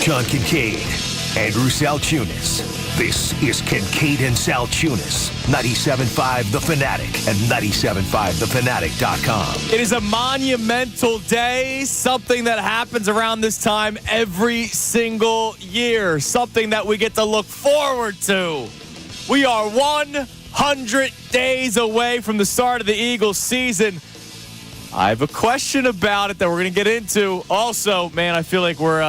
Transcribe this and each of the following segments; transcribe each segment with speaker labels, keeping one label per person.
Speaker 1: John Kincade, Andrew Salciunas. This is Kincade and Salciunas, 97.5 The Fanatic and 97.5thefanatic.com.
Speaker 2: It is a monumental day, something that happens around this time every single year, something that we get to look forward to. We are 100 days away from the start of the Eagles season. I have a question about it that we're going to get into. Also, man, I feel like we're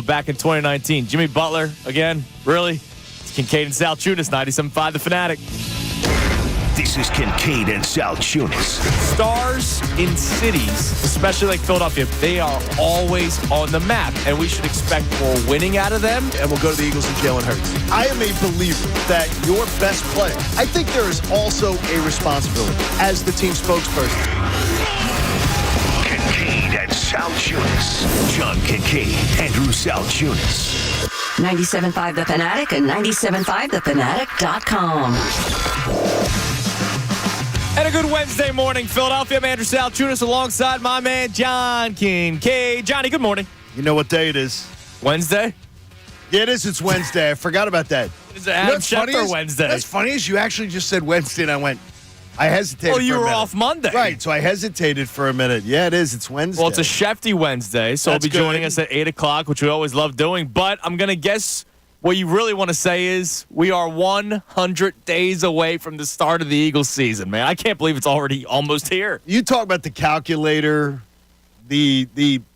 Speaker 2: back in 2019. Jimmy Butler again, really? It's Kincade and Salciunas, 97.5 The Fanatic.
Speaker 1: This is Kincade and Salciunas.
Speaker 2: Stars in cities, especially like Philadelphia, they are always on the map, and we should expect more winning out of them.
Speaker 3: And we'll go to the Eagles and Jalen Hurts. I am a believer that your best player, I think there is also a responsibility as the team spokesperson.
Speaker 1: Kincade and Salciunas. John Kincade, Andrew Salciunas.
Speaker 4: 97.5 The Fanatic and 97.5thefanatic.com.
Speaker 2: And a good Wednesday morning, Philadelphia. I'm Andrew Salciunas alongside my man, John Kincade. Johnny, good morning.
Speaker 3: You know what day it is?
Speaker 2: Wednesday?
Speaker 3: Yeah, it is. It's Wednesday. I forgot about that.
Speaker 2: It's Adam Schefter Wednesday.
Speaker 3: What's funny is you actually just said Wednesday, and I hesitated for a minute.
Speaker 2: Oh, you were off Monday.
Speaker 3: Right, so I hesitated for a minute. Yeah, it is. It's Wednesday.
Speaker 2: Well, it's a Schefty Wednesday, so
Speaker 3: That's
Speaker 2: he'll be joining us at 8 o'clock, which we always love doing. But I'm going to guess what you really want to say is we are 100 days away from the start of the Eagles season, man. I can't believe it's already almost here.
Speaker 3: You talk about the calculator, the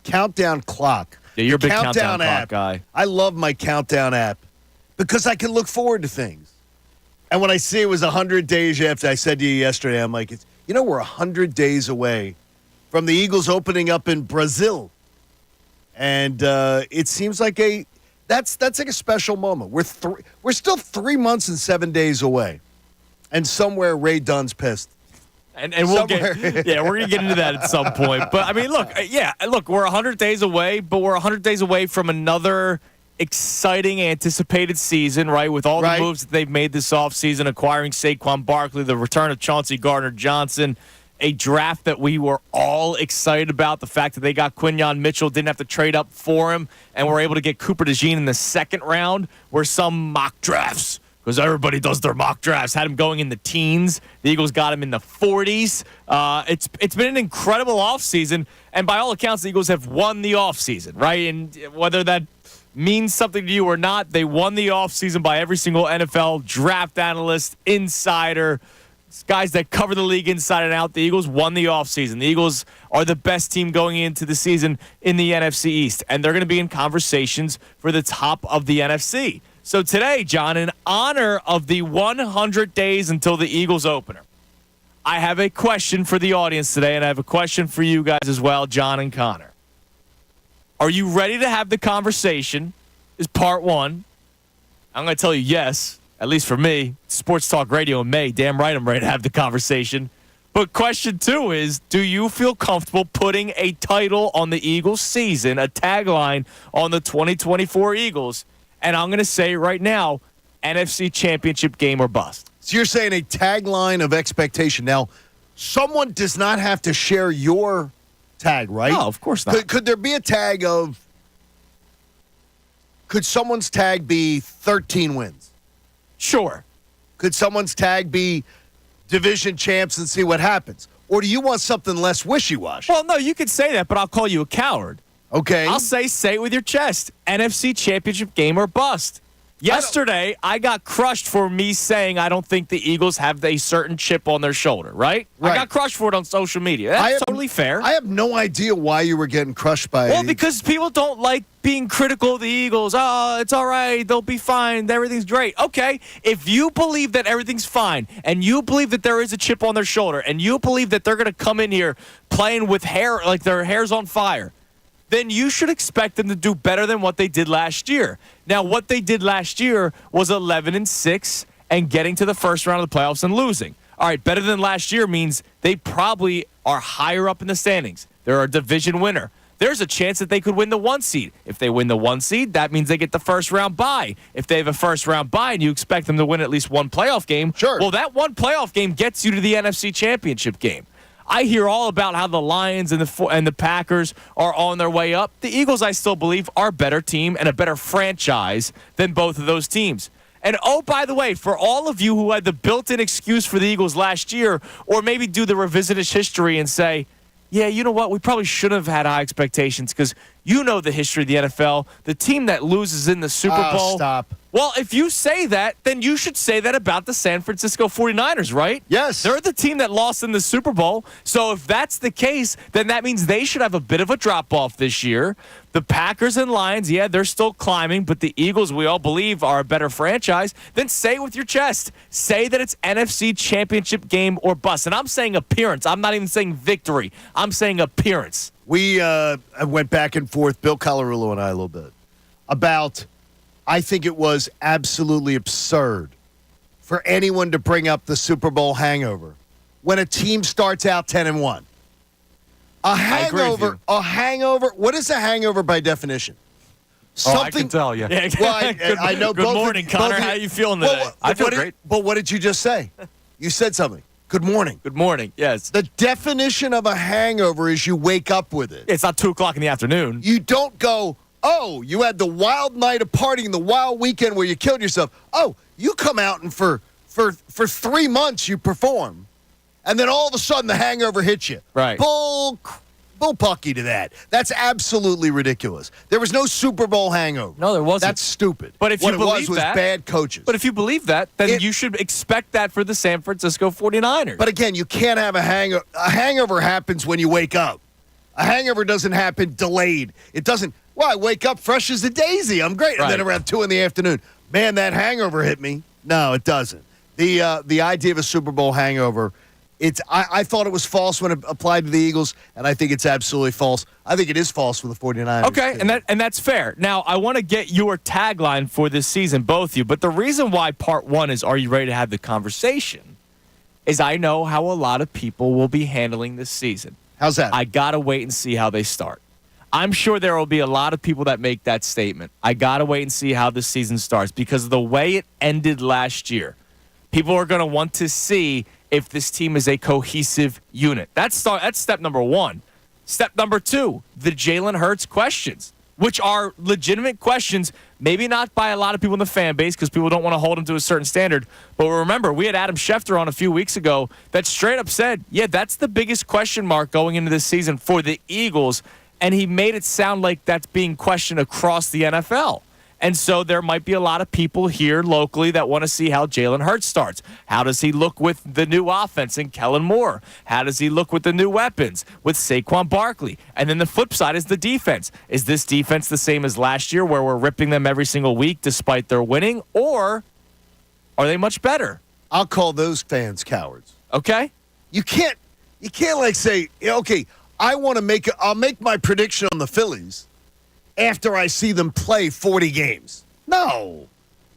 Speaker 3: countdown clock.
Speaker 2: Yeah, you're a big countdown clock
Speaker 3: app.
Speaker 2: guy.
Speaker 3: I love my countdown app because I can look forward to things. And when I see it was 100 days after, I said to you yesterday, I'm like, we're 100 days away from the Eagles opening up in Brazil. And it seems like that's like a special moment. We're still 3 months and 7 days away. And somewhere Ray Dunn's pissed.
Speaker 2: And we'll we're going to get into that at some point. But, I mean, look, we're 100 days away, but we're 100 days away from another exciting, anticipated season, right, with all the moves that they've made this offseason, acquiring Saquon Barkley, the return of Chauncey Gardner-Johnson, a draft that we were all excited about, the fact that they got Quinyon Mitchell, didn't have to trade up for him, and were able to get Cooper DeJean in the second round, where some mock drafts, because everybody does their mock drafts, had him going in the teens. The Eagles got him in the 40s. It's been an incredible offseason, and by all accounts, the Eagles have won the offseason, right? And whether that means something to you or not, they won the offseason by every single NFL draft analyst, insider, guys that cover the league inside and out. The Eagles won the offseason. The Eagles are the best team going into the season in the NFC East, and they're going to be in conversations for the top of the NFC. So today, John, in honor of the 100 days until the Eagles opener, I have a question for the audience today, and I have a question for you guys as well, John and Connor. Are you ready to have the conversation? Is part one. I'm going to tell you yes, at least for me. Sports Talk Radio in May. Damn right I'm ready to have the conversation. But question two is, do you feel comfortable putting a title on the Eagles season, a tagline on the 2024 Eagles? And I'm going to say right now, NFC Championship game or bust.
Speaker 3: So you're saying a tagline of expectation. Now, someone does not have to share your tag, right?
Speaker 2: No, of course not.
Speaker 3: Could there be a tag of, could someone's tag be 13 wins?
Speaker 2: Sure.
Speaker 3: Could someone's tag be division champs and see what happens? Or do you want something less wishy-washy?
Speaker 2: Well, no, you could say that, but I'll call you a coward.
Speaker 3: Okay.
Speaker 2: I'll say it with your chest. NFC Championship game or bust. Yesterday, I got crushed for me saying I don't think the Eagles have a certain chip on their shoulder, right? I got crushed for it on social media. That's totally fair.
Speaker 3: I have no idea why you were getting crushed by it.
Speaker 2: Well, because people don't like being critical of the Eagles. Oh, it's all right. They'll be fine. Everything's great. Okay, if you believe that everything's fine and you believe that there is a chip on their shoulder and you believe that they're going to come in here playing with hair like their hair's on fire, then you should expect them to do better than what they did last year. Now, what they did last year was 11-6 and getting to the first round of the playoffs and losing. All right, better than last year means they probably are higher up in the standings. They're a division winner. There's a chance that they could win the 1 seed. If they win the 1 seed, that means they get the first round bye. If they have a first round bye and you expect them to win at least one playoff game,
Speaker 3: sure.
Speaker 2: Well, that one playoff game gets you to the NFC Championship game. I hear all about how the Lions and the Packers are on their way up. The Eagles, I still believe, are a better team and a better franchise than both of those teams. And, oh, by the way, for all of you who had the built-in excuse for the Eagles last year, or maybe do the revisionist history and say, yeah, you know what, we probably shouldn't have had high expectations because you know the history of the NFL. The team that loses in the Super Bowl.
Speaker 3: Stop.
Speaker 2: Well, if you say that, then you should say that about the San Francisco 49ers, right?
Speaker 3: Yes.
Speaker 2: They're the team that lost in the Super Bowl. So if that's the case, then that means they should have a bit of a drop-off this year. The Packers and Lions, yeah, they're still climbing, but the Eagles, we all believe, are a better franchise. Then say it with your chest. Say that it's NFC Championship game or bust. And I'm saying appearance. I'm not even saying victory. I'm saying appearance.
Speaker 3: We went back and forth, Bill Colarulo and I, a little bit, about I think it was absolutely absurd for anyone to bring up the Super Bowl hangover when a team starts out 10-1. A hangover. What is a hangover by definition?
Speaker 5: I can tell you.
Speaker 2: Yeah.
Speaker 3: Well, I know.
Speaker 2: Good morning, Connor. How are you feeling today?
Speaker 5: I feel great.
Speaker 3: But what did you just say? You said something. Good morning.
Speaker 2: Good morning. Yes.
Speaker 3: The definition of a hangover is you wake up with it.
Speaker 2: It's not 2 o'clock in the afternoon.
Speaker 3: You don't go, oh, you had the wild night of partying, the wild weekend where you killed yourself. Oh, you come out and for 3 months you perform, and then all of a sudden the hangover hits you.
Speaker 2: Right.
Speaker 3: Bull pucky to that. That's absolutely ridiculous. There was no Super Bowl hangover.
Speaker 2: No, there wasn't.
Speaker 3: That's stupid.
Speaker 2: But if
Speaker 3: what
Speaker 2: you
Speaker 3: it
Speaker 2: believe
Speaker 3: was
Speaker 2: that,
Speaker 3: bad coaches.
Speaker 2: But if you believe that, then you should expect that for the San Francisco 49ers.
Speaker 3: But again, you can't have a hangover. A hangover happens when you wake up. A hangover doesn't happen delayed. It doesn't. Well, I wake up fresh as a daisy. I'm great.
Speaker 2: Right.
Speaker 3: And then around 2 in the afternoon, man, that hangover hit me. No, it doesn't. The idea of a Super Bowl hangover, I thought it was false when it applied to the Eagles, and I think it's absolutely false. I think it is false for the 49ers.
Speaker 2: Okay, and that's fair. Now, I want to get your tagline for this season, both of you. But the reason why part one is Are You Ready to Have the Conversation is I know how a lot of people will be handling this season.
Speaker 3: How's that?
Speaker 2: I got to wait and see how they start. I'm sure there will be a lot of people that make that statement. I got to wait and see how this season starts because of the way it ended last year. People are going to want to see if this team is a cohesive unit. That's step number one. Step number two, the Jalen Hurts questions, which are legitimate questions, maybe not by a lot of people in the fan base because people don't want to hold him to a certain standard. But remember, we had Adam Schefter on a few weeks ago that straight up said, yeah, that's the biggest question mark going into this season for the Eagles. And he made it sound like that's being questioned across the NFL. And so there might be a lot of people here locally that want to see how Jalen Hurts starts. How does he look with the new offense and Kellen Moore? How does he look with the new weapons with Saquon Barkley? And then the flip side is the defense. Is this defense the same as last year where we're ripping them every single week despite their winning? Or are they much better?
Speaker 3: I'll call those fans cowards.
Speaker 2: Okay.
Speaker 3: You can't like say, okay, I'll make my prediction on the Phillies after I see them play 40 games. No.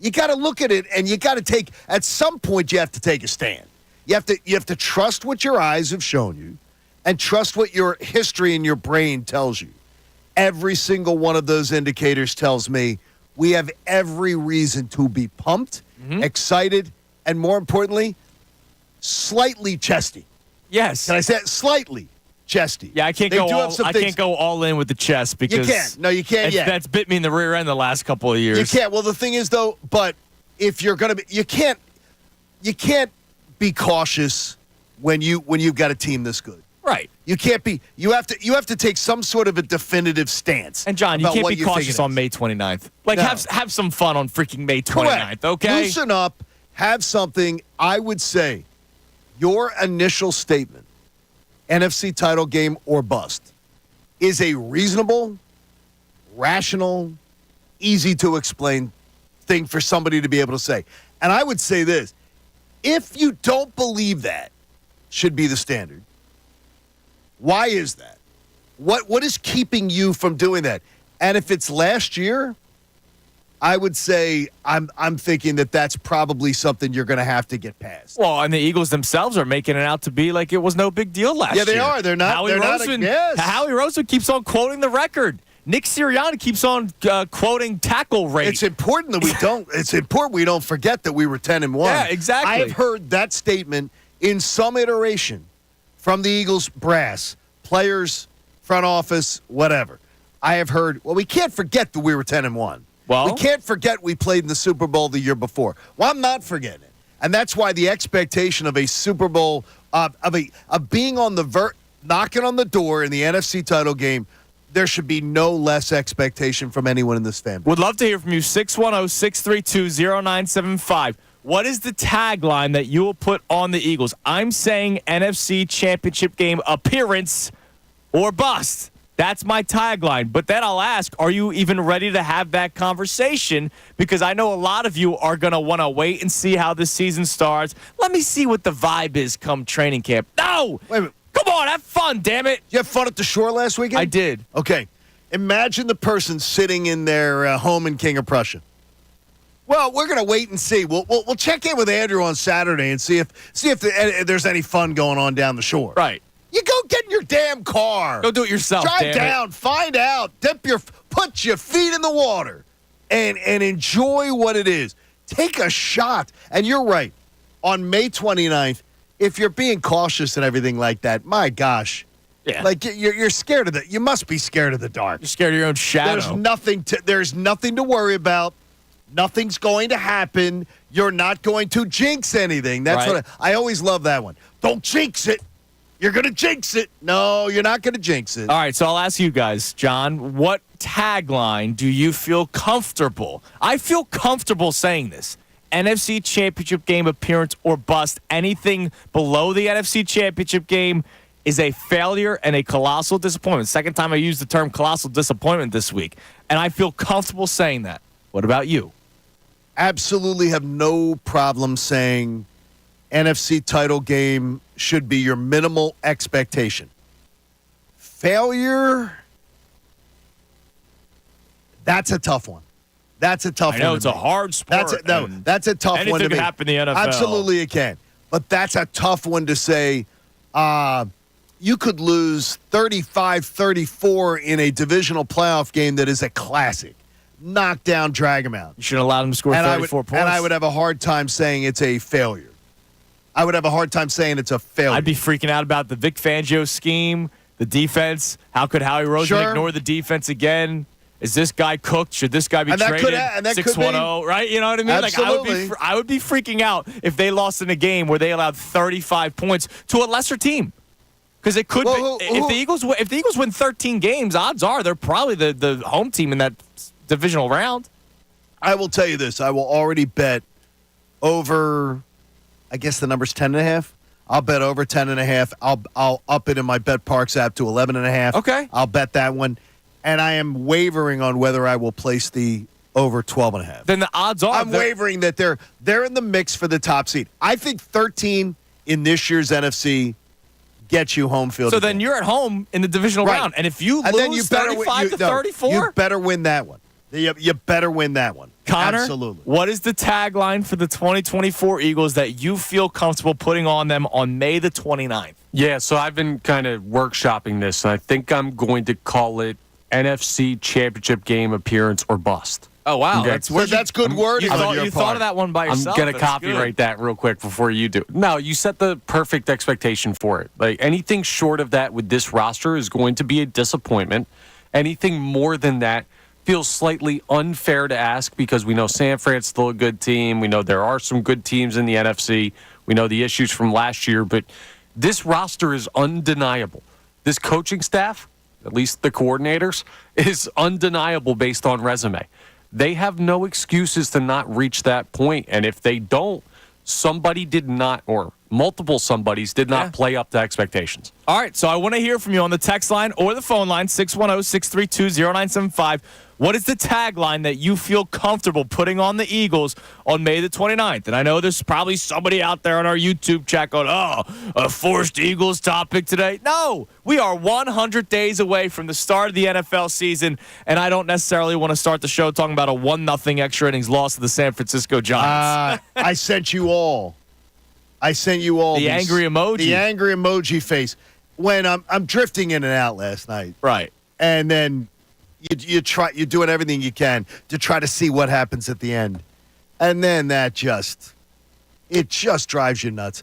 Speaker 3: You got to look at it, and you got to take, at some point, you have to take a stand. You have to trust what your eyes have shown you and trust what your history and your brain tells you. Every single one of those indicators tells me we have every reason to be pumped, excited, and more importantly, slightly chesty.
Speaker 2: Yes.
Speaker 3: Can I say it? Slightly chesty.
Speaker 2: Yeah, I can't go all in with the chest because
Speaker 3: you can't. No, you can't yet.
Speaker 2: That's bit me in the rear end the last couple of years.
Speaker 3: You can't. Well, the thing is though, but if you're gonna be, you can't be cautious when you've got a team this good.
Speaker 2: Right.
Speaker 3: You can't be. You have to take some sort of a definitive stance.
Speaker 2: And John, you can't be cautious on May 29th. Like have some fun on freaking May 29th.
Speaker 3: Correct.
Speaker 2: Okay.
Speaker 3: Loosen up. Have something. I would say your initial statement, NFC title game or bust, is a reasonable, rational, easy to explain thing for somebody to be able to say. And I would say this, if you don't believe that should be the standard, why is that? What is keeping you from doing that? And if it's last year, I would say I'm thinking that's probably something you're going to have to get past.
Speaker 2: Well, and the Eagles themselves are making it out to be like it was no big deal last year.
Speaker 3: Yeah, they are. They're not.
Speaker 2: Howie Roseman keeps on quoting the record. Nick Sirianni keeps on quoting tackle rate.
Speaker 3: It's important that we don't. It's important we don't forget that we were 10-1.
Speaker 2: Yeah, exactly.
Speaker 3: I've heard that statement in some iteration from the Eagles brass, players, front office, whatever. I have heard, well, we can't forget that we were 10-1.
Speaker 2: Well,
Speaker 3: we can't forget we played in the Super Bowl the year before. Well, I'm not forgetting it. And that's why the expectation of a Super Bowl, of being on the knocking on the door in the NFC title game, there should be no less expectation from anyone in this family.
Speaker 2: Would love to hear from you. 610-632-0975. What is the tagline that you will put on the Eagles? I'm saying NFC Championship game appearance or bust. That's my tagline. But then I'll ask, are you even ready to have that conversation? Because I know a lot of you are going to want to wait and see how the season starts. Let me see what the vibe is come training camp. No!
Speaker 3: Wait a minute.
Speaker 2: Come on, have fun, damn it.
Speaker 3: Did you have fun at the shore last weekend?
Speaker 2: I did.
Speaker 3: Okay. Imagine the person sitting in their home in King of Prussia. Well, we're going to wait and see. We'll check in with Andrew on Saturday and see if there's any fun going on down the shore.
Speaker 2: Right.
Speaker 3: You go get in your damn car.
Speaker 2: Go do it yourself.
Speaker 3: Drive down, find out, put your feet in the water, and enjoy what it is. Take a shot. And you're right. On May 29th, if you're being cautious and everything like that, my gosh.
Speaker 2: Yeah.
Speaker 3: Like you're scared of the. You must be scared of the dark.
Speaker 2: You're scared of your own shadow.
Speaker 3: There's nothing to worry about. Nothing's going to happen. You're not going to jinx anything. That's
Speaker 2: right.
Speaker 3: what I always love that one. Don't jinx it. You're going to jinx it. No, you're not going to jinx it.
Speaker 2: All right, so I'll ask you guys, John, what tagline do you feel comfortable? I feel comfortable saying this. NFC Championship game appearance or bust. Anything below the NFC Championship game is a failure and a colossal disappointment. Second time I used the term colossal disappointment this week, and I feel comfortable saying that. What about you?
Speaker 3: Absolutely have no problem saying NFC title game should be your minimal expectation. Failure, that's a tough one. That's a tough one.
Speaker 2: I know it's a hard sport.
Speaker 3: That's a tough one to me.
Speaker 2: Anything can happen in the NFL.
Speaker 3: Absolutely it can. But that's a tough one to say. You could lose 35-34 in a divisional playoff game that is a classic. Knock down, drag them out.
Speaker 2: You should allow them to score 34 points.
Speaker 3: And I would have a hard time saying it's a failure. I would have a hard time saying it's a failure.
Speaker 2: I'd be freaking out about the Vic Fangio scheme, the defense. How could Howie Roseman ignore the defense again? Is this guy cooked? Should this guy be traded? 6-1-0, right? You know what I mean?
Speaker 3: Absolutely.
Speaker 2: Like I would be freaking out if they lost in a game where they allowed 35 points to a lesser team. Because it could be if the Eagles win 13 games, odds are they're probably the home team in that divisional round.
Speaker 3: I will tell you this. I will already bet over, I guess the number's 10.5. I'll bet over 10.5. I'll up it in my Bet Parks app to 11.5.
Speaker 2: Okay.
Speaker 3: I'll bet that one. And I am wavering on whether I will place the over 12.5.
Speaker 2: Then the odds are
Speaker 3: I'm wavering that they're in the mix for the top seed. I think 13 in this year's NFC gets you home field.
Speaker 2: So then you're at home in the divisional round. And if you lose 35-34?
Speaker 3: You better win that one. You better win that one.
Speaker 2: Connor,
Speaker 3: absolutely.
Speaker 2: What is the tagline for the 2024 Eagles that you feel comfortable putting on them on May the 29th?
Speaker 5: Yeah, so I've been kind of workshopping this, and I think I'm going to call it NFC Championship game appearance or bust.
Speaker 2: Oh, wow.
Speaker 5: Okay.
Speaker 3: That's good wording on your part.
Speaker 2: You thought of that one by yourself.
Speaker 5: I'm going to copyright that real quick before you do. No, you set the perfect expectation for it. Like anything short of that with this roster is going to be a disappointment. Anything more than that feels slightly unfair to ask because we know San Fran's still a good team. We know there are some good teams in the NFC. We know the issues from last year, but this roster is undeniable. This coaching staff, at least the coordinators, is undeniable based on resume. They have no excuses to not reach that point, and if they don't, somebody did not, or multiple somebodies did not play up to expectations.
Speaker 2: All right, so I want to hear from you on the text line or the phone line, 610-632-0975. What is the tagline that you feel comfortable putting on the Eagles on May the 29th? And I know there's probably somebody out there on our YouTube chat going, a forced Eagles topic today. No, we are 100 days away from the start of the NFL season, and I don't necessarily want to start the show talking about a 1-0 extra innings loss to the San Francisco Giants.
Speaker 3: I sent you all. The
Speaker 2: angry emoji.
Speaker 3: The angry emoji face. When I'm drifting in and out last night.
Speaker 2: Right.
Speaker 3: And then you're doing everything you can to try to see what happens at the end. And then it just drives you nuts.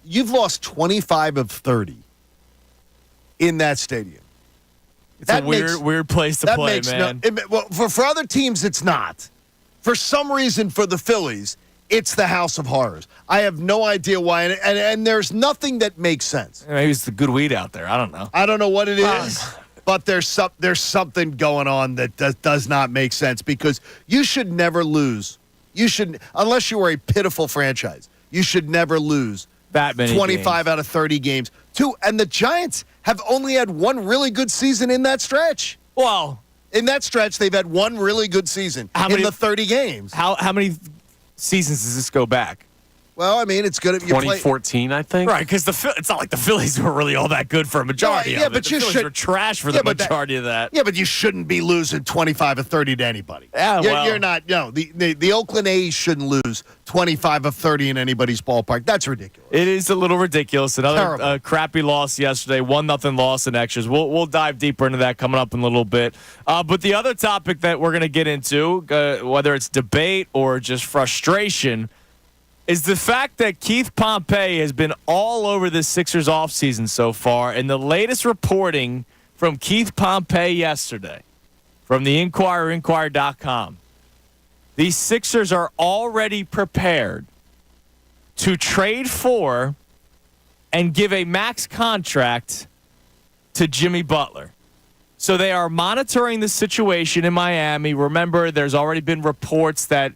Speaker 3: you've lost 25 of 30 in that stadium.
Speaker 2: It's a weird place to play, man.
Speaker 3: For other teams, it's not. For some reason, for the Phillies, it's the House of Horrors. I have no idea why, and there's nothing that makes sense.
Speaker 2: Maybe it's the good weed out there. I don't know.
Speaker 3: I don't know what it is, but there's something going on that does not make sense because you should never lose. You should, unless you are a pitiful franchise, you should never lose
Speaker 2: that many
Speaker 3: 25
Speaker 2: games.
Speaker 3: out of 30 games. And the Giants have only had one really good season in that stretch.
Speaker 2: Well,
Speaker 3: in that stretch, they've had one really good season in the 30 games.
Speaker 2: How many seasons does this go back?
Speaker 3: Well, I mean, it's good.
Speaker 5: 2014, I think.
Speaker 2: Right, because it's not like the Phillies were really all that good for a majority of it.
Speaker 3: But
Speaker 2: the Phillies were trash for the majority of that.
Speaker 3: Yeah, but you shouldn't be losing 25 of 30 to anybody.
Speaker 2: Yeah,
Speaker 3: you're not. No, the Oakland A's shouldn't lose 25 of 30 in anybody's ballpark. That's ridiculous.
Speaker 2: It is a little ridiculous. Another crappy loss yesterday, 1-0 loss in extras. We'll dive deeper into that coming up in a little bit. But the other topic that we're going to get into, whether it's debate or just frustration, is the fact that Keith Pompey has been all over the Sixers offseason so far. And the latest reporting from Keith Pompey yesterday from the Inquirer, Inquirer.com, the Sixers are already prepared to trade for and give a max contract to Jimmy Butler. So they are monitoring the situation in Miami. Remember, there's already been reports that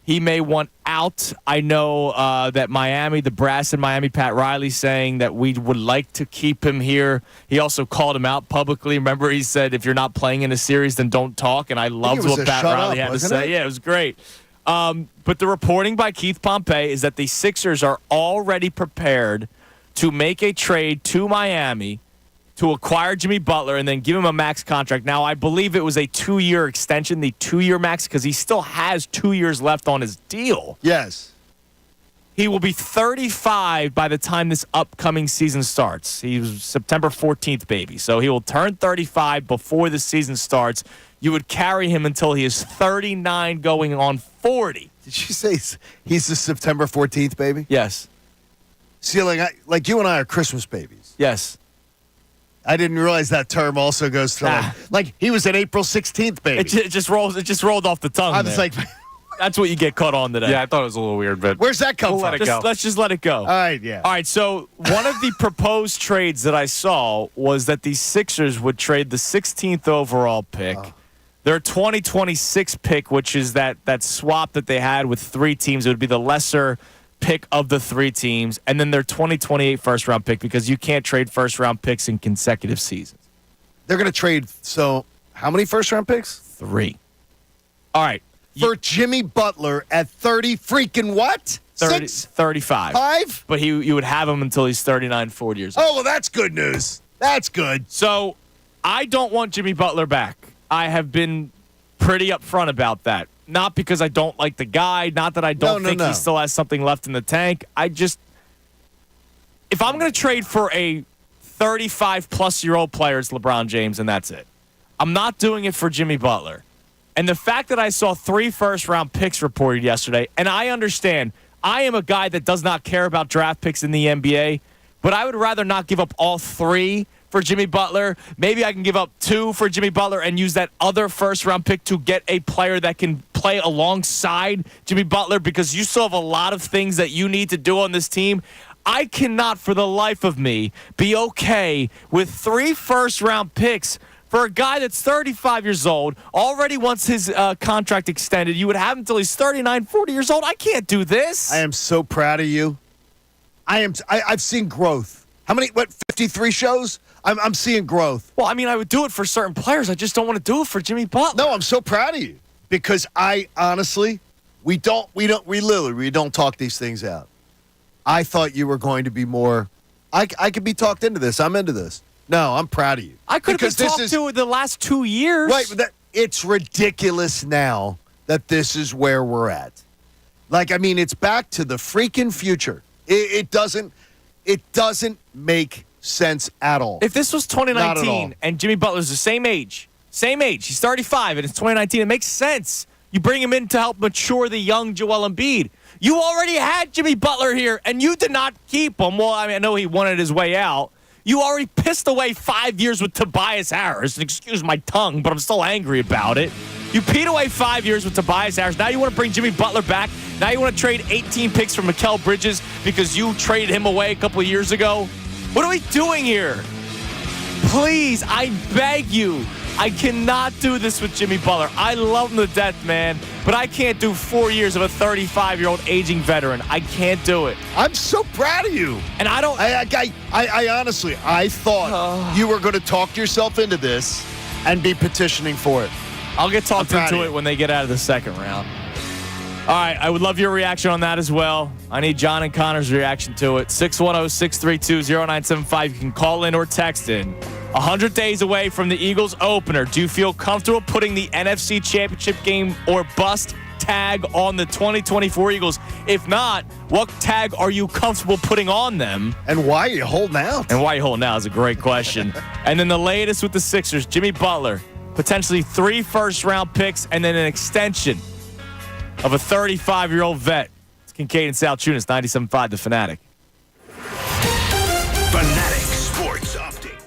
Speaker 2: he may want out. I know that Miami, the brass in Miami, Pat Riley, saying that we would like to keep him here. He also called him out publicly. Remember, he said, if you're not playing in a series, then don't talk. And I loved what Pat Riley had to say. Yeah, it was great. But the reporting by Keith Pompey is that the Sixers are already prepared to make a trade to Miami to acquire Jimmy Butler and then give him a max contract. Now, I believe it was a 2-year extension, the 2-year max, because he still has 2 years left on his deal.
Speaker 3: Yes.
Speaker 2: He will be 35 by the time this upcoming season starts. He's September 14th, baby. So he will turn 35 before the season starts. You would carry him until he is 39 going on 40.
Speaker 3: Did you say he's the September 14th, baby?
Speaker 2: Yes.
Speaker 3: See, like you and I are Christmas babies.
Speaker 2: Yes.
Speaker 3: I didn't realize that term also goes to like he was an April 16th baby.
Speaker 2: It just rolled off the tongue.
Speaker 3: I was like,
Speaker 2: that's what you get caught on today.
Speaker 5: Yeah, I thought it was a little weird, but
Speaker 3: where's that come from?
Speaker 2: Let's just let it go.
Speaker 3: All right, yeah.
Speaker 2: All right, so one of the proposed trades that I saw was that the Sixers would trade the 16th overall pick, their 2026 pick, which is that swap that they had with 3 teams. It would be the lesser pick of the 3 teams, and then their 2028 first-round pick, because you can't trade first-round picks in consecutive seasons.
Speaker 3: They're going to trade, so how many first-round picks?
Speaker 2: 3. All right.
Speaker 3: For Jimmy Butler at 30 freaking what?
Speaker 2: 35.
Speaker 3: 5?
Speaker 2: But you would have him until he's 39, 40 years old.
Speaker 3: Oh, well, that's good news. That's good.
Speaker 2: So I don't want Jimmy Butler back. I have been pretty upfront about that. Not because I don't like the guy, not that I don't think he still has something left in the tank. If I'm going to trade for a 35-plus-year-old player, it's LeBron James, and that's it. I'm not doing it for Jimmy Butler. And the fact that I saw 3 first-round picks reported yesterday, and I understand, I am a guy that does not care about draft picks in the NBA, but I would rather not give up all 3 for Jimmy Butler. Maybe I can give up 2 for Jimmy Butler and use that other first-round pick to get a player that can play alongside Jimmy Butler, because you still have a lot of things that you need to do on this team. I cannot, for the life of me, be okay with 3 first-round picks for a guy that's 35 years old, already wants his contract extended. You would have him until he's 39, 40 years old. I can't do this.
Speaker 3: I am so proud of you. I've seen growth. How many, 53 shows? I'm seeing growth.
Speaker 2: Well, I mean, I would do it for certain players. I just don't want to do it for Jimmy Butler.
Speaker 3: No, I'm so proud of you, because I honestly, we literally don't talk these things out. I thought you were going to be more. I could be talked into this. I'm into this. No, I'm proud of you.
Speaker 2: I could have been talked to the last 2 years.
Speaker 3: Right, but it's ridiculous now that this is where we're at. Like, I mean, it's back to the freaking future. It doesn't make sense at all.
Speaker 2: If this was 2019 and Jimmy Butler's the same age, he's 35 and it's 2019, it makes sense. You bring him in to help mature the young Joel Embiid. You already had Jimmy Butler here, and you did not keep him. Well, I know he wanted his way out. You already pissed away 5 years with Tobias Harris. Excuse my tongue, but I'm still angry about it. You peed away 5 years with Tobias Harris. Now you want to bring Jimmy Butler back. Now you want to trade 18 picks for Mikal Bridges because you traded him away a couple of years ago. What are we doing here? Please, I beg you. I cannot do this with Jimmy Butler. I love him to death, man, but I can't do 4 years of a 35-year-old aging veteran. I can't do it.
Speaker 3: I'm so proud of you.
Speaker 2: And I don't.
Speaker 3: I honestly, I thought you were going to talk yourself into this and be petitioning for it.
Speaker 2: I'll get talked into it when they get out of the second round. All right, I would love your reaction on that as well. I need John and Connor's reaction to it. 610-632-0975. You can call in or text in. 100 days away from the Eagles opener. Do you feel comfortable putting the NFC Championship game or bust tag on the 2024 Eagles? If not, what tag are you comfortable putting on them?
Speaker 3: And why are you holding out?
Speaker 2: And why are you holding out is a great question. And then the latest with the Sixers, Jimmy Butler, potentially 3 first-round picks and then an extension of a 35-year-old vet. It's Kincade and Salciunas, 97.5 The Fanatic.
Speaker 1: Fanatic Sports Update.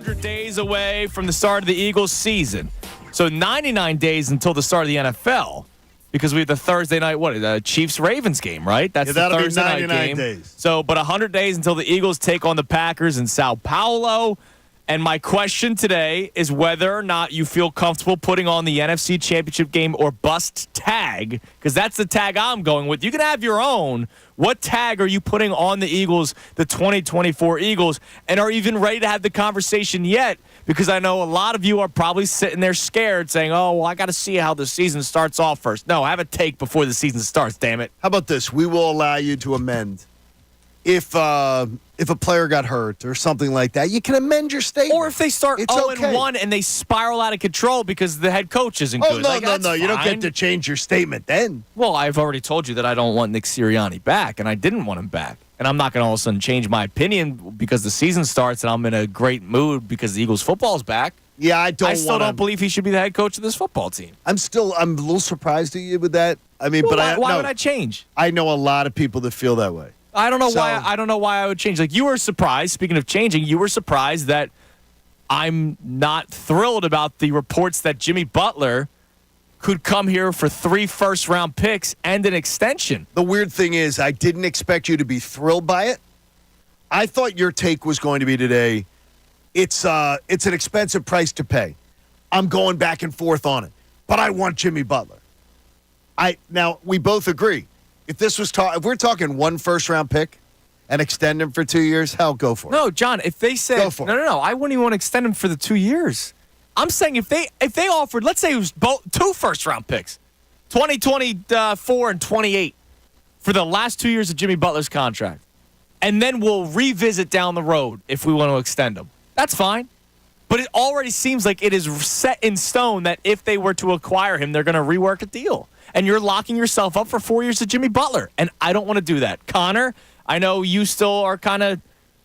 Speaker 2: 100 days away from the start of the Eagles season. So 99 days until the start of the NFL. Because we have the Thursday night, Chiefs-Ravens game, right? That's the
Speaker 3: that'll
Speaker 2: Thursday
Speaker 3: be 99
Speaker 2: night game.
Speaker 3: days.
Speaker 2: So, but 100 days until the Eagles take on the Packers in Sao Paulo. And my question today is whether or not you feel comfortable putting on the NFC Championship game or bust tag, because that's the tag I'm going with. You can have your own. What tag are you putting on the Eagles, the 2024 Eagles, and are you even ready to have the conversation yet? Because I know a lot of you are probably sitting there scared saying, oh, well, I got to see how the season starts off first. No, have a take before the season starts, damn it.
Speaker 3: How about this? We will allow you to amend. If a player got hurt or something like that, you can amend your statement.
Speaker 2: Or if they start
Speaker 3: It's
Speaker 2: 0-1
Speaker 3: okay.
Speaker 2: and they spiral out of control because the head coach isn't
Speaker 3: Oh,
Speaker 2: good.
Speaker 3: no,
Speaker 2: Like,
Speaker 3: no,
Speaker 2: that's
Speaker 3: no. You don't
Speaker 2: fine.
Speaker 3: get to change your statement then.
Speaker 2: Well, I've already told you that I don't want Nick Sirianni back, and I didn't want him back. And I'm not going to all of a sudden change my opinion because the season starts and I'm in a great mood because the Eagles football's back.
Speaker 3: Yeah, I
Speaker 2: still don't believe he should be the head coach of this football team.
Speaker 3: I'm a little surprised at you with that. I mean,
Speaker 2: Well,
Speaker 3: but
Speaker 2: why would I change?
Speaker 3: I know a lot of people that feel that way.
Speaker 2: I don't know
Speaker 3: So-
Speaker 2: why. I don't know why I would change. Like, you were surprised. Speaking of changing, you were surprised that I'm not thrilled about the reports that Jimmy Butler could come here for 3 first-round picks and an extension.
Speaker 3: The weird thing is, I didn't expect you to be thrilled by it. I thought your take was going to be today, it's an expensive price to pay. I'm going back and forth on it, but I want Jimmy Butler. Now we both agree. If this was if we're talking 1 first-round pick and extend him for 2 years, hell, go for it.
Speaker 2: No, John, if they said
Speaker 3: Go for it.
Speaker 2: no, I wouldn't even want to extend him for the 2 years. I'm saying if they offered, let's say it was 2 first-round picks, 2024 and 28 for the last 2 years of Jimmy Butler's contract, and then we'll revisit down the road if we want to extend him. That's fine. But it already seems like it is set in stone that if they were to acquire him, they're going to rework a deal. And you're locking yourself up for 4 years of Jimmy Butler. And I don't want to do that. Connor, I know you still are kind of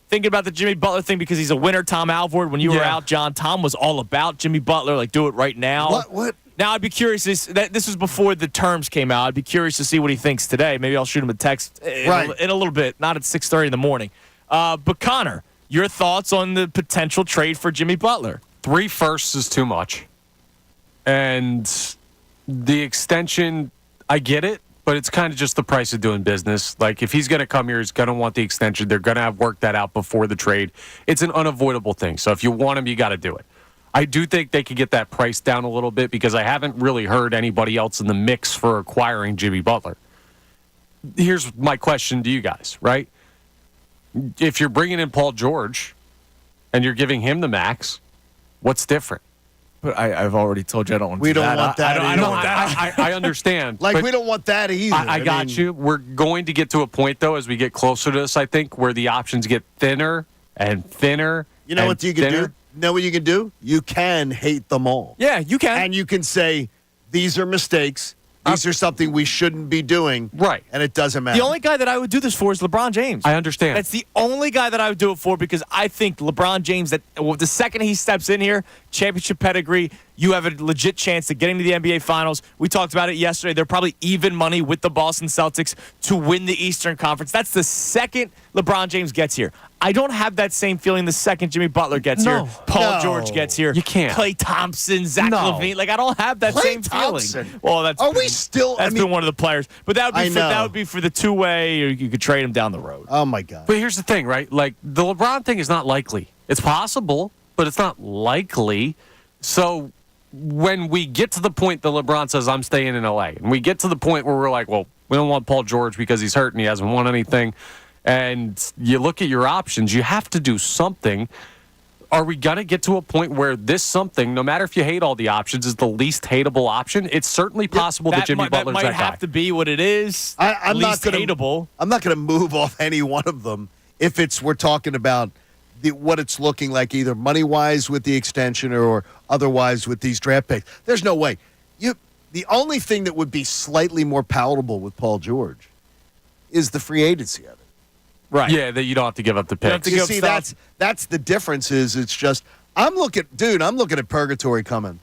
Speaker 2: thinking about the Jimmy Butler thing because he's a winner. Tom Alvord, when you were out, Tom was all about Jimmy Butler. Like, do it right now.
Speaker 3: What?
Speaker 2: Now, I'd be curious. This was before the terms came out. I'd be curious to see what he thinks today. Maybe I'll shoot him a text in a little bit, not at 6:30 in the morning. But, Connor, your thoughts on the potential trade for Jimmy Butler?
Speaker 5: 3 firsts is too much. And the extension, I get it, but it's kind of just the price of doing business. Like, if he's going to come here, he's going to want the extension. They're going to have worked that out before the trade. It's an unavoidable thing. So if you want him, you got to do it. I do think they could get that price down a little bit because I haven't really heard anybody else in the mix for acquiring Jimmy Butler. Here's my question to you guys, right? If you're bringing in Paul George and you're giving him the max, what's different?
Speaker 2: But I've already told you I don't want
Speaker 3: We don't want that.
Speaker 2: I don't want that.
Speaker 5: I understand.
Speaker 3: Like,
Speaker 5: but
Speaker 3: we don't want that either.
Speaker 5: I got
Speaker 3: mean,
Speaker 5: you. We're going to get to a point, though, as we get closer to this, I think, where the options get thinner and thinner.
Speaker 3: You know
Speaker 5: and
Speaker 3: what you can
Speaker 5: thinner.
Speaker 3: do? Know what you can do? You can hate them all.
Speaker 2: Yeah, you can.
Speaker 3: And you can say, these are mistakes. These are something we shouldn't be doing.
Speaker 5: Right.
Speaker 3: And it doesn't matter.
Speaker 2: The only guy that I would do this for is LeBron James.
Speaker 5: I understand.
Speaker 2: That's the only guy that I would do it for because I think LeBron James, that the second he steps in here, championship pedigree, you have a legit chance to get into the NBA Finals. We talked about it yesterday. They're probably even money with the Boston Celtics to win the Eastern Conference. That's the second LeBron James gets here. I don't have that same feeling the second Jimmy Butler gets here. Paul George gets here.
Speaker 5: You can't.
Speaker 2: Klay Thompson, Zach LaVine. Like, I don't have that
Speaker 3: Klay
Speaker 2: same
Speaker 3: Thompson.
Speaker 2: feeling. Well, that's
Speaker 3: Are we still?
Speaker 2: That's been one of the players. But that
Speaker 3: I
Speaker 2: would be for the two-way, or you could trade him down the road.
Speaker 3: Oh, my God.
Speaker 5: But here's the thing, right? Like, the LeBron thing is not likely. It's possible, but it's not likely. So when we get to the point that LeBron says, I'm staying in L.A., and we get to the point where we're like, well, we don't want Paul George because he's hurt and he hasn't won anything, and you look at your options, you have to do something. Are we going to get to a point where this something, no matter if you hate all the options, is the least hateable option? It's certainly possible that Jimmy Butler's
Speaker 2: that
Speaker 5: that
Speaker 2: might
Speaker 5: guy.
Speaker 2: have to be what it is.
Speaker 3: I'm
Speaker 2: least
Speaker 3: not gonna,
Speaker 2: hateable.
Speaker 3: I'm not going to move off any one of them if we're talking about what it's looking like, either money-wise with the extension or otherwise with these draft picks. There's no way. The only thing that would be slightly more palatable with Paul George is the free agency of it.
Speaker 2: Right.
Speaker 5: Yeah, that you don't have to give up the picks.
Speaker 3: You see, that's the difference. Is it's just I'm looking at purgatory coming,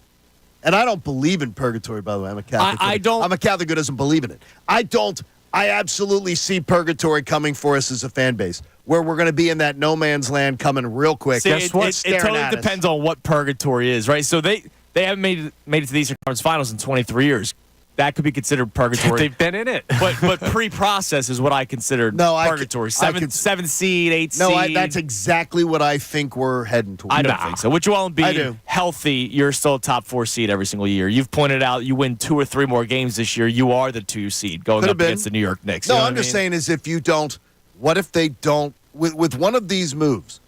Speaker 3: and I don't believe in purgatory. By the way, I'm a Catholic.
Speaker 2: I don't.
Speaker 3: I'm a Catholic who doesn't believe in it. I don't I absolutely see purgatory coming for us as a fan base, where we're going to be in that no man's land coming real quick.
Speaker 2: See,
Speaker 3: Guess what?
Speaker 2: It totally depends on what purgatory is, right? So they haven't made it to the Eastern Conference Finals in 23 years. That could be considered purgatory.
Speaker 5: They've been in it.
Speaker 2: but pre-process is what I considered purgatory. Seven seed, 8 seed.
Speaker 3: No, that's exactly what I think we're heading towards.
Speaker 2: I don't think so. Which won't be
Speaker 3: I do.
Speaker 2: healthy. You're still a top 4 seed every single year. You've pointed out you win 2 or 3 more games this year. You are the 2 seed going up against the New York Knicks.
Speaker 3: No,
Speaker 2: you know
Speaker 3: I'm just saying is if you don't, what if they don't, with one of these moves,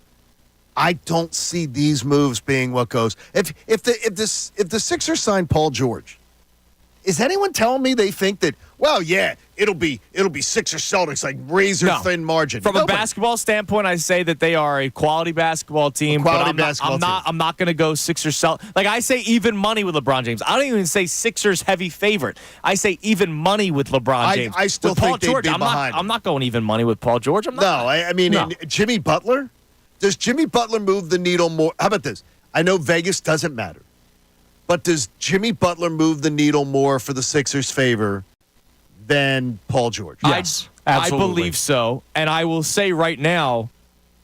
Speaker 3: I don't see these moves being what goes. If the Sixers sign Paul George, is anyone telling me they think that, well, yeah, it'll be Sixers Celtics, like razor-thin margin?
Speaker 2: From a basketball standpoint, I say that they are a quality basketball team. I'm not going to go Sixers Celtics. Like, I say even money with LeBron James. I don't even say Sixers heavy favorite. I say even money with LeBron James.
Speaker 3: I still
Speaker 2: with
Speaker 3: think
Speaker 2: Paul
Speaker 3: they'd
Speaker 2: George,
Speaker 3: be behind.
Speaker 2: I'm not going even money with Paul George.
Speaker 3: Jimmy Butler? Does Jimmy Butler move the needle more? How about this? I know Vegas doesn't matter. But does Jimmy Butler move the needle more for the Sixers' favor than Paul George?
Speaker 5: Yes,
Speaker 2: I
Speaker 5: absolutely.
Speaker 2: believe so. And I will say right now,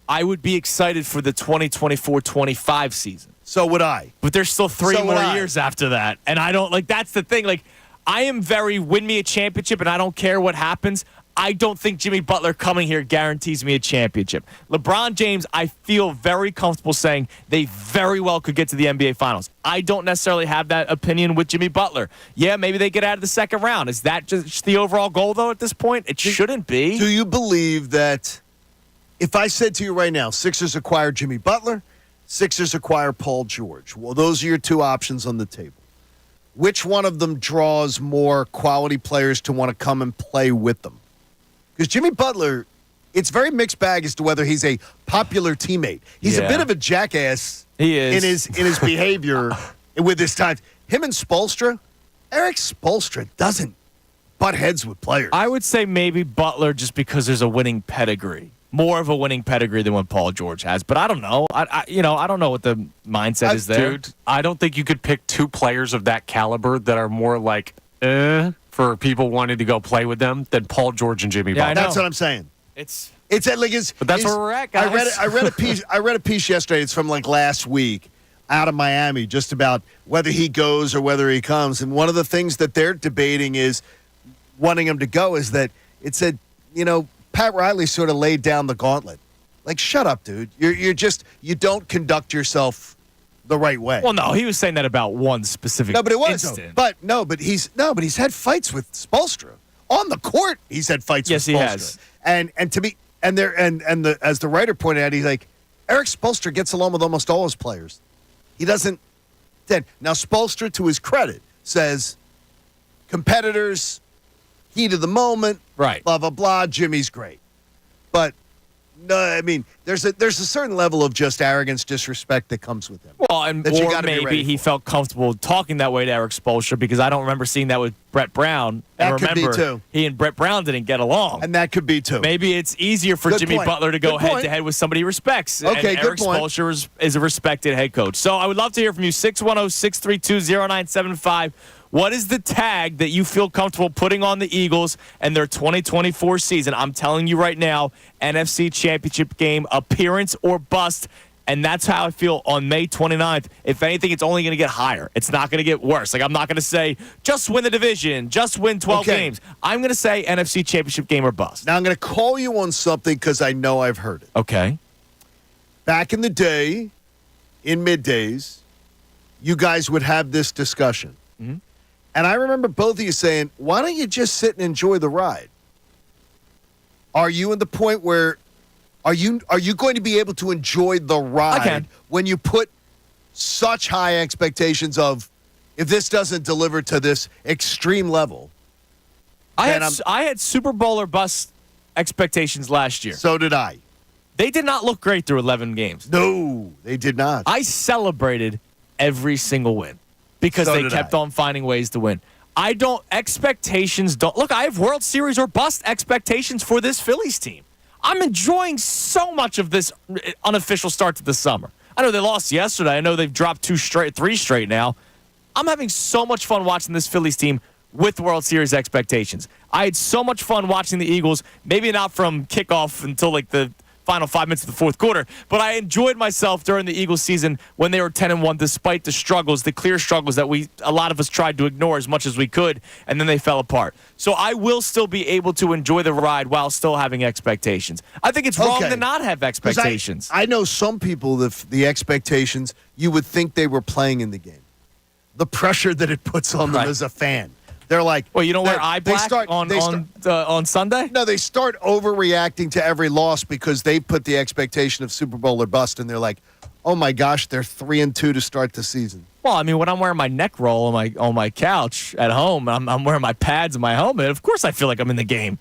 Speaker 2: I would be excited for the 2024-25 season.
Speaker 3: So would I.
Speaker 2: But there's still 3
Speaker 3: So would
Speaker 2: more
Speaker 3: I.
Speaker 2: years after that. And I don't, like, that's the thing. Like, I am very win me a championship, and I don't care what happens. I don't think Jimmy Butler coming here guarantees me a championship. LeBron James, I feel very comfortable saying they very well could get to the NBA Finals. I don't necessarily have that opinion with Jimmy Butler. Yeah, maybe they get out of the second round. Is that just the overall goal, though, at this point? It shouldn't be.
Speaker 3: Do you believe that if I said to you right now, Sixers acquire Jimmy Butler, Sixers acquire Paul George? Well, those are your 2 options on the table. Which one of them draws more quality players to want to come and play with them? Because Jimmy Butler, it's very mixed bag as to whether he's a popular teammate. He's a bit of a jackass.
Speaker 2: He is.
Speaker 3: in his behavior with his time. Him and Spoelstra, Eric Spoelstra doesn't butt heads with players.
Speaker 2: I would say maybe Butler just because there's a winning pedigree. More of a winning pedigree than what Paul George has. But I don't know. I don't know what the mindset is there.
Speaker 5: Dude, I don't think you could pick 2 players of that caliber that are more like, for people wanting to go play with them than Paul George and Jimmy Butler.
Speaker 3: That's what I'm saying. But
Speaker 5: that's where we're at, guys.
Speaker 3: I read a piece yesterday. It's from like last week out of Miami, just about whether he goes or whether he comes. And one of the things that they're debating is wanting him to go is that it said, Pat Riley sort of laid down the gauntlet. Like, shut up, dude. You don't conduct yourself the right way.
Speaker 2: Well, no, he was saying that about one specific instant.
Speaker 3: But he's had fights with Spoelstra. On the court, he's had fights with Spoelstra.
Speaker 2: Yes, he has.
Speaker 3: And to me, as the writer pointed out, he's like, Eric Spoelstra gets along with almost all his players. He doesn't. Now, Spoelstra, to his credit, says competitors, heat of the moment,
Speaker 2: right?
Speaker 3: Blah blah blah. Jimmy's great, but no, I mean, there's a certain level of just arrogance, disrespect that comes with him.
Speaker 2: Well, or maybe he felt comfortable talking that way to Eric Spoelstra because I don't remember seeing that with Brett Brown.
Speaker 3: That could be too.
Speaker 2: He and Brett Brown didn't get along,
Speaker 3: and that could be too.
Speaker 2: Maybe it's easier for Jimmy Butler to go head to head with somebody he respects.
Speaker 3: Okay,
Speaker 2: and Eric Spoelstra is a respected head coach. So I would love to hear from you. 610-632-0975. What is the tag that you feel comfortable putting on the Eagles and their 2024 season? I'm telling you right now, NFC Championship game, appearance or bust. And that's how I feel on May 29th. If anything, it's only going to get higher. It's not going to get worse. Like, I'm not going to say, just win the division, just win 12 games. I'm going to say NFC Championship game or bust.
Speaker 3: Now, I'm going to call you on something because I know I've heard it.
Speaker 2: Okay.
Speaker 3: Back in the day, in middays, you guys would have this discussion.
Speaker 2: Mm-hmm.
Speaker 3: And I remember both of you saying, why don't you just sit and enjoy the ride? Are you at the point where are you going to be able to enjoy the ride when you put such high expectations of if this doesn't deliver to this extreme level?
Speaker 2: I had Super Bowl or bust expectations last year.
Speaker 3: So did I.
Speaker 2: They did not look great through 11 games.
Speaker 3: No, they did not.
Speaker 2: I celebrated every single win. Because they kept on finding ways to win. Expectations don't. Look, I have World Series or bust expectations for this Phillies team. I'm enjoying so much of this unofficial start to the summer. I know they lost yesterday. I know they've dropped 3 straight now. I'm having so much fun watching this Phillies team with World Series expectations. I had so much fun watching the Eagles, maybe not from kickoff until like the final 5 minutes of the fourth quarter, but I enjoyed myself during the Eagles season when they were 10-1, despite the struggles, the clear struggles that a lot of us tried to ignore as much as we could, and then they fell apart. So I will still be able to enjoy the ride while still having expectations. I think it's wrong to not have expectations.
Speaker 3: I know some people, the expectations, you would think they were playing in the game. The pressure that it puts on them as a fan. They're like,
Speaker 2: well, you don't wear eye black on Sunday?
Speaker 3: No, they start overreacting to every loss because they put the expectation of Super Bowl or bust, and they're like, oh my gosh, they're 3-2 to start the season.
Speaker 2: Well, I mean, when I'm wearing my neck roll on my couch at home, I'm wearing my pads and my helmet. Of course, I feel like I'm in the game.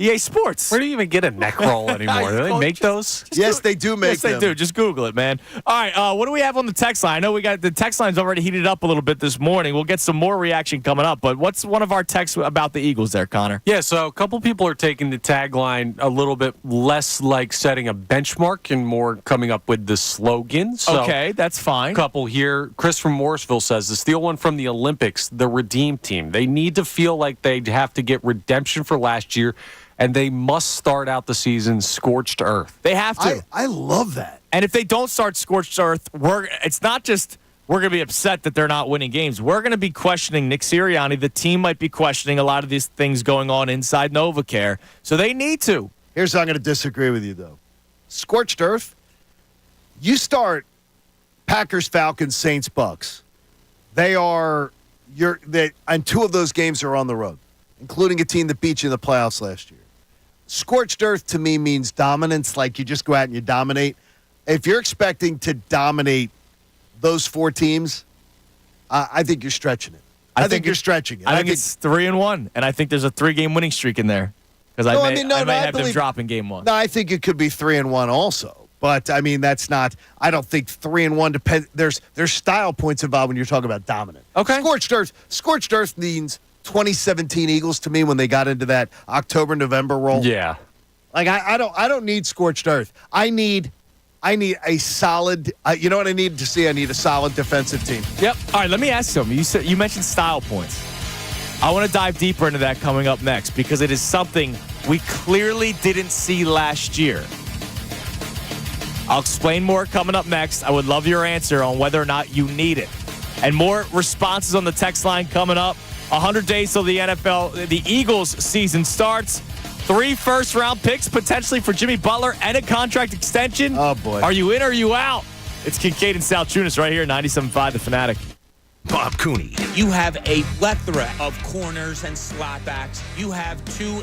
Speaker 2: EA Sports.
Speaker 5: Where do you even get a neck roll anymore? Do they make those?
Speaker 3: Yes, they do make them.
Speaker 2: Yes, they do. Just Google it, man. All right, what do we have on the text line? I know we got the text line's already heated up a little bit this morning. We'll get some more reaction coming up, but what's one of our texts about the Eagles there, Connor?
Speaker 5: Yeah, so a couple people are taking the tagline a little bit less like setting a benchmark and more coming up with the slogan. So
Speaker 2: okay, that's fine.
Speaker 5: A couple here. Chris from Morrisville says, to steal one from the Olympics, the Redeem Team. They need to feel like they have to get redemption for last year, and they must start out the season scorched earth.
Speaker 2: They have to.
Speaker 3: I love that.
Speaker 2: And if they don't start scorched earth, it's not just we're going to be upset that they're not winning games. We're going to be questioning Nick Sirianni. The team might be questioning a lot of these things going on inside NovaCare. So they need to.
Speaker 3: Here's how I'm going to disagree with you, though. Scorched earth, you start Packers, Falcons, Saints, Bucks. And two of those games are on the road, including a team that beat you in the playoffs last year. Scorched earth to me means dominance, like you just go out and you dominate. If you're expecting to dominate those four teams, I think you're stretching it. I think you're stretching it.
Speaker 2: I think it's 3-1, and I think there's a 3-game winning streak in there because I may have them drop in game one.
Speaker 3: No, I think it could be 3-1 also. But, I mean, that's not – I don't think 3-1 depends – there's style points involved when you're talking about dominant.
Speaker 2: Okay.
Speaker 3: Scorched earth means 2017 Eagles to me when they got into that October-November role.
Speaker 5: Yeah.
Speaker 3: Like, I don't need scorched earth. I need a solid you know what I need to see? I need a solid defensive team.
Speaker 2: Yep. All right, let me ask you something. You mentioned style points. I want to dive deeper into that coming up next because it is something we clearly didn't see last year. I'll explain more coming up next. I would love your answer on whether or not you need it. And more responses on the text line coming up. 100 days till the the Eagles season starts. 3 first-round picks potentially for Jimmy Butler and a contract extension.
Speaker 3: Oh, boy.
Speaker 2: Are you in or are you out? It's Kincade and Salciunas right here, 97.5 The Fanatic.
Speaker 1: Bob Cooney.
Speaker 6: You have a plethora of corners and slot backs. You have two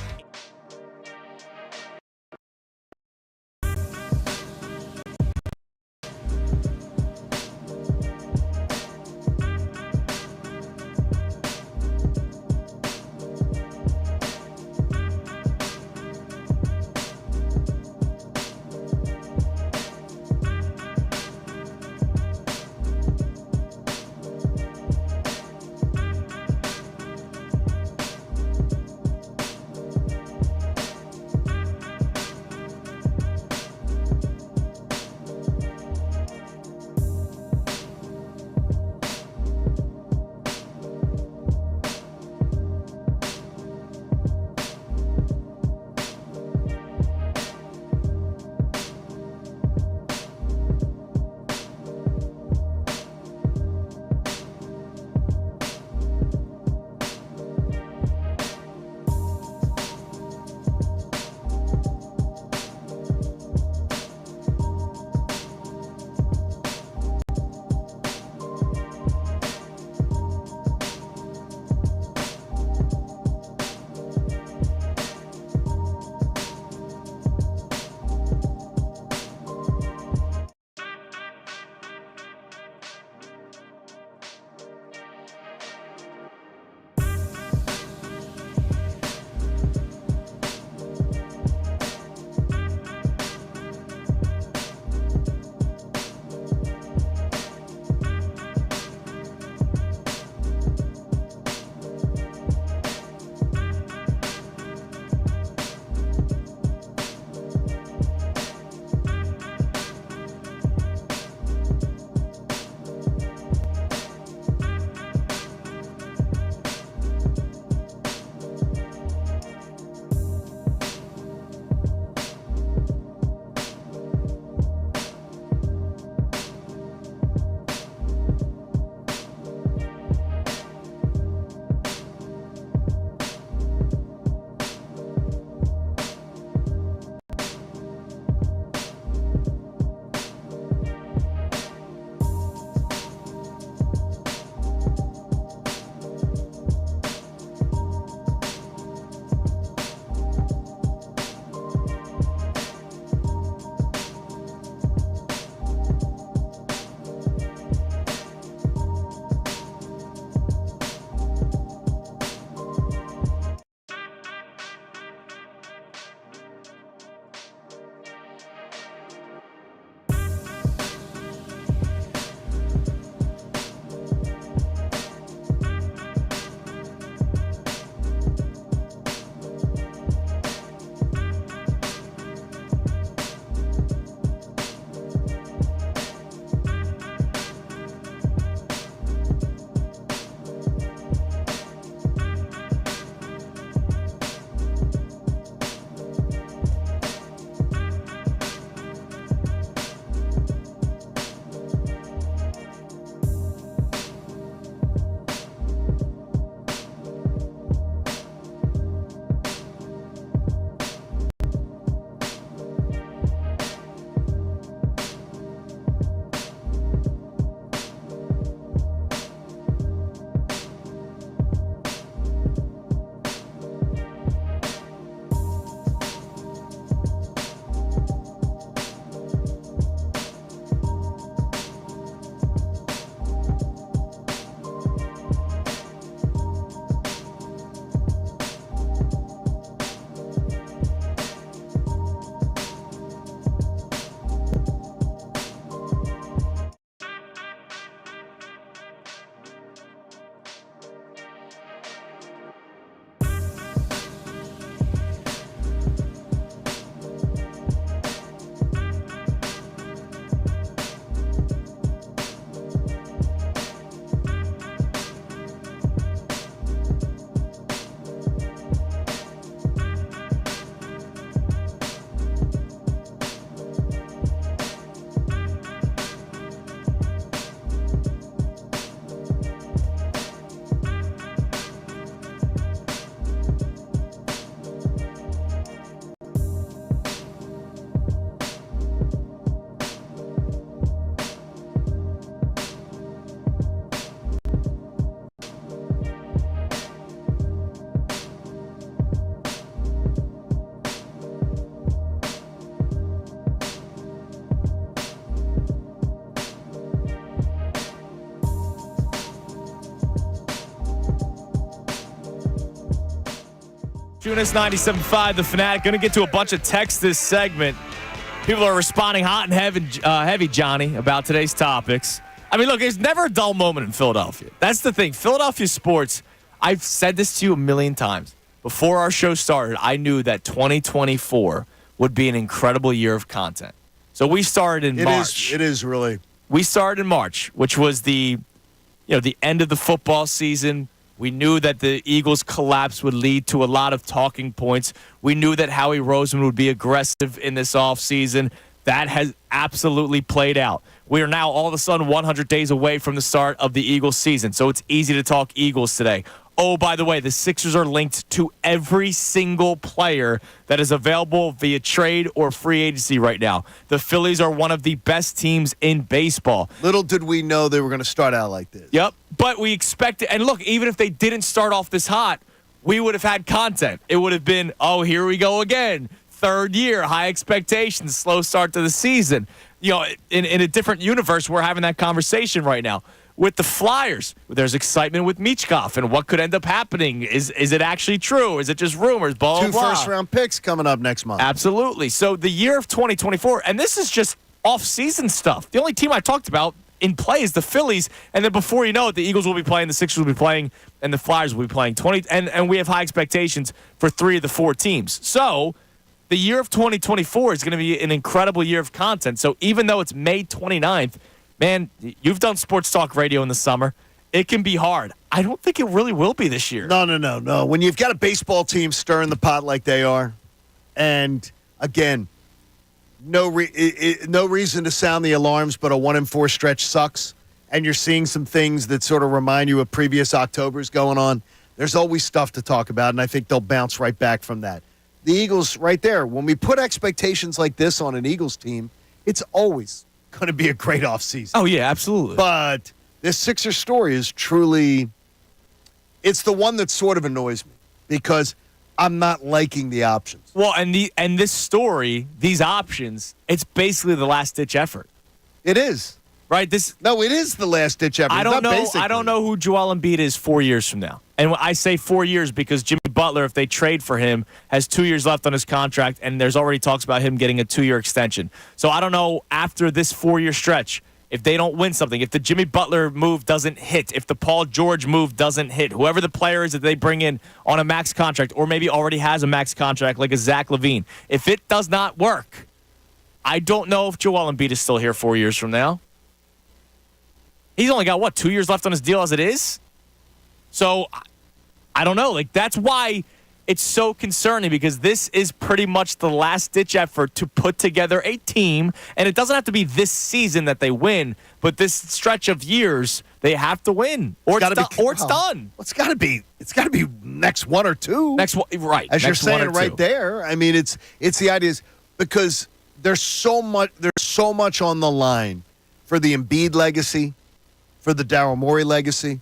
Speaker 2: Salciunas 97.5, The Fanatic. Going to get to a bunch of texts this segment. People are responding hot and heavy, Johnny, about today's topics. I mean, look, there's never a dull moment in Philadelphia. That's the thing. Philadelphia sports, I've said this to you a million times. Before our show started, I knew that 2024 would be an incredible year of content. So we started in March.
Speaker 3: It is really.
Speaker 2: We started in March, which was the end of the football season. We knew that the Eagles' collapse would lead to a lot of talking points. We knew that Howie Roseman would be aggressive in this offseason. That has absolutely played out. We are now all of a sudden 100 days away from the start of the Eagles season, so it's easy to talk Eagles today. Oh, by the way, the Sixers are linked to every single player that is available via trade or free agency right now. The Phillies are one of the best teams in baseball.
Speaker 3: Little did we know they were going to start out like this.
Speaker 2: Yep, but we expected, and look, even if they didn't start off this hot, we would have had content. It would have been, oh, here we go again. Third year, high expectations, slow start to the season. In a different universe, we're having that conversation right now. With the Flyers, there's excitement with Michkov and what could end up happening. Is it actually true? Is it just rumors? Blah, blah, blah.
Speaker 3: 2 first-round picks coming up next month.
Speaker 2: Absolutely. So the year of 2024, and this is just off-season stuff. The only team I talked about in play is the Phillies, and then before you know it, the Eagles will be playing, the Sixers will be playing, and the Flyers will be playing. And we have high expectations for 3 of the 4 teams. So the year of 2024 is going to be an incredible year of content. So even though it's May 29th, man, you've done sports talk radio in the summer. It can be hard. I don't think it really will be this year.
Speaker 3: No. When you've got a baseball team stirring the pot like they are, and again, no reason to sound the alarms, but a 1-4 stretch sucks, and you're seeing some things that sort of remind you of previous Octobers going on, there's always stuff to talk about, and I think they'll bounce right back from that. The Eagles, right there, when we put expectations like this on an Eagles team, it's always going to be a great offseason.
Speaker 2: Oh, yeah, absolutely.
Speaker 3: But this Sixers story is truly, it's the one that sort of annoys me because I'm not liking the options.
Speaker 2: Well, and this story, these options, it's basically the last-ditch effort.
Speaker 3: It is.
Speaker 2: Right?
Speaker 3: It is the last-ditch effort.
Speaker 2: I don't know who Joel Embiid is 4 years from now. And I say 4 years because Jimmy Butler, if they trade for him, has 2 years left on his contract, and there's already talks about him getting a 2-year extension. So I don't know after this 4-year stretch, if they don't win something, if the Jimmy Butler move doesn't hit, if the Paul George move doesn't hit, whoever the player is that they bring in on a max contract or maybe already has a max contract like a Zach LaVine, if it does not work, I don't know if Joel Embiid is still here 4 years from now. He's only got, 2 years left on his deal as it is? So, I don't know. That's why it's so concerning because this is pretty much the last-ditch effort to put together a team. And it doesn't have to be this season that they win, but this stretch of years, they have to win. Or it's done.
Speaker 3: It's got to be next 1 or 2.
Speaker 2: Next one, right.
Speaker 3: As
Speaker 2: next
Speaker 3: you're saying right there. I mean, it's the idea is because there's so much on the line for the Embiid legacy, for the Daryl Morey legacy,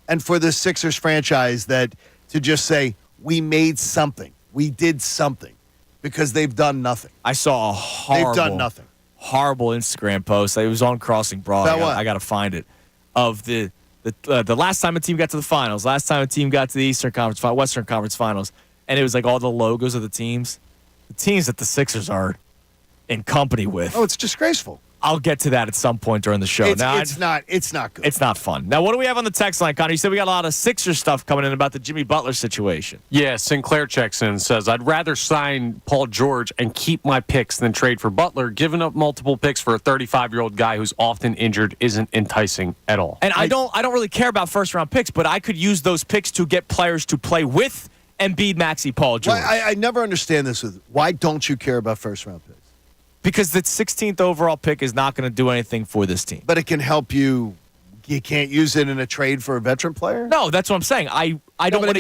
Speaker 3: and for the Sixers franchise that to just say, we made something. We did something because they've done nothing.
Speaker 2: I saw
Speaker 3: they've done nothing.
Speaker 2: Horrible Instagram post. It was on Crossing Broad. I got to find it. Of the last time a team got to the finals, last time a team got to the Western Conference Finals, and it was like all the logos of the teams that the Sixers are in company with.
Speaker 3: Oh, it's disgraceful.
Speaker 2: I'll get to that at some point during the show.
Speaker 3: It's not good.
Speaker 2: It's not fun. Now, what do we have on the text line, Connor? You said we got a lot of Sixers stuff coming in about the Jimmy Butler situation.
Speaker 5: Yeah, Sinclair checks in and says, I'd rather sign Paul George and keep my picks than trade for Butler. Giving up multiple picks for a 35-year-old guy who's often injured isn't enticing at all.
Speaker 2: And I don't really care about first-round picks, but I could use those picks to get players to play with Embiid, Maxey, Paul George.
Speaker 3: Well, I never understand this. Why don't you care about first-round picks?
Speaker 2: Because the 16th overall pick is not going to do anything for this team.
Speaker 3: But it can help you. You can't use it in a trade for a veteran player?
Speaker 2: No, that's what I'm saying. I don't want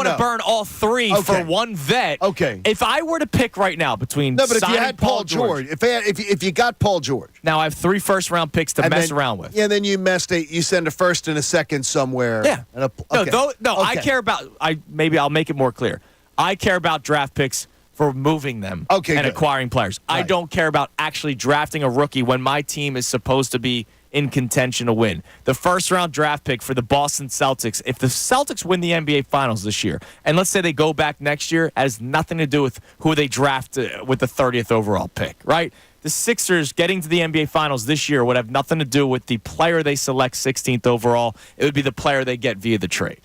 Speaker 2: to burn all 3 for one vet.
Speaker 3: Okay.
Speaker 2: If I were to pick right now between
Speaker 3: if you had Paul George, if you got Paul George.
Speaker 2: Now I have 3 first-round picks to mess around with.
Speaker 3: Yeah, then you send a first and a second somewhere.
Speaker 2: Yeah.
Speaker 3: Okay.
Speaker 2: I care about maybe I'll make it more clear. I care about draft picks for moving them and acquiring players. Right. I don't care about actually drafting a rookie when my team is supposed to be in contention to win. The first-round draft pick for the Boston Celtics, if the Celtics win the NBA Finals this year, and let's say they go back next year, it has nothing to do with who they draft with the 30th overall pick, right? The Sixers getting to the NBA Finals this year would have nothing to do with the player they select 16th overall. It would be the player they get via the trade.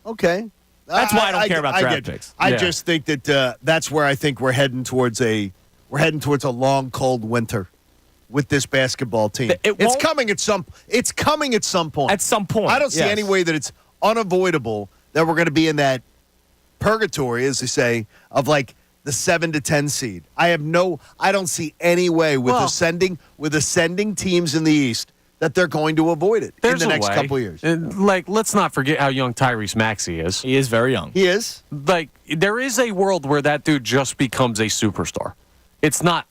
Speaker 3: Okay.
Speaker 2: That's why I don't care about draft picks.
Speaker 3: I just think that that's where I think we're heading towards a long, cold winter with this basketball team. It's coming at some point.
Speaker 2: At some point.
Speaker 3: I don't see any way that it's unavoidable that we're going to be in that purgatory, as they say, of like the 7 to 10 seed. I don't see any way with ascending teams in the East that they're going to avoid it in the next couple of years.
Speaker 5: Let's not forget how young Tyrese Maxey is.
Speaker 2: He is very young.
Speaker 3: He is.
Speaker 5: There is a world where that dude just becomes a superstar. It's not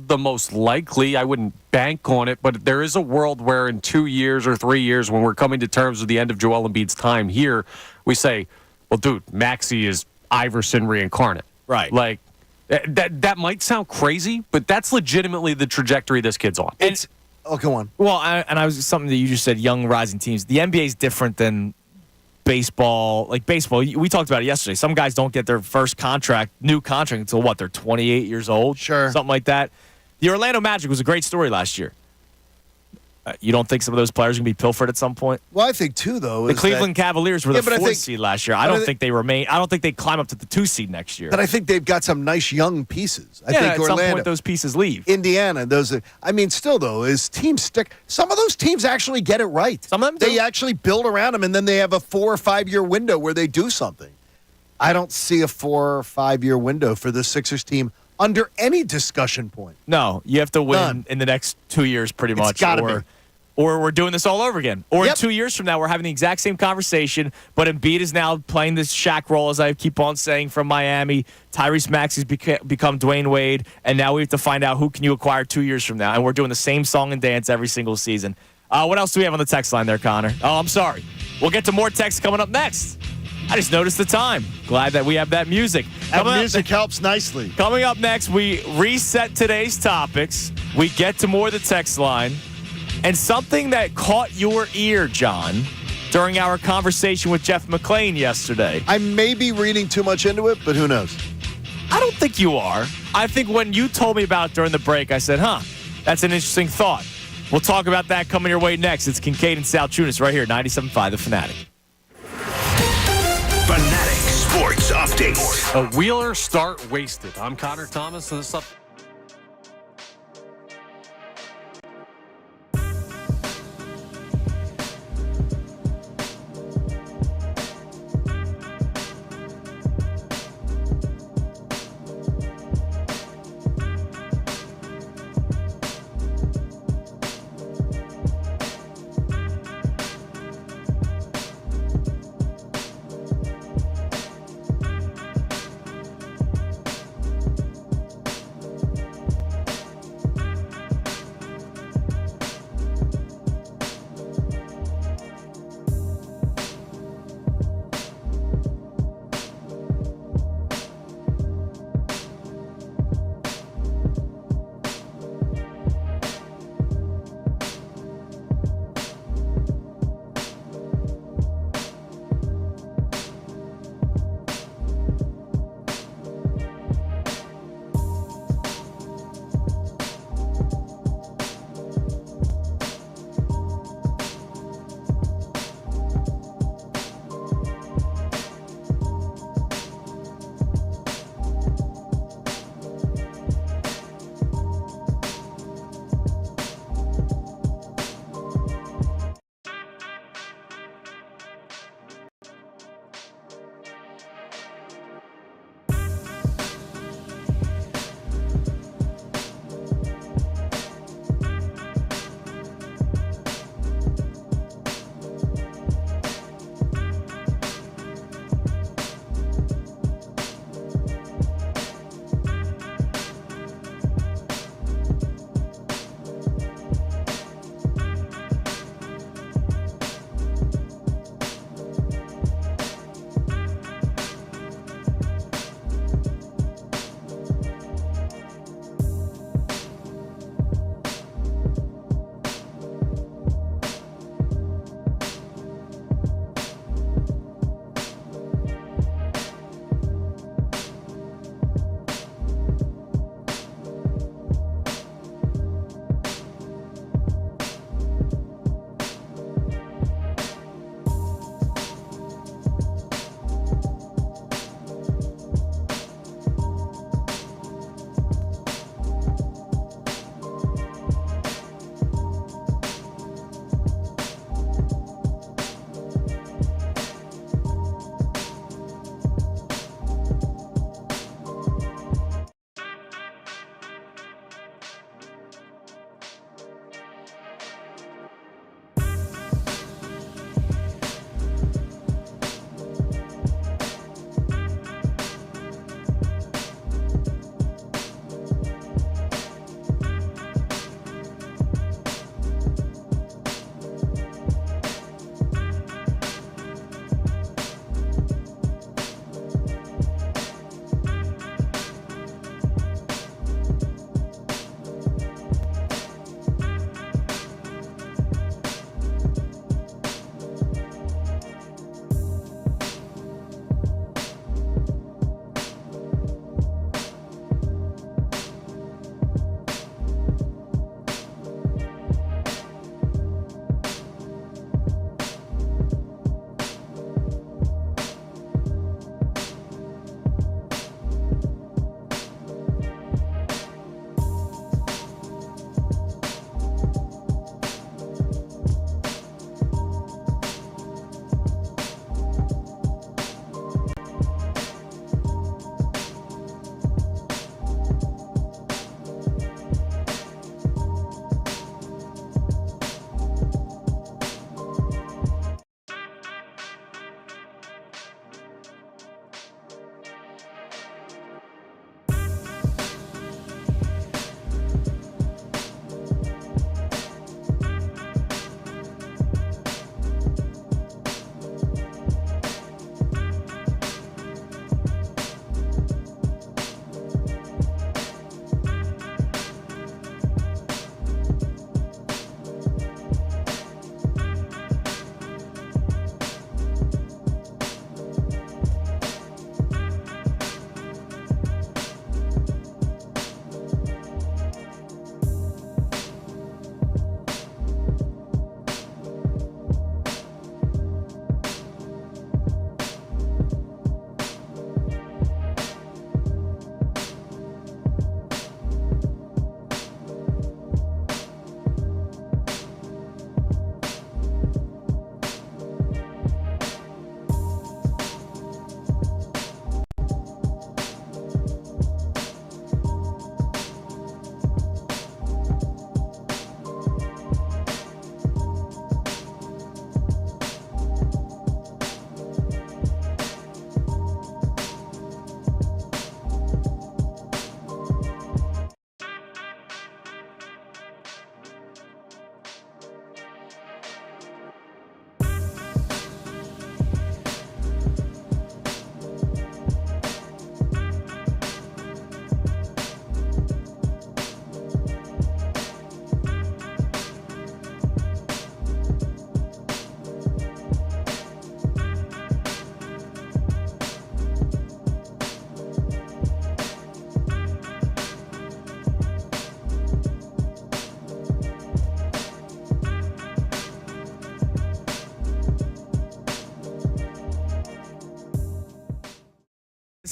Speaker 5: the most likely. I wouldn't bank on it, but there is a world where in 2 years or 3 years, when we're coming to terms with the end of Joel Embiid's time here, we say, well, dude, Maxey is Iverson reincarnate.
Speaker 2: Right.
Speaker 5: Like, that might sound crazy, but that's legitimately the trajectory this kid's on.
Speaker 3: Go on.
Speaker 2: Well, I was something that you just said, young rising teams. The NBA is different than baseball. Like baseball, we talked about it yesterday. Some guys don't get their first new contract until what? They're 28 years old?
Speaker 3: Sure.
Speaker 2: Something like that. The Orlando Magic was a great story last year. You don't think some of those players are going to be pilfered at some point?
Speaker 3: Well, I think, too, though,
Speaker 2: the Cleveland Cavaliers were the 4th seed last year. I don't think they remain. I don't think they climb up to the 2 seed next year.
Speaker 3: But I think they've got some nice young pieces. I think
Speaker 2: at
Speaker 3: Orlando,
Speaker 2: some point those pieces leave.
Speaker 3: Indiana, still, though, is teams stick. Some of those teams actually get it right.
Speaker 2: Some of them
Speaker 3: They actually build around them, and then they have a 4 or 5 year window where they do something. I don't see a 4 or 5 year window for the Sixers team under any discussion point.
Speaker 2: No, you have to win in the next 2 years pretty much.
Speaker 3: It's got to be.
Speaker 2: Or we're doing this all over again. Or in 2 years from now, we're having the exact same conversation, but Embiid is now playing this Shaq role, as I keep on saying, from Miami. Tyrese Maxey's become Dwayne Wade, and now we have to find out who can you acquire 2 years from now. And we're doing the same song and dance every single season. What else do we have on the text line there, Connor? Oh, I'm sorry. We'll get to more texts coming up next. I just noticed the time. Glad that we have that music.
Speaker 3: That music helps nicely.
Speaker 2: Coming up next, we reset today's topics. We get to more of the text line. And something that caught your ear, John, during our conversation with Jeff McClain yesterday.
Speaker 3: I may be reading too much into it, but who knows?
Speaker 2: I don't think you are. I think when you told me about it during the break, I said, that's an interesting thought. We'll talk about that coming your way next. It's Kincade and Salciunas right here, 97.5 The Fanatic.
Speaker 1: Fanatic Sports Update.
Speaker 5: A Wheeler start wasted. I'm Connor Thomas, and this up.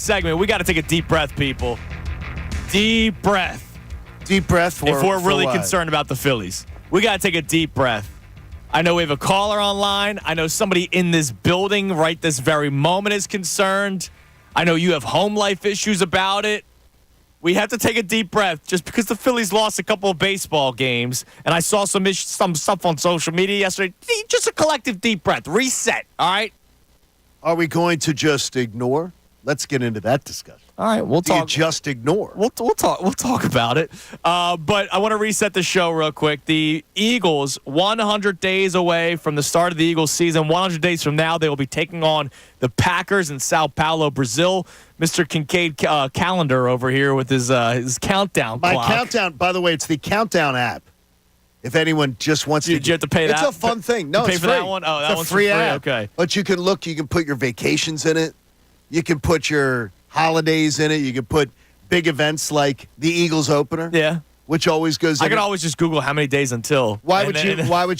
Speaker 2: segment, we got to take a deep breath, people. Deep breath.
Speaker 3: Deep breath.
Speaker 2: If we're really
Speaker 3: what?
Speaker 2: concerned about the Phillies, we got to take a deep breath. I know we have a caller online. I know somebody in this building right this very moment is concerned. I know you have home life issues about it. We have to take a deep breath just because the Phillies lost a couple of baseball games, and I saw some stuff on social media yesterday. Just a collective deep breath. Reset, all right?
Speaker 3: Are we going to just ignore? Let's get into that discussion.
Speaker 2: All right, we'll talk.
Speaker 3: You just ignore.
Speaker 2: We'll talk about it. But I want to reset the show real quick. The Eagles, 100 days away from the start of the Eagles season. 100 days from now, they will be taking on the Packers in Sao Paulo, Brazil. Mr. Kincade calendar over here with his countdown clock.
Speaker 3: My countdown, by the way, it's the Countdown app. If anyone just wants to.
Speaker 2: You have to pay that?
Speaker 3: It's a fun thing. No,
Speaker 2: you pay
Speaker 3: it's
Speaker 2: for
Speaker 3: free.
Speaker 2: that one? Oh, that
Speaker 3: it's
Speaker 2: one's
Speaker 3: a free
Speaker 2: for free?
Speaker 3: app.
Speaker 2: Okay.
Speaker 3: But you can look, you can put your vacations in it. You can put your holidays in it. You can put big events like the Eagles opener.
Speaker 2: Yeah.
Speaker 3: Which always goes in.
Speaker 2: I could always just Google how many days until.
Speaker 3: Why would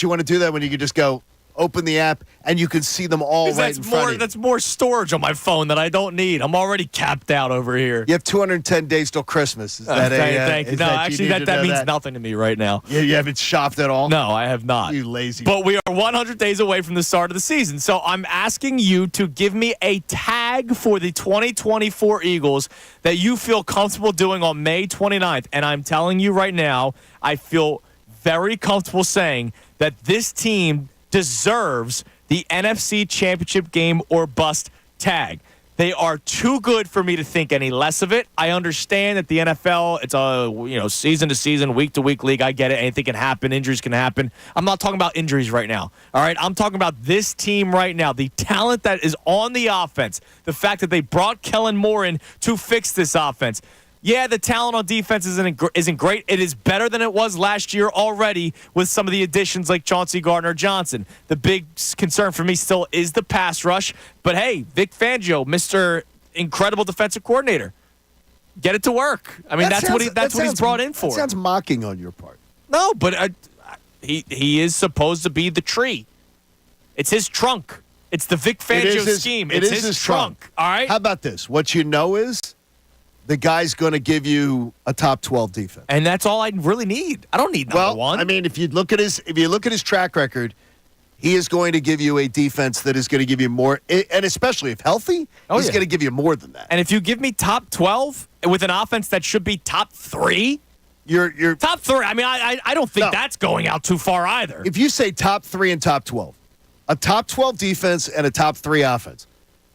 Speaker 3: you want to do that when you could just go open the app and you can see them all right in front of you?
Speaker 2: That's more storage on my phone that I don't need. I'm already capped out over here.
Speaker 3: You have 210 days till Christmas. Is that
Speaker 2: thank you. No, actually, that means
Speaker 3: that?
Speaker 2: nothing to me right now.
Speaker 3: You haven't shopped at all?
Speaker 2: No, I have not.
Speaker 3: You lazy.
Speaker 2: But we are 100 days away from the start of the season. So I'm asking you to give me a tag for the 2024 Eagles that you feel comfortable doing on May 29th. And I'm telling you right now, I feel very comfortable saying that this team deserves the NFC Championship game or bust tag. They are too good for me to think any less of it. I understand that the NFL, it's a season to season, week to week league. I get it. Anything can happen. Injuries can happen. I'm not talking about injuries right now. All right, I'm talking about this team right now. The talent that is on the offense. The fact that they brought Kellen Moore in to fix this offense. Yeah, the talent on defense isn't great. It is better than it was last year already with some of the additions like Chauncey Gardner-Johnson. The big concern for me still is the pass rush. But, hey, Vic Fangio, Mr. Incredible Defensive Coordinator, get it to work. I mean, that's what he's brought in for.
Speaker 3: That sounds mocking on your part.
Speaker 2: No, but he is supposed to be the tree. It's his trunk. It's the Vic Fangio scheme. It's his trunk. All right?
Speaker 3: How about this? What you know is the guy's going to give you a top 12 defense.
Speaker 2: And that's all I really need. I don't need number one.
Speaker 3: I mean, if you look at his track record, he is going to give you a defense that is going to give you more, and especially if healthy, he's going to give you more than that.
Speaker 2: And if you give me top 12 with an offense that should be top 3,
Speaker 3: you're
Speaker 2: top 3. I mean, I don't think that's going out too far either.
Speaker 3: If you say top 3 and top 12, a top 12 defense and a top 3 offense,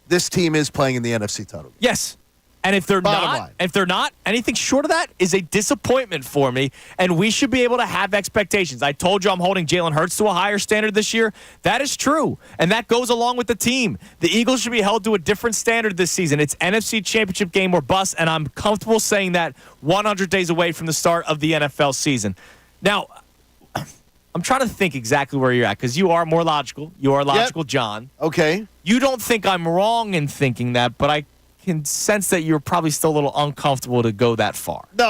Speaker 3: this team is playing in the NFC title game.
Speaker 2: Yes. And if they're not, anything short of that is a disappointment for me. And we should be able to have expectations. I told you I'm holding Jalen Hurts to a higher standard this year. That is true. And that goes along with the team. The Eagles should be held to a different standard this season. It's NFC Championship game or bust. And I'm comfortable saying that 100 days away from the start of the NFL season. Now, I'm trying to think exactly where you're at because you are more logical. You are logical, John.
Speaker 3: Okay.
Speaker 2: You don't think I'm wrong in thinking that, but I can sense that you're probably still a little uncomfortable to go that far.
Speaker 3: No,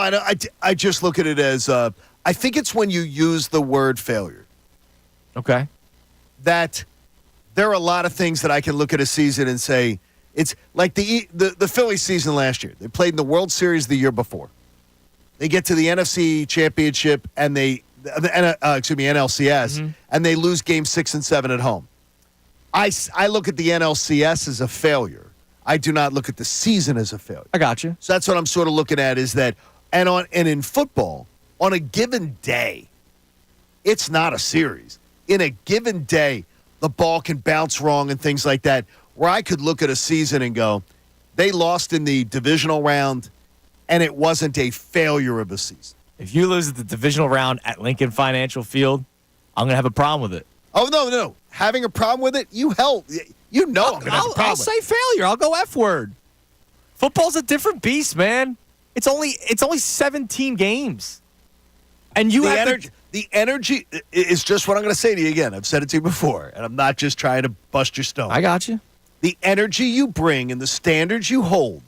Speaker 3: I just look at it as I think it's when you use the word failure.
Speaker 2: Okay.
Speaker 3: That there are a lot of things that I can look at a season and say it's like the Phillies season last year. They played in the World Series the year before. They get to the NFC Championship and NLCS, and they lose games 6 and 7 at home. I look at the NLCS as a failure. I do not look at the season as a failure.
Speaker 2: I got you.
Speaker 3: So that's what I'm sort of looking at is that, and in football, on a given day, it's not a series. In a given day, the ball can bounce wrong and things like that, where I could look at a season and go, they lost in the divisional round, and it wasn't a failure of a season.
Speaker 2: If you lose at the divisional round at Lincoln Financial Field, I'm going to have a problem with it.
Speaker 3: Oh, no. Having a problem with it, I'm going to have a problem.
Speaker 2: I'll say failure. I'll go F word. Football's a different beast, man. It's only 17 games. And you have
Speaker 3: the energy is just what I'm going to say to you again. I've said it to you before, and I'm not just trying to bust your stone.
Speaker 2: I got you.
Speaker 3: The energy you bring and the standards you hold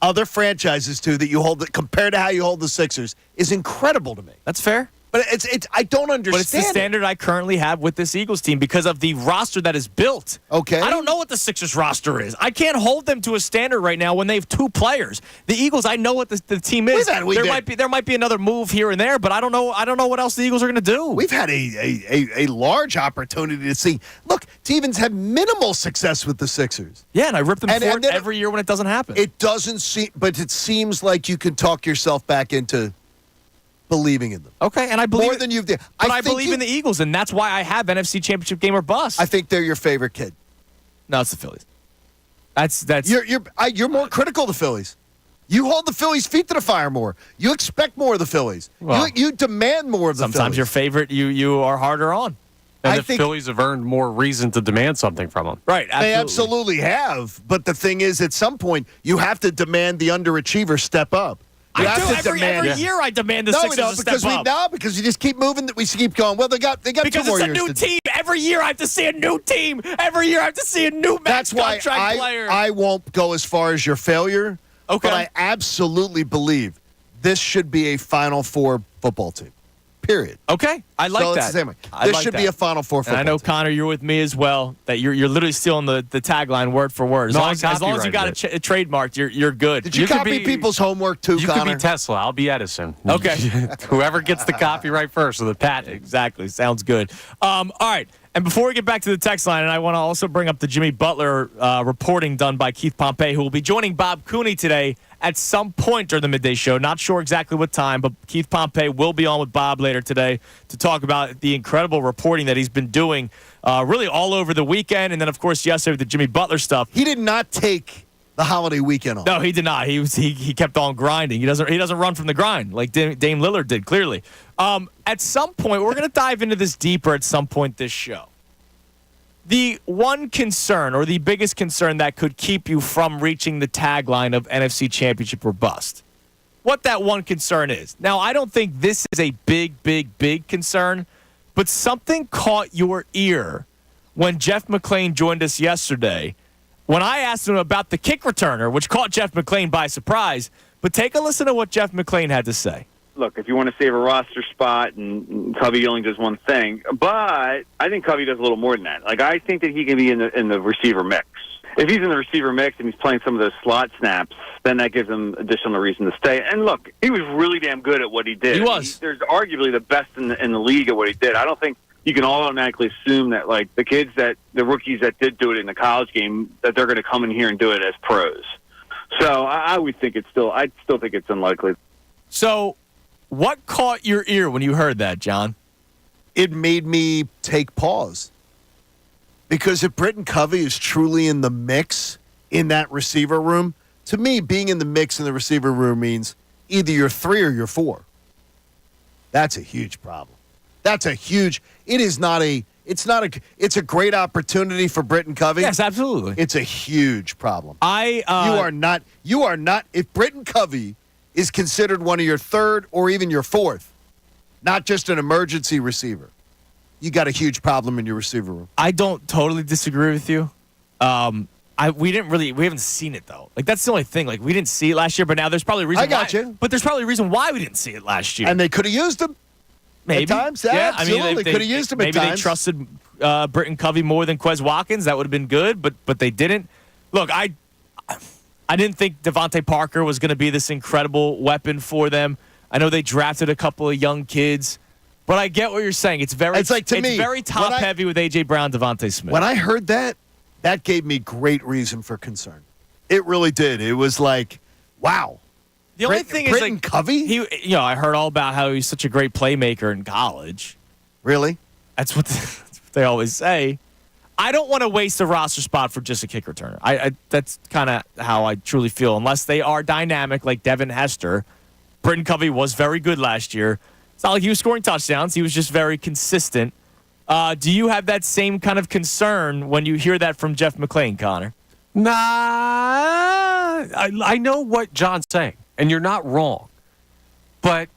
Speaker 3: other franchises to that you hold, compared to how you hold the Sixers, is incredible to me.
Speaker 2: That's fair.
Speaker 3: But it's I don't understand.
Speaker 2: But it's the standard I currently have with this Eagles team because of the roster that is built.
Speaker 3: Okay.
Speaker 2: I don't know what the Sixers roster is. I can't hold them to a standard right now when they have 2 players. The Eagles, I know what the team is. There might be another move here and there, but I don't know what else the Eagles are going to do.
Speaker 3: We've had a large opportunity to see. Look, Stevens had minimal success with the Sixers.
Speaker 2: Yeah, and I rip them for it every year when it doesn't happen.
Speaker 3: It doesn't seem, but it seems like you can talk yourself back into believing in them.
Speaker 2: Okay, and I believe
Speaker 3: more than you've done.
Speaker 2: But I believe in the Eagles, and that's why I have NFC Championship game or bust.
Speaker 3: I think they're your favorite kid.
Speaker 2: No, it's the Phillies. That's
Speaker 3: You're more critical of the Phillies. You hold the Phillies' feet to the fire more. You expect more of the Phillies.
Speaker 2: Well,
Speaker 3: you demand more of the Phillies.
Speaker 2: Sometimes your favorite you are harder on.
Speaker 5: And the Phillies have earned more reason to demand something from them.
Speaker 2: Right, absolutely.
Speaker 3: They absolutely have. But the thing is, at some point, you have to demand the underachiever step up.
Speaker 2: Every year I demand the Sixers to step up.
Speaker 3: No, because you just keep moving. We keep going. Well, they got
Speaker 2: because
Speaker 3: 2 more years.
Speaker 2: Because it's a new team. Every year I have to see a new team. Every year I have to see a new max contract player.
Speaker 3: I won't go as far as your failure.
Speaker 2: Okay.
Speaker 3: But I absolutely believe this should be a Final Four football team. Period.
Speaker 2: Okay, I like
Speaker 3: so
Speaker 2: that.
Speaker 3: It's the same way. This should be a Final Four football
Speaker 2: team. And I know,
Speaker 3: team.
Speaker 2: Connor, you're with me as well, that you're literally stealing the tagline word for word. As long as you got it trademarked, you're good.
Speaker 3: Did you copy people's homework too,
Speaker 5: Connor? You could be Tesla. I'll be Edison.
Speaker 2: Okay.
Speaker 5: Whoever gets the copyright first or the patent.
Speaker 2: Exactly. Sounds good. All right. And before we get back to the text line, and I want to also bring up the Jimmy Butler reporting done by Keith Pompey, who will be joining Bob Cooney today at some point during the midday show. Not sure exactly what time, but Keith Pompey will be on with Bob later today to talk about the incredible reporting that he's been doing really all over the weekend. And then, of course, yesterday with the Jimmy Butler stuff.
Speaker 3: He did not take the holiday weekend off.
Speaker 2: No, he did not. He kept on grinding. He doesn't run from the grind like Dame Lillard did, clearly. At some point, we're going to dive into this deeper at some point this show. The one concern or the biggest concern that could keep you from reaching the tagline of NFC Championship or bust. What that one concern is. Now, I don't think this is a big concern, but something caught your ear when Jeff McClain joined us yesterday when I asked him about the kick returner, which caught Jeff McClain by surprise. But take a listen to what Jeff McClain had to say.
Speaker 7: Look, if you want to save a roster spot, and Covey only does one thing, but I think Covey does a little more than that. Like, I think that he can be in the receiver mix. If he's in the receiver mix and he's playing some of those slot snaps, then that gives him additional reason to stay. And look, he was really damn good at what he did.
Speaker 2: He was.
Speaker 7: There's arguably the best in the league at what he did. I don't think you can automatically assume that, like, the rookies that did do it in the college game, that they're going to come in here and do it as pros. So I would think I still think it's unlikely.
Speaker 2: So, what caught your ear when you heard that, John?
Speaker 3: It made me take pause. Because if Britton Covey is truly in the mix in that receiver room, to me, being in the mix in the receiver room means either you're 3 or you're 4. That's a huge problem. It's a great opportunity for Britton Covey.
Speaker 2: Yes, absolutely.
Speaker 3: It's a huge problem.
Speaker 2: You
Speaker 3: are not, if Britton Covey is considered one of your 3rd or even your 4th, not just an emergency receiver, you got a huge problem in your receiver room.
Speaker 2: I don't totally disagree with you. We haven't seen it though. Like, that's the only thing. Like, we didn't see it last year, but now there's probably a reason.
Speaker 3: I got you.
Speaker 2: But there's probably a reason why we didn't see it last year.
Speaker 3: And they could have used him.
Speaker 2: Maybe.
Speaker 3: At times,
Speaker 2: yeah.
Speaker 3: absolutely. They could have used him at times.
Speaker 2: Maybe they trusted Britton Covey more than Quez Watkins. That would have been good, but they didn't. Look, I didn't think Devontae Parker was going to be this incredible weapon for them. I know they drafted a couple of young kids, but I get what you're saying. It's very top heavy with A.J. Brown, Devontae Smith.
Speaker 3: When I heard that gave me great reason for concern. It really did. It was like, wow.
Speaker 2: The only thing is,
Speaker 3: Britton
Speaker 2: like,
Speaker 3: Covey?
Speaker 2: I heard all about how he's such a great playmaker in college.
Speaker 3: Really?
Speaker 2: That's what they always say. I don't want to waste a roster spot for just a kick returner. That's kind of how I truly feel. Unless they are dynamic like Devin Hester. Britton Covey was very good last year. It's not like he was scoring touchdowns. He was just very consistent. Do you have that same kind of concern when you hear that from Jeff McClain, Connor?
Speaker 5: Nah, I know what John's saying, and you're not wrong. But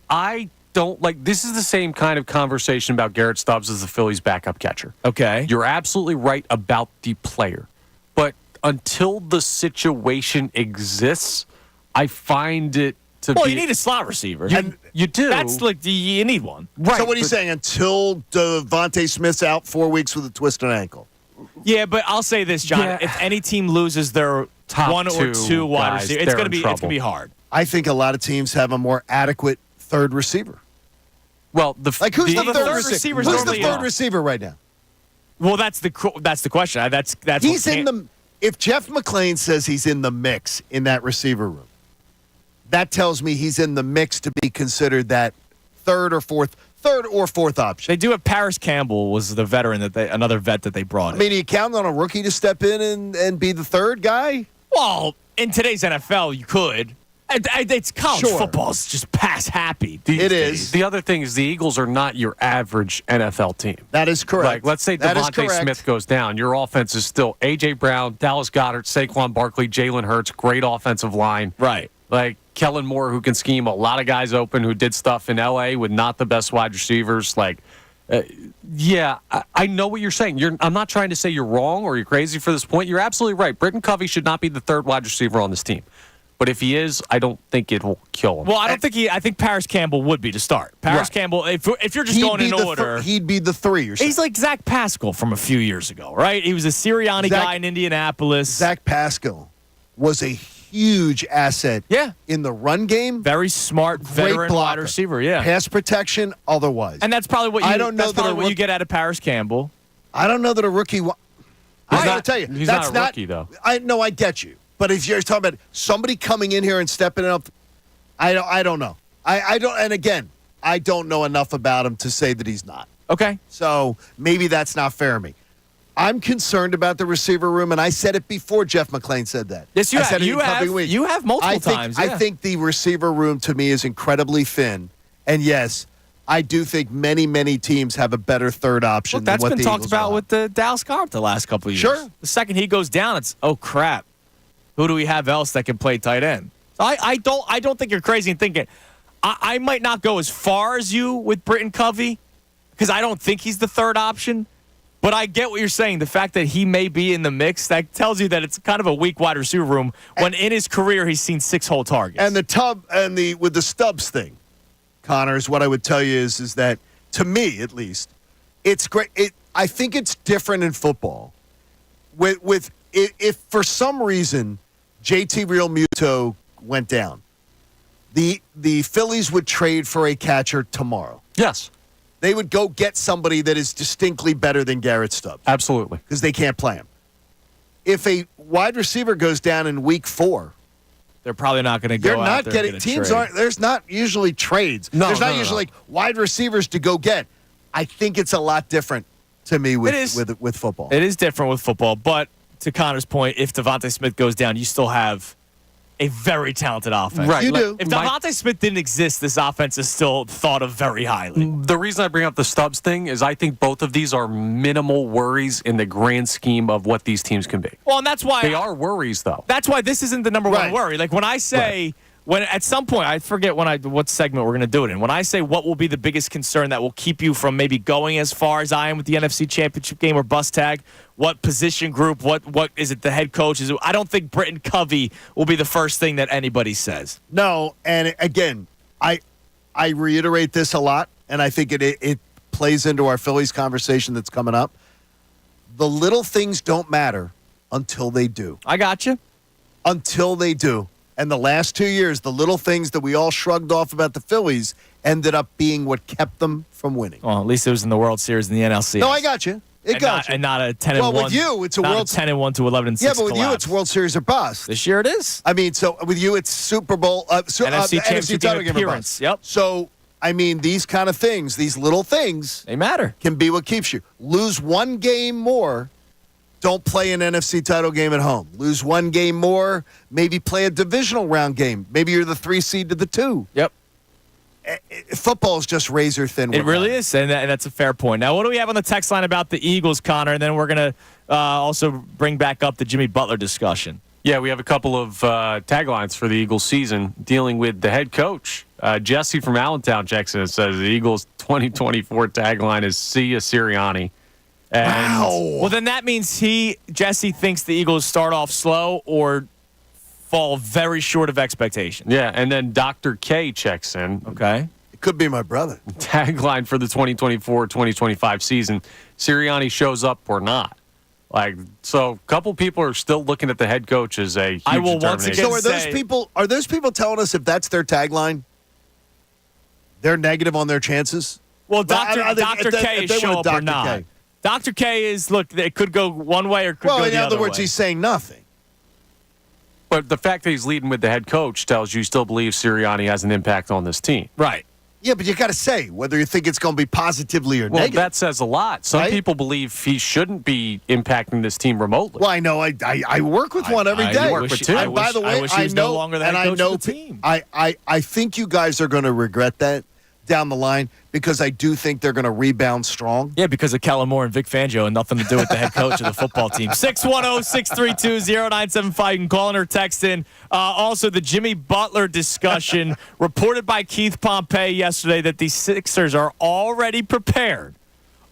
Speaker 5: I don't like, this is the same kind of conversation about Garrett Stubbs as the Phillies' backup catcher.
Speaker 2: Okay.
Speaker 5: You're absolutely right about the player. But until the situation exists, I find it to
Speaker 2: Well,
Speaker 5: be.
Speaker 2: you need a slot receiver.
Speaker 5: You do.
Speaker 2: That's like you need one.
Speaker 5: Right.
Speaker 3: So what are you saying? Until Devontae Smith's out 4 weeks with a twisted ankle.
Speaker 2: Yeah, but I'll say this, John.
Speaker 5: Yeah.
Speaker 2: If any team loses their
Speaker 5: Top
Speaker 2: one or two wide
Speaker 5: guys,
Speaker 2: receiver, it's
Speaker 5: they're
Speaker 2: gonna
Speaker 5: in
Speaker 2: be
Speaker 5: trouble.
Speaker 2: hard.
Speaker 3: I think a lot of teams have a more adequate third receiver.
Speaker 5: Well,
Speaker 3: Who's the
Speaker 2: third
Speaker 3: third
Speaker 2: receiver's
Speaker 3: receiver? Who's the
Speaker 2: normally-
Speaker 3: third receiver right now?
Speaker 2: Well, that's the question. That's
Speaker 3: He's
Speaker 2: what
Speaker 3: in the. If Jeff McClain says he's in the mix in that receiver room, that tells me he's in the mix to be considered that third or fourth option.
Speaker 2: They do have Paris Campbell was the veteran another vet that they brought
Speaker 3: I
Speaker 2: in.
Speaker 3: mean, you count on a rookie to step in and be the third guy?
Speaker 2: Well, in today's NFL, you could. It's college
Speaker 3: Sure.
Speaker 2: football. It's just pass happy.
Speaker 3: It is.
Speaker 5: The other thing is the Eagles are not your average NFL team.
Speaker 3: That is correct.
Speaker 5: Like, let's say
Speaker 3: That is
Speaker 5: Devontae
Speaker 3: correct.
Speaker 5: Smith goes down. Your offense is still A.J. Brown, Dallas Goedert, Saquon Barkley, Jalen Hurts, great offensive line.
Speaker 2: Right.
Speaker 5: Like Kellen Moore, who can scheme a lot of guys open, who did stuff in L.A. with not the best wide receivers. Like, I know what you're saying. I'm not trying to say you're wrong or you're crazy for this point. You're absolutely right. Britton Covey should not be the third wide receiver on this team. But if he is, I don't think it will kill him.
Speaker 2: Well, I think Paris Campbell would be to start. Paris Campbell, if you're just going in order,
Speaker 3: he'd be the three. You're saying.
Speaker 2: he's like Zach Pascal from a few years ago, right? He was a Sirianni guy in Indianapolis.
Speaker 3: Zach Pascal was a huge asset.
Speaker 2: Yeah.
Speaker 3: In the run game,
Speaker 2: Very smart veteran wide
Speaker 3: blocker.
Speaker 2: receiver. Yeah.
Speaker 3: pass protection, otherwise.
Speaker 2: And that's probably what
Speaker 3: I don't know
Speaker 2: that's
Speaker 3: that
Speaker 2: probably
Speaker 3: a
Speaker 2: what
Speaker 3: rook-
Speaker 2: you get out of Paris Campbell.
Speaker 3: I don't know that a rookie. I got to
Speaker 5: not-
Speaker 3: tell you,
Speaker 5: he's
Speaker 3: that's
Speaker 5: not a rookie, though.
Speaker 3: I get you, but if you're talking about somebody coming in here and stepping up, I don't know. I don't. And again, I don't know enough about him to say that he's not.
Speaker 2: Okay.
Speaker 3: So maybe that's not fair to me. I'm concerned about the receiver room, and I said it before Jeff McClain said that.
Speaker 2: Yes, you
Speaker 3: I
Speaker 2: have.
Speaker 3: said it
Speaker 2: You
Speaker 3: in Company
Speaker 2: have.
Speaker 3: Week.
Speaker 2: You have multiple times.
Speaker 3: I
Speaker 2: yeah.
Speaker 3: think the receiver room to me is incredibly thin, and yes, I do think many teams have a better third option.
Speaker 2: Look, that's
Speaker 3: than what
Speaker 2: been
Speaker 3: the
Speaker 2: talked
Speaker 3: Eagles
Speaker 2: about
Speaker 3: will
Speaker 2: with the Dallas Goedert the last couple of years.
Speaker 3: Sure.
Speaker 2: The second he goes down, it's oh crap. Who do we have else that can play tight end? So I don't think you're crazy in thinking. I might not go as far as you with Britton Covey because I don't think he's the third option. But I get what you're saying. The fact that he may be in the mix, that tells you that it's kind of a weak wide receiver room when in his career he's seen 6 whole targets.
Speaker 3: And with the Stubbs thing, Connors, what I would tell you is that to me at least, it's great. I think it's different in football. If for some reason JT Realmuto went down, the Phillies would trade for a catcher tomorrow.
Speaker 5: Yes,
Speaker 3: They would go get somebody that is distinctly better than Garrett Stubbs
Speaker 5: absolutely.
Speaker 3: because they can't play him. If a wide receiver goes down in week 4,
Speaker 2: they're probably not going to go
Speaker 3: they're
Speaker 2: out
Speaker 3: not
Speaker 2: there
Speaker 3: getting
Speaker 2: and get a
Speaker 3: teams
Speaker 2: trade.
Speaker 3: aren't. There's not usually trades.
Speaker 5: No,
Speaker 3: there's not
Speaker 5: no.
Speaker 3: usually like wide receivers to go get. I think it's a lot different to me with
Speaker 2: It is.
Speaker 3: with football.
Speaker 2: It is different with football, but to Connor's point, if Devontae Smith goes down, you still have a very talented offense.
Speaker 5: Right.
Speaker 3: You do.
Speaker 2: If Devontae Smith didn't exist, this offense is still thought of very highly.
Speaker 5: The reason I bring up the Stubbs thing is I think both of these are minimal worries in the grand scheme of what these teams can be.
Speaker 2: Well, and that's why
Speaker 5: They are worries, though.
Speaker 2: That's why this isn't the number one
Speaker 3: Right.
Speaker 2: worry. Like when I say, when at some point, I forget what segment we're going to do it in. When I say what will be the biggest concern that will keep you from maybe going as far as I am with the NFC Championship game or bust tag, what position group, what is it the head coach? I don't think Britton Covey will be the first thing that anybody says.
Speaker 3: No, and again, I reiterate this a lot, and I think it plays into our Phillies conversation that's coming up. The little things don't matter until they do.
Speaker 2: I got you.
Speaker 3: Until they do. And the last 2 years, the little things that we all shrugged off about the Phillies ended up being what kept them from winning.
Speaker 2: Well, at least it was in the World Series in the NLCS.
Speaker 3: No, I got you.
Speaker 2: And not a 10-1.
Speaker 3: Well, with you, it's a
Speaker 2: not
Speaker 3: World
Speaker 2: 10-1 to 11-6.
Speaker 3: Yeah, but with you,
Speaker 2: collapse.
Speaker 3: it's World Series or bust.
Speaker 2: This year it is.
Speaker 3: I mean, so with you, it's Super Bowl,
Speaker 2: NFC Championship game
Speaker 3: title game or
Speaker 2: appearance.
Speaker 3: bust.
Speaker 2: Yep.
Speaker 3: So, I mean, these kind of things, these little things,
Speaker 2: They matter.
Speaker 3: can be what keeps you. Lose one game more, don't play an NFC title game at home. Lose one game more, maybe play a divisional round game. Maybe you're the 3 seed to the 2.
Speaker 2: Yep.
Speaker 3: Football is just razor thin.
Speaker 2: It really is, and that's a fair point. Now, what do we have on the text line about the Eagles, Connor? And then we're going to also bring back up the Jimmy Butler discussion.
Speaker 5: Yeah, we have a couple of taglines for the Eagles season dealing with the head coach. Jesse from Allentown checks in and says the Eagles 2024 tagline is "See ya, Sirianni." And
Speaker 3: Wow.
Speaker 2: Well, then that means Jesse thinks the Eagles start off slow or fall very short of expectation.
Speaker 5: Yeah, and then Dr. K checks in.
Speaker 2: Okay.
Speaker 3: It could be my brother.
Speaker 5: Tagline for the 2024-2025 season, Sirianni shows up or not. So a couple people are still looking at the head coach as a huge
Speaker 2: I will once
Speaker 5: determination.
Speaker 2: again
Speaker 3: So are those people telling us if that's their tagline, they're negative on their chances?
Speaker 2: Well,
Speaker 3: Well,
Speaker 2: Dr. K is show up or not.
Speaker 3: K.
Speaker 2: Dr. K is, look, it could go one way or could go the other way.
Speaker 3: Well, in other words, he's saying nothing.
Speaker 5: But the fact that he's leading with the head coach tells you still believe Sirianni has an impact on this team.
Speaker 2: Right.
Speaker 3: Yeah, but you got to say whether you think it's going to be positively or
Speaker 5: Well,
Speaker 3: negative.
Speaker 5: that says a lot. Some
Speaker 3: Right?
Speaker 5: people believe he shouldn't be impacting this team remotely.
Speaker 3: Well, I know. I work with one every
Speaker 2: I
Speaker 3: day.
Speaker 2: work with two.
Speaker 3: And by the way,
Speaker 2: I wish he was no longer the head coach of the team.
Speaker 3: I think you guys are going to regret that down the line because I do think they're going to rebound strong.
Speaker 2: Yeah, because of Kellen Moore and Vic Fangio and nothing to do with the head coach of the football team. 610-632-0975. You can call in or text in. Also, the Jimmy Butler discussion reported by Keith Pompey yesterday that the Sixers are already prepared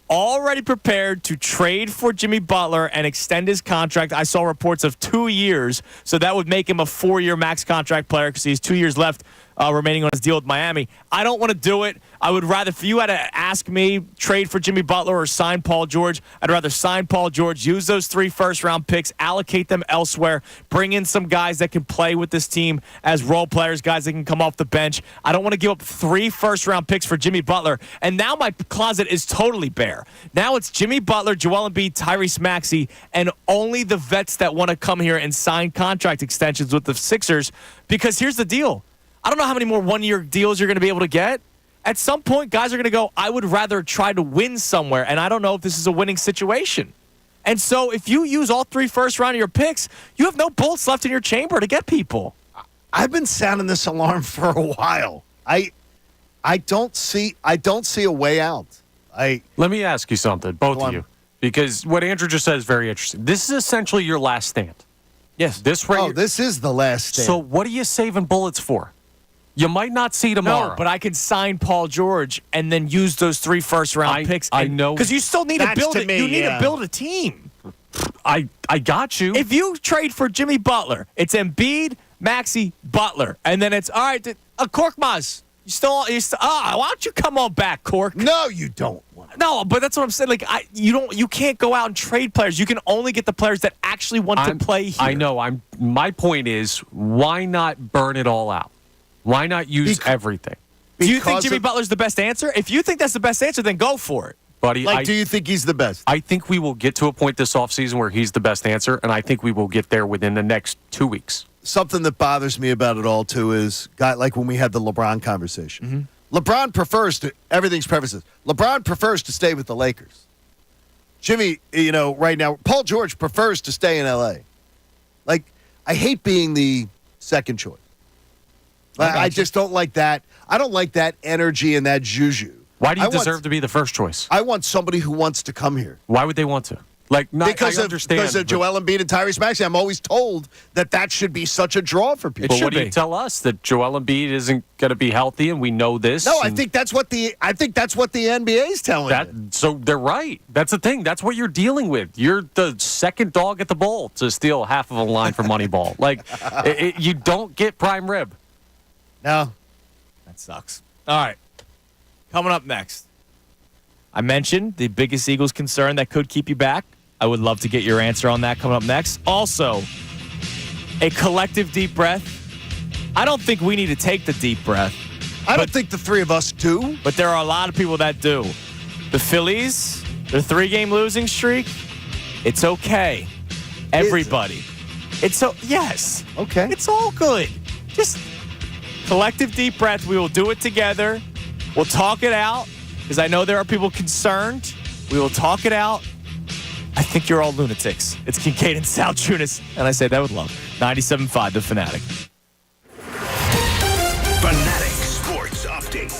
Speaker 2: to trade for Jimmy Butler and extend his contract. I saw reports of 2 years, so that would make him a 4-year max contract player because he has 2 years left remaining on his deal with Miami. I don't want to do it. I would rather, if you had to ask me, trade for Jimmy Butler or sign Paul George, I'd rather sign Paul George, use those 3 first-round picks, allocate them elsewhere, bring in some guys that can play with this team as role players, guys that can come off the bench. I don't want to give up 3 first-round picks for Jimmy Butler, and now my closet is totally bare. Now it's Jimmy Butler, Joel Embiid, Tyrese Maxey, and only the vets that want to come here and sign contract extensions with the Sixers, because here's the deal. I don't know how many more one-year deals you're going to be able to get. At some point, guys are going to go, I would rather try to win somewhere, and I don't know if this is a winning situation. And so if you use all 3 first round of your picks, you have no bullets left in your chamber to get people.
Speaker 3: I've been sounding this alarm for a while. I don't see a way out.
Speaker 5: Let me ask you something, both
Speaker 3: Go
Speaker 5: of
Speaker 3: on.
Speaker 5: you, because what Andrew just said is very interesting. This is essentially your last stand.
Speaker 2: Yes.
Speaker 5: This
Speaker 3: is the last stand.
Speaker 5: So what are you saving bullets for? You might not see tomorrow.
Speaker 2: No, but I can sign Paul George and then use those 3 first round picks.
Speaker 5: I know.
Speaker 2: Because you still need to build it. You need to build a team.
Speaker 5: I got you.
Speaker 2: If you trade for Jimmy Butler, it's Embiid, Maxey, Butler, and then it's all right. Korkmaz, why don't you come on back, Cork?
Speaker 3: No, you don't.
Speaker 2: No, but that's what I'm saying. Like you can't go out and trade players. You can only get the players that actually want to play here.
Speaker 5: I know. My point is, why not burn it all out? Why not use everything?
Speaker 2: Do you think Jimmy Butler's the best answer? If you think that's the best answer, then go for it.
Speaker 5: Buddy,
Speaker 3: do you think he's the best?
Speaker 5: I think we will get to a point this offseason where he's the best answer, and I think we will get there within the next 2 weeks.
Speaker 3: Something that bothers me about it all, too, is like when we had the LeBron conversation. Mm-hmm. LeBron prefers to – everything's prefaces. LeBron prefers to stay with the Lakers. Jimmy, right now, Paul George prefers to stay in L.A. Like, I hate being the second choice. I just don't like that. I don't like that energy and that juju.
Speaker 5: Why do you deserve to be the first choice?
Speaker 3: I want somebody who wants to come here.
Speaker 5: Why would they want to?
Speaker 3: Because of Joel Embiid and Tyrese Maxey. I'm always told that should be such a draw for people.
Speaker 5: But what do you tell us? That Joel Embiid isn't going to be healthy, and we know this?
Speaker 3: No, I think that's what the NBA is telling you.
Speaker 5: So they're right. That's the thing. That's what you're dealing with. You're the second dog at the bowl to steal half of a line for Moneyball. You don't get prime rib.
Speaker 3: No.
Speaker 2: That sucks. All right. Coming up next. I mentioned the biggest Eagles concern that could keep you back. I would love to get your answer on that coming up next. Also, a collective deep breath. I don't think we need to take the deep breath.
Speaker 3: I don't think the 3 of us do.
Speaker 2: But there are a lot of people that do. The Phillies, their 3-game losing streak, it's okay. Everybody. Yes.
Speaker 3: Okay.
Speaker 2: It's all good. Just collective deep breath. We will do it together. We'll talk it out because I know there are people concerned. We will talk it out. I think you're all lunatics. It's Kincade and Salciunas, and I say that with love. 97.5, The Fanatic.
Speaker 1: Fanatic Sports Update.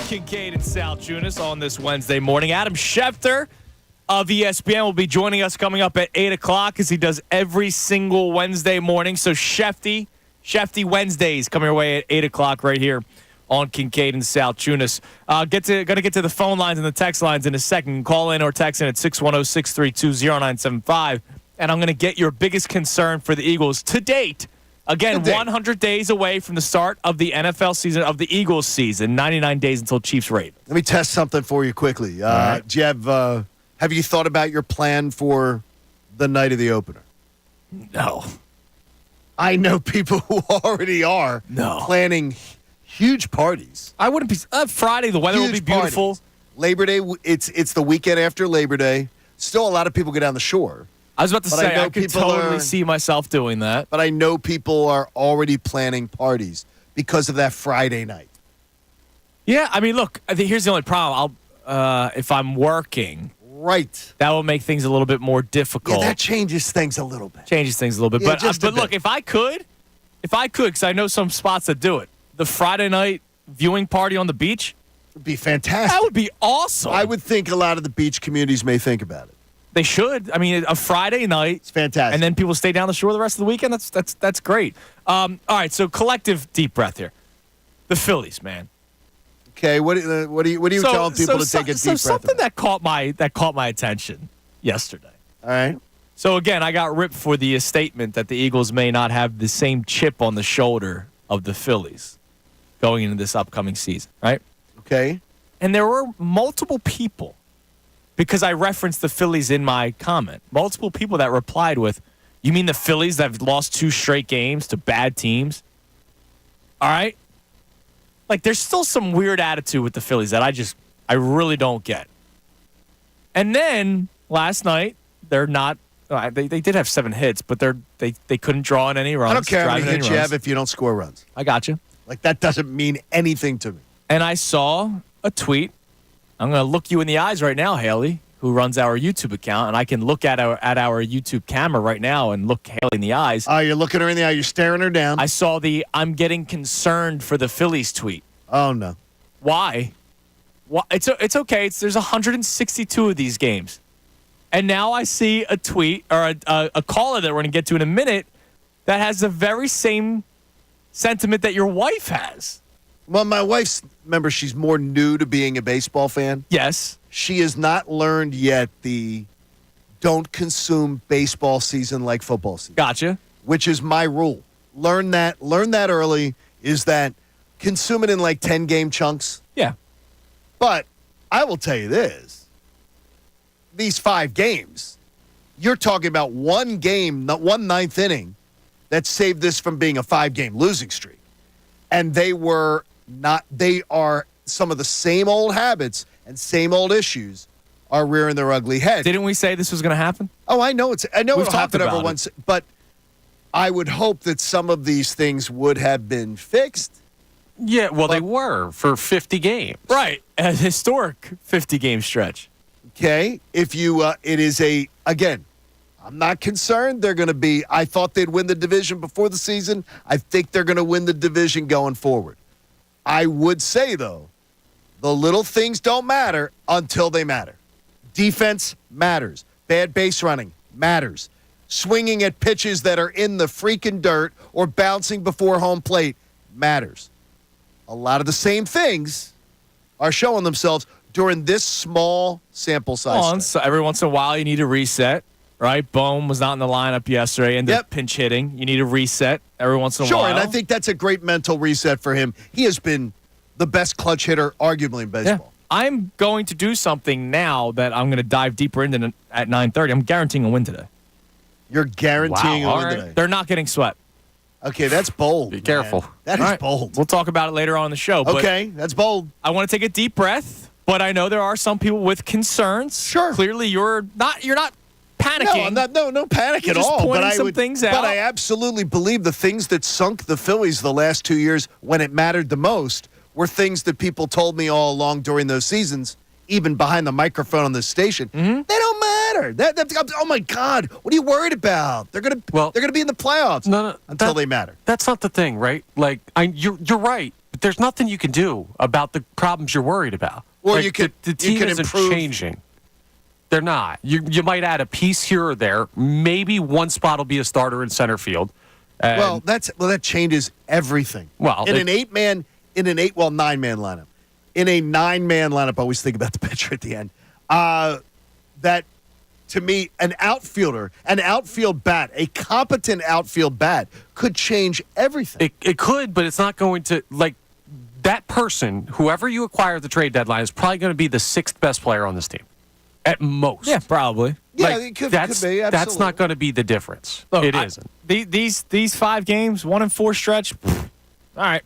Speaker 2: Kincade and Salciunas on this Wednesday morning. Adam Schefter of ESPN will be joining us coming up at 8 o'clock as he does every single Wednesday morning. So Shefty Wednesdays coming your way at 8 o'clock right here on Kincade and Salciunas. Going to get to the phone lines and the text lines in a second. Call in or text in at 610-632-0975. And I'm going to get your biggest concern for the Eagles to date. Again, 100 days away from the start of the NFL season, of the Eagles season, 99 days until Chiefs Ravens.
Speaker 3: Let me test something for you quickly.
Speaker 2: Right.
Speaker 3: Do you have you thought about your plan for the night of the opener?
Speaker 2: No.
Speaker 3: I know people who already are planning huge parties.
Speaker 2: I wouldn't be. Friday, the weather will be beautiful.
Speaker 3: Parties. Labor Day, it's the weekend after Labor Day. Still, a lot of people go down the shore.
Speaker 2: I was about to say, I could totally see myself doing that.
Speaker 3: But I know people are already planning parties because of that Friday night.
Speaker 2: Yeah, I mean, look, I think here's the only problem. If I'm working,
Speaker 3: right,
Speaker 2: that will make things a little bit more difficult.
Speaker 3: Yeah, that changes things a little bit.
Speaker 2: Yeah, but look, if I could, because I know some spots that do it, the Friday night viewing party on the beach
Speaker 3: would be fantastic.
Speaker 2: That would be awesome.
Speaker 3: I would think a lot of the beach communities may think about it.
Speaker 2: They should. I mean, a Friday night.
Speaker 3: It's fantastic.
Speaker 2: And then people stay down the shore the rest of the weekend. That's great. All right, so collective deep breath here. The Phillies, man.
Speaker 3: Okay, what are you telling people to take a deep breath?
Speaker 2: Something that caught my attention yesterday.
Speaker 3: All right.
Speaker 2: So again, I got ripped for the statement that the Eagles may not have the same chip on the shoulder of the Phillies going into this upcoming season, right?
Speaker 3: Okay.
Speaker 2: And there were multiple people, because I referenced the Phillies in my comment, multiple people that replied with, "You mean the Phillies that have lost 2 straight games to bad teams?" All right? Like, there's still some weird attitude with the Phillies that I really don't get. And then last night, they're not. They did have 7 hits, but they couldn't draw in any runs.
Speaker 3: I don't care how many hits you have if you don't score runs.
Speaker 2: I got you.
Speaker 3: Like, that doesn't mean anything to me.
Speaker 2: And I saw a tweet. I'm going to look you in the eyes right now, Haley, who runs our YouTube account, and I can look at our YouTube camera right now and look Haley in the eyes.
Speaker 3: Oh, you're looking her in the eye. You're staring her down.
Speaker 2: I saw the "I'm getting concerned for the Phillies" tweet.
Speaker 3: Oh, no.
Speaker 2: Why? It's okay. There's 162 of these games. And now I see a tweet or a caller that we're going to get to in a minute that has the very same sentiment that your wife has.
Speaker 3: Well, my wife's, remember, she's more new to being a baseball fan.
Speaker 2: Yes.
Speaker 3: She has not learned yet the don't consume baseball season like football season.
Speaker 2: Gotcha.
Speaker 3: Which is my rule. Learn that early, is that consume it in like 10-game chunks.
Speaker 2: Yeah.
Speaker 3: But I will tell you this. These 5 games, you're talking about one game, not 1 ninth inning, that saved this from being a 5-game losing streak. And they are some of the same old habits and same old issues are rearing their ugly head.
Speaker 2: Didn't we say this was going to happen?
Speaker 3: Oh, I know it'll happen every
Speaker 2: about
Speaker 3: once, but I would hope that some of these things would have been fixed.
Speaker 5: Yeah, well, they were for 50 games.
Speaker 2: Right. A historic 50-game stretch.
Speaker 3: Okay. If you, again, I'm not concerned. They're going to be, I thought they'd win the division before the season. I think they're going to win the division going forward. I would say, though, the little things don't matter until they matter. Defense matters. Bad base running matters. Swinging at pitches that are in the freaking dirt or bouncing before home plate matters. A lot of the same things are showing themselves during this small sample size.
Speaker 2: So every once in a while, you need a reset, right? Bohm was not in the lineup yesterday, ended up pinch hitting. You need a reset every once in a while.
Speaker 3: Sure, and I think that's a great mental reset for him. He has been the best clutch hitter, arguably, in baseball.
Speaker 2: Yeah. I'm going to do something now that I'm going to dive deeper into at 9:30. I'm guaranteeing a win today.
Speaker 3: You're guaranteeing a win
Speaker 2: right.
Speaker 3: today?
Speaker 2: They're not getting swept.
Speaker 3: Okay, that's bold.
Speaker 5: Be careful.
Speaker 3: Man. That is bold.
Speaker 2: We'll talk about it later on in the show. But
Speaker 3: okay, that's bold.
Speaker 2: I want to take a deep breath, but I know there are some people with concerns.
Speaker 3: Sure.
Speaker 2: Clearly, you're not panicking.
Speaker 3: No, I'm not. No panic
Speaker 2: You're
Speaker 3: at
Speaker 2: just
Speaker 3: all.
Speaker 2: pointing
Speaker 3: But
Speaker 2: some things out.
Speaker 3: But I absolutely believe the things that sunk the Phillies the last 2 years when it mattered the most were things that people told me all along during those seasons, even behind the microphone on this station.
Speaker 2: Mm-hmm.
Speaker 3: They don't matter. Oh my God, what are you worried about? They're gonna be in the playoffs.
Speaker 5: No,
Speaker 3: until they matter.
Speaker 5: That's not the thing, right? Like, you're right. But there's nothing you can do about the problems you're worried about.
Speaker 3: Well,
Speaker 5: Like, the team isn't
Speaker 3: improve.
Speaker 5: changing. They're not. You might add a piece here or there. Maybe one spot will be a starter in center field. And,
Speaker 3: that changes everything.
Speaker 5: Well,
Speaker 3: in an 9-man lineup. In a 9-man lineup, I always think about the pitcher at the end. That, to me, an outfield bat, a competent outfield bat could change everything.
Speaker 5: It could, but it's not going to, like, that person, whoever you acquire at the trade deadline, is probably going to be the 6th best player on this team. At most.
Speaker 2: Yeah, probably.
Speaker 3: Yeah, it could be. Absolutely.
Speaker 5: That's not going to be the difference.
Speaker 2: Look,
Speaker 5: it isn't.
Speaker 2: These 5 games, 1-4 stretch, all right.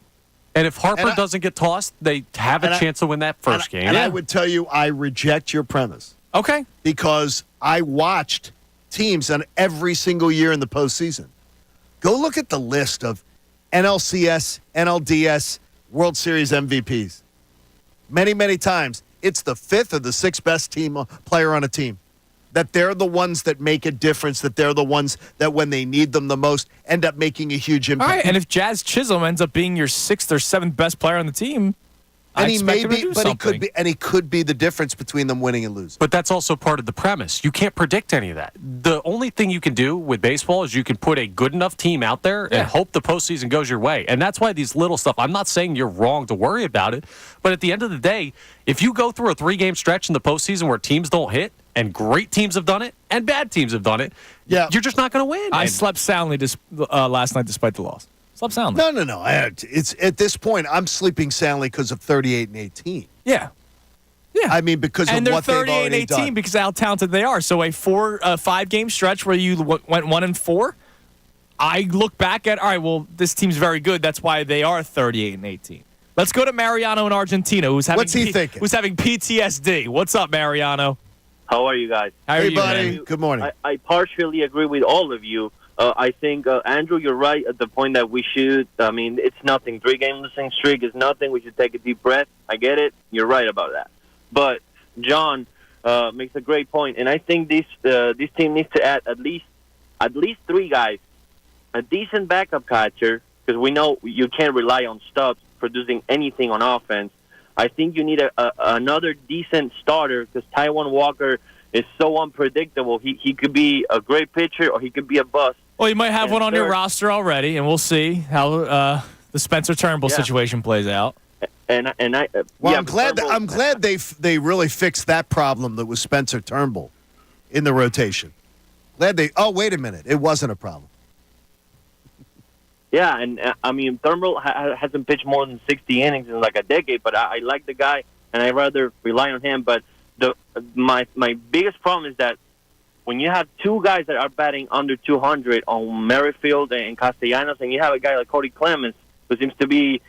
Speaker 5: And if Harper doesn't get tossed, they have a chance to win that first game.
Speaker 3: And I would tell you, I reject your premise.
Speaker 2: Okay.
Speaker 3: Because I watched teams on every single year in the postseason. Go look at the list of NLCS, NLDS, World Series MVPs. Many, many times, it's the 5th or the 6th best player on a team. That they're the ones that make a difference, that they're the ones that when they need them the most end up making a huge impact.
Speaker 2: All right, and if Jazz Chisholm ends up being your 6th or 7th best player on the team,
Speaker 3: and
Speaker 2: he
Speaker 3: could be the difference between them winning and losing.
Speaker 5: But that's also part of the premise. You can't predict any of that. The only thing you can do with baseball is you can put a good enough team out there and hope the postseason goes your way. And that's why these little stuff, I'm not saying you're wrong to worry about it, but at the end of the day, if you go through a 3-game stretch in the postseason where teams don't hit, and great teams have done it, and bad teams have done it, you're just not going to win.
Speaker 2: I slept soundly last night despite the loss. Slept soundly.
Speaker 3: No. It's at this point, I'm sleeping soundly because of 38 and 18.
Speaker 2: Yeah.
Speaker 3: I mean, because
Speaker 2: and
Speaker 3: of what they've already done.
Speaker 2: And they're 38 and 18 because of how talented they are. So a 5-game stretch where you went 1-4, I look back at, all right, well, this team's very good. That's why they are 38 and 18. Let's go to Mariano in Argentina, who's having PTSD. What's up, Mariano?
Speaker 8: How are you guys?
Speaker 2: How are you,
Speaker 3: buddy?
Speaker 2: man?
Speaker 3: Good morning.
Speaker 8: I partially agree with all of you. I think, Andrew, you're right at the point that we should. I mean, it's nothing. 3-game losing streak is nothing. We should take a deep breath. I get it. You're right about that. But John makes a great point, and I think this team needs to add at least 3 guys, a decent backup catcher, because we know you can't rely on Stubbs producing anything on offense. I think you need another decent starter because Taijuan Walker is so unpredictable. He could be a great pitcher or he could be a bust.
Speaker 2: Well, you might have one on your roster already, and we'll see how the Spencer Turnbull situation plays out.
Speaker 3: I'm glad they really fixed that problem that was Spencer Turnbull in the rotation. Oh, wait a minute. It wasn't a problem.
Speaker 8: Yeah, and I mean, Turnbull hasn't pitched more than 60 innings in like a decade, but I like the guy, and I'd rather rely on him. But my biggest problem is that when you have 2 guys that are batting under 200 on Merrifield and Castellanos, and you have a guy like Cody Clemens, who seems to be,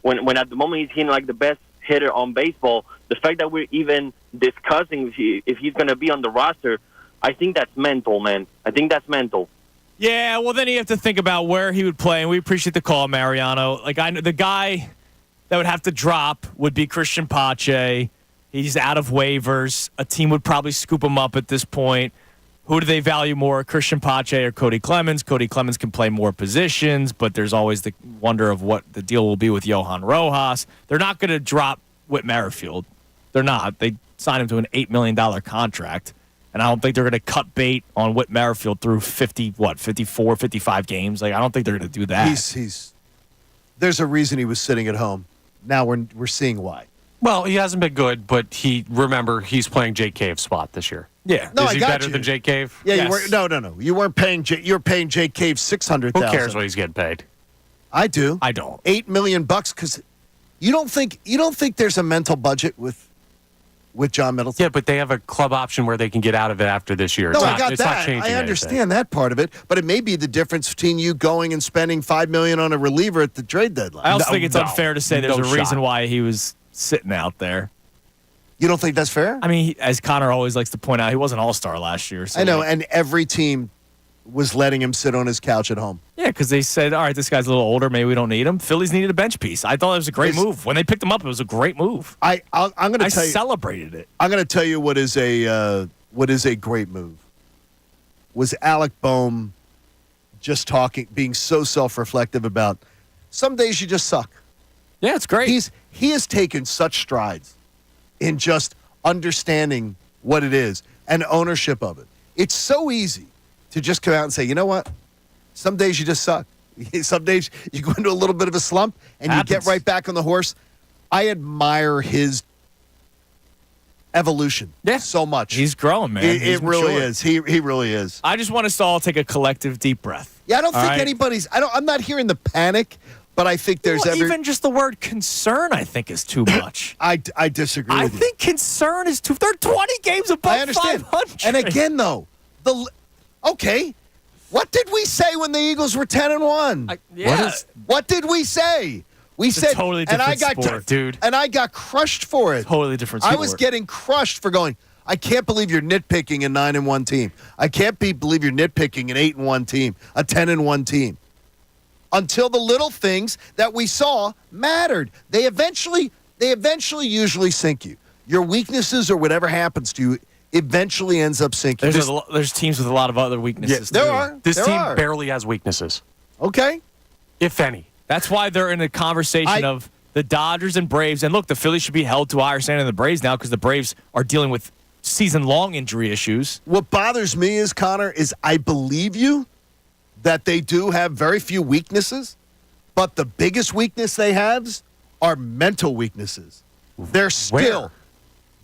Speaker 8: when at the moment he's hitting like the best hitter on baseball, the fact that we're even discussing if he's going to be on the roster, I think that's mental, man. I think that's mental.
Speaker 2: Yeah, well, then you have to think about where he would play, and we appreciate the call, Mariano. Like, I know the guy that would have to drop would be Christian Pache. He's out of waivers. A team would probably scoop him up at this point. Who do they value more, Christian Pache or Cody Clemens? Cody Clemens can play more positions, but there's always the wonder of what the deal will be with Johan Rojas. They're not going to drop Whit Merrifield. They're not. They signed him to an $8 million contract, and I don't think they're going to cut bait on Whit Merrifield through 54, 55 games. Like, I don't think they're going to do that.
Speaker 3: There's a reason he was sitting at home. Now we're seeing why.
Speaker 5: Well, he hasn't been good, but he's playing Jake Cave's spot this year.
Speaker 2: Yeah.
Speaker 3: No,
Speaker 5: Is
Speaker 3: I
Speaker 5: he
Speaker 3: got
Speaker 5: better
Speaker 3: you.
Speaker 5: than Jake Cave?
Speaker 3: Yeah,
Speaker 2: Yes.
Speaker 3: no. You weren't paying. You're paying Jake Cave $600,000.
Speaker 5: Who cares what he's getting paid?
Speaker 3: I do.
Speaker 2: I don't.
Speaker 3: $8 million because you don't think there's a mental budget with John Middleton.
Speaker 5: Yeah, but they have a club option where they can get out of it after this year.
Speaker 3: No,
Speaker 5: It's
Speaker 3: I got
Speaker 5: it's not
Speaker 3: that.
Speaker 5: changing
Speaker 3: I understand that part of it, but it may be the difference between you going and spending $5 million on a reliever at the trade deadline.
Speaker 2: I also think it's unfair to say there's
Speaker 5: No
Speaker 2: a reason
Speaker 5: shot.
Speaker 2: why he was sitting out there.
Speaker 3: You don't think that's fair?
Speaker 2: I mean, as Connor always likes to point out, he was an all-star last year. So
Speaker 3: I know, and every team was letting him sit on his couch at home.
Speaker 2: Yeah, because they said, all right, this guy's a little older. Maybe we don't need him. Phillies needed a bench piece. I thought it was a great move. When they picked him up, it was a great move.
Speaker 3: I'm going to tell you.
Speaker 2: Celebrated it.
Speaker 3: I'm going to tell you what is a great move. Was Alec Boehm just being so self-reflective about some days you just suck.
Speaker 2: Yeah, it's great.
Speaker 3: He has taken such strides in just understanding what it is and ownership of it. It's so easy to just come out and say, you know what? Some days you just suck. Some days you go into a little bit of a slump and you get right back on the horse. I admire his evolution so much.
Speaker 2: He's growing, man.
Speaker 3: It really is. He really is.
Speaker 2: I just want us to all take a collective deep breath.
Speaker 3: Yeah, I don't think anybody's. I'm not hearing the panic, but I think there's
Speaker 2: even just the word concern. I think is too much.
Speaker 3: I disagree.
Speaker 2: I
Speaker 3: with you.
Speaker 2: think concern is too. They're 20 games above
Speaker 3: I understand.
Speaker 2: 500.
Speaker 3: And again, though, okay, what did we say when the Eagles were 10-1? What did we say? We said
Speaker 2: totally different sport, dude.
Speaker 3: And I got crushed for it.
Speaker 2: Totally different sport.
Speaker 3: I was getting crushed for going, I can't believe you're nitpicking a 9-1 team. I can't believe you're nitpicking an 8-1 team, a 10-1 team. Until the little things that we saw mattered. They eventually usually sink you. Your weaknesses or whatever happens to you eventually ends up sinking.
Speaker 2: There's teams with a lot of other weaknesses.
Speaker 3: There are.
Speaker 5: This team barely has weaknesses.
Speaker 3: Okay.
Speaker 5: If any.
Speaker 2: That's why they're in a conversation of the Dodgers and Braves. And look, the Phillies should be held to a higher standard than the Braves now because the Braves are dealing with season-long injury issues.
Speaker 3: What bothers me is, Connor, is I believe you that they do have very few weaknesses, but the biggest weakness they have are mental weaknesses. They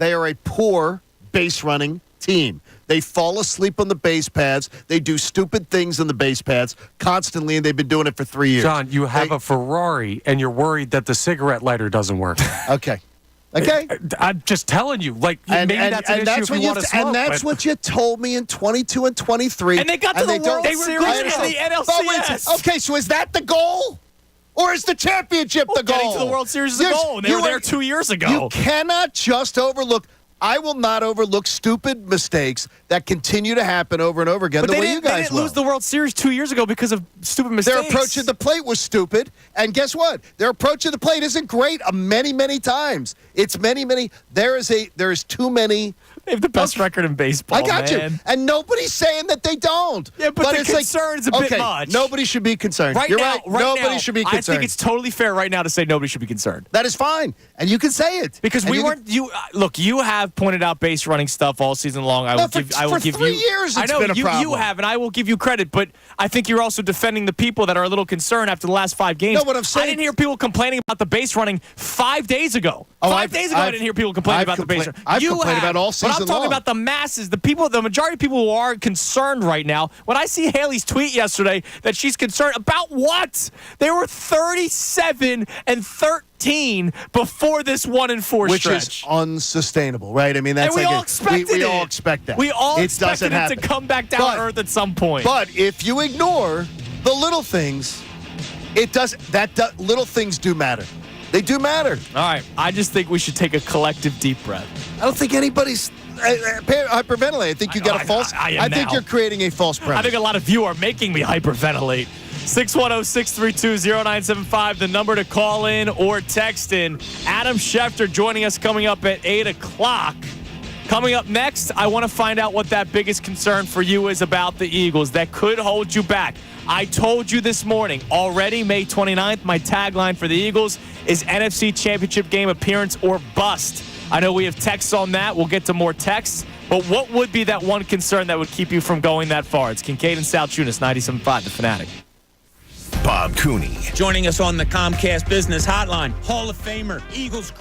Speaker 3: are a poor base-running team. They fall asleep on the base pads. They do stupid things on the base pads constantly, and they've been doing it for 3 years.
Speaker 5: John, you have a Ferrari, and you're worried that the cigarette lighter doesn't work.
Speaker 3: Okay.
Speaker 5: I'm just telling you. Maybe that's an issue if you want to smoke.
Speaker 3: And that's what you told me in 22 and 23.
Speaker 2: And they got to the World Series in the NLCS.
Speaker 3: Okay, so is that the goal? Or is the championship the goal?
Speaker 2: Getting to the World Series is the goal, and they were there 2 years ago.
Speaker 3: You cannot just overlook. I will not overlook stupid mistakes that continue to happen over and over again.
Speaker 2: But
Speaker 3: the way you guys
Speaker 2: they didn't lose the World Series 2 years ago because of stupid mistakes.
Speaker 3: Their approach to the plate was stupid, and guess what? Their approach to the plate isn't great many times. It's many. There is too many.
Speaker 2: They have the best record in baseball.
Speaker 3: I got you, and nobody's saying that they don't.
Speaker 2: Yeah, but the concern is a bit much.
Speaker 3: Nobody should be concerned.
Speaker 2: Right now,
Speaker 3: nobody should be concerned.
Speaker 2: I think it's totally fair right now to say nobody should be concerned.
Speaker 3: That is fine, and you can say it
Speaker 2: because you have pointed out base running stuff all season long. I will give you
Speaker 3: 3 years. It's been a problem.
Speaker 2: You have, and I will give you credit. But I think you're also defending the people that are a little concerned after the last 5 games.
Speaker 3: No, what I'm saying,
Speaker 2: I didn't hear people complaining about the base running 5 days ago. 5 days ago, I didn't hear people complaining about the base running.
Speaker 3: I've complained about all season long.
Speaker 2: But I'm talking about the masses, the majority of people who are concerned right now. When I see Haley's tweet yesterday that she's concerned about what? They were 37 and 13 before this 1-4 stretch.
Speaker 3: Which is unsustainable, right? I mean, that's
Speaker 2: we all expected
Speaker 3: we all expect that.
Speaker 2: We all expected it to come back down to earth at some point.
Speaker 3: But if you ignore the little things, little things do matter. They do matter.
Speaker 2: All right. I just think we should take a collective deep breath.
Speaker 3: I don't think anybody's hyperventilating. I think you got a false. I think you're creating a false premise.
Speaker 2: I think a lot of you are making me hyperventilate. 610-632-0975, the number to call in or text in. Adam Schefter joining us coming up at 8 o'clock. Coming up next, I want to find out what that biggest concern for you is about the Eagles that could hold you back. I told you this morning, already May 29th, my tagline for the Eagles is NFC Championship game appearance or bust. I know we have texts on that. We'll get to more texts. But what would be that one concern that would keep you from going that far? It's Kincade and Salciunas, 97.5, The Fanatic.
Speaker 1: Bob Cooney.
Speaker 6: Joining us on the Comcast Business Hotline, Hall of Famer, Eagles.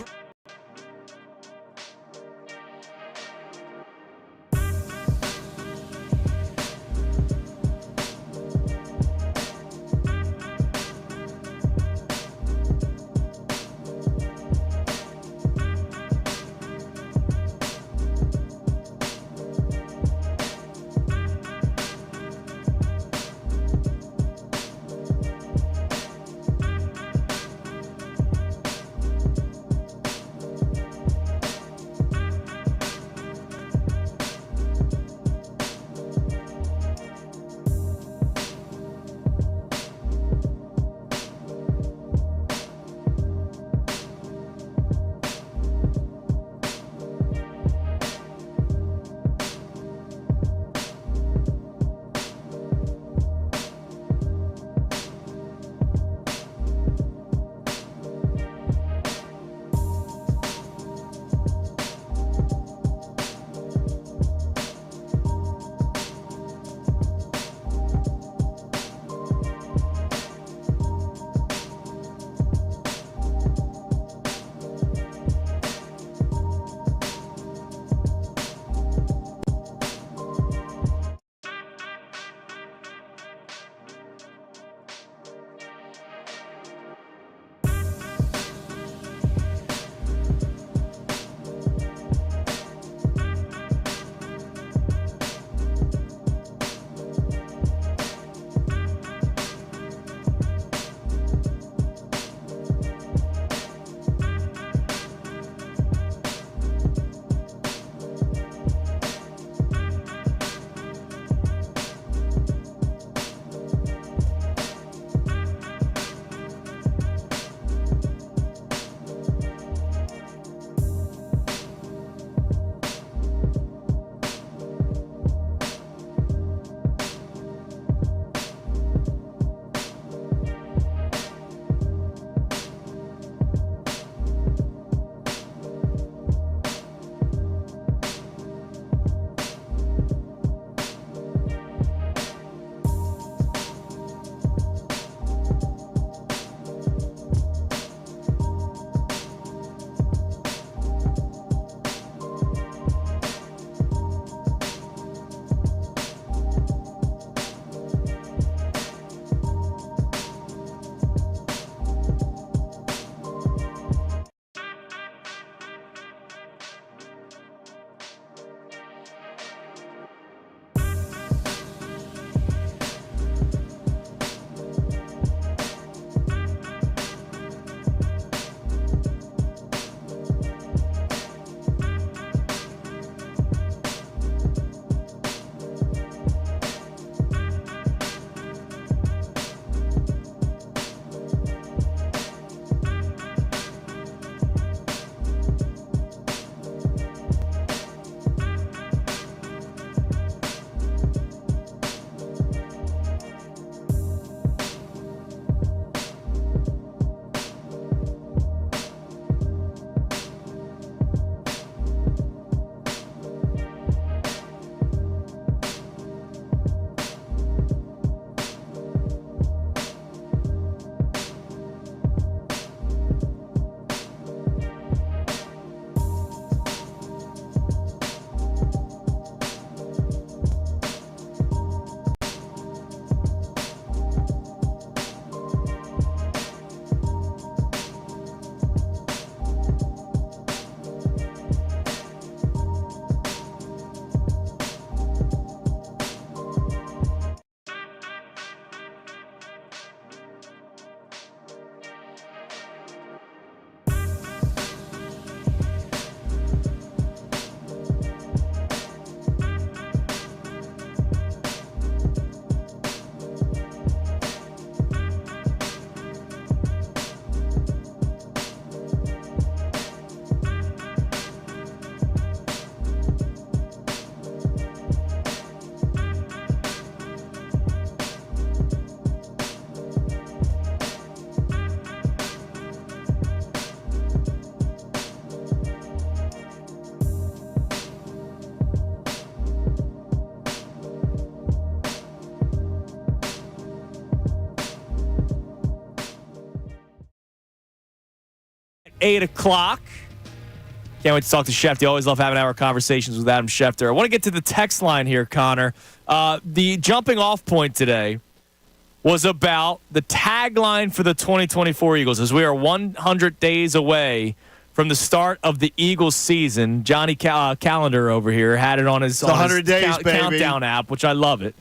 Speaker 2: 8 o'clock. Can't wait to talk to Schefter. Always love having our conversations with Adam Schefter. I want to get to the text line here, Connor. The jumping off point today was about the tagline for the 2024 Eagles. As we are 100 days away from the start of the Eagles season, Johnny Calendar over here had it on his,
Speaker 3: 100 days, baby.
Speaker 2: Countdown app, which I love it.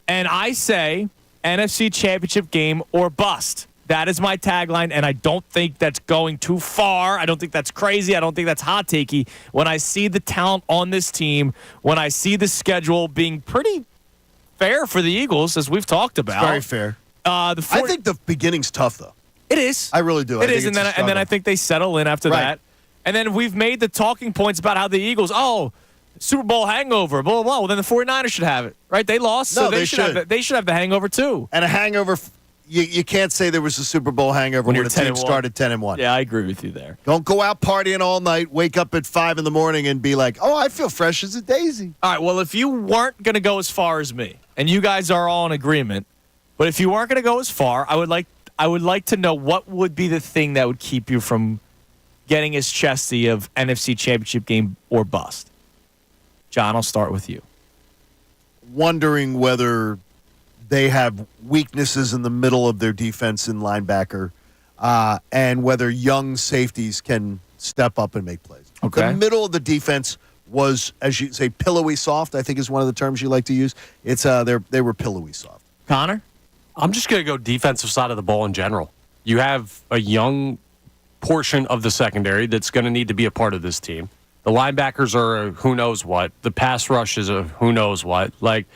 Speaker 2: And I say NFC Championship game or bust. That is my tagline, and I don't think that's going too far. I don't think that's crazy. I don't think that's hot takey. When I see the talent on this team, when I see the schedule being pretty fair for the Eagles, as we've talked about.
Speaker 3: Very fair. I think the beginning's tough, though.
Speaker 2: It is.
Speaker 3: I really do.
Speaker 2: It is, and then I think they settle in after that. And then we've made the talking points about how the Eagles, Super Bowl hangover, blah, blah, blah. Well, then the 49ers should have it, right? They lost,
Speaker 3: no,
Speaker 2: so they should have the hangover, too.
Speaker 3: And a hangover, you can't say there was a Super Bowl hangover when the team started 10-1.
Speaker 2: Yeah, I agree with you there.
Speaker 3: Don't go out partying all night, wake up at 5 in the morning and be like, I feel fresh as a daisy.
Speaker 2: All right, well, if you weren't going to go as far as me, and you guys are all in agreement, but if you weren't going to go as far, I would like to know what would be the thing that would keep you from getting as chesty of NFC Championship game or bust. John, I'll start with you.
Speaker 3: Wondering whether they have weaknesses in the middle of their defense and linebacker, and whether young safeties can step up and make plays.
Speaker 2: Okay.
Speaker 3: The middle of the defense was, as you say, pillowy soft, I think is one of the terms you like to use. It's they were pillowy soft.
Speaker 2: Connor?
Speaker 5: I'm just going to go defensive side of the ball in general. You have a young portion of the secondary that's going to need to be a part of this team. The linebackers are who knows what. The pass rush is a who knows what. Like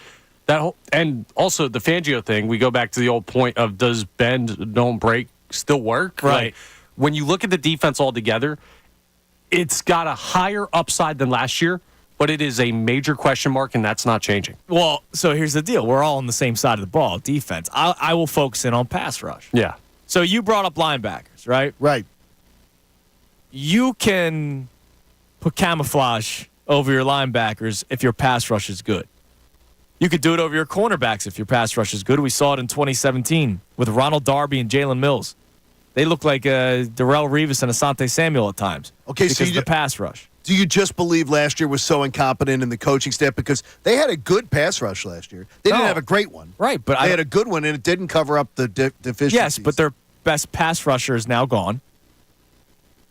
Speaker 5: that whole, and also the Fangio thing. We go back to the old point of does bend don't break still work?
Speaker 2: Right.
Speaker 5: Like, when you look at the defense altogether, it's got a higher upside than last year, but it is a major question mark, and that's not changing.
Speaker 2: Well, so here's the deal. We're all on the same side of the ball, defense. I will focus in on pass rush.
Speaker 5: Yeah.
Speaker 2: So you brought up linebackers, right?
Speaker 3: Right.
Speaker 2: You can put camouflage over your linebackers if your pass rush is good. You could do it over your cornerbacks if your pass rush is good. We saw it in 2017 with Ronald Darby and Jalen Mills. They look like Darrell Revis and Asante Samuel at times.
Speaker 3: Okay,
Speaker 2: because of the pass rush.
Speaker 3: Do you just believe last year was so incompetent in the coaching staff because they had a good pass rush last year? They didn't have a great one.
Speaker 2: Right, but
Speaker 3: they had a good one, and it didn't cover up the deficiencies.
Speaker 2: Yes, but their best pass rusher is now gone.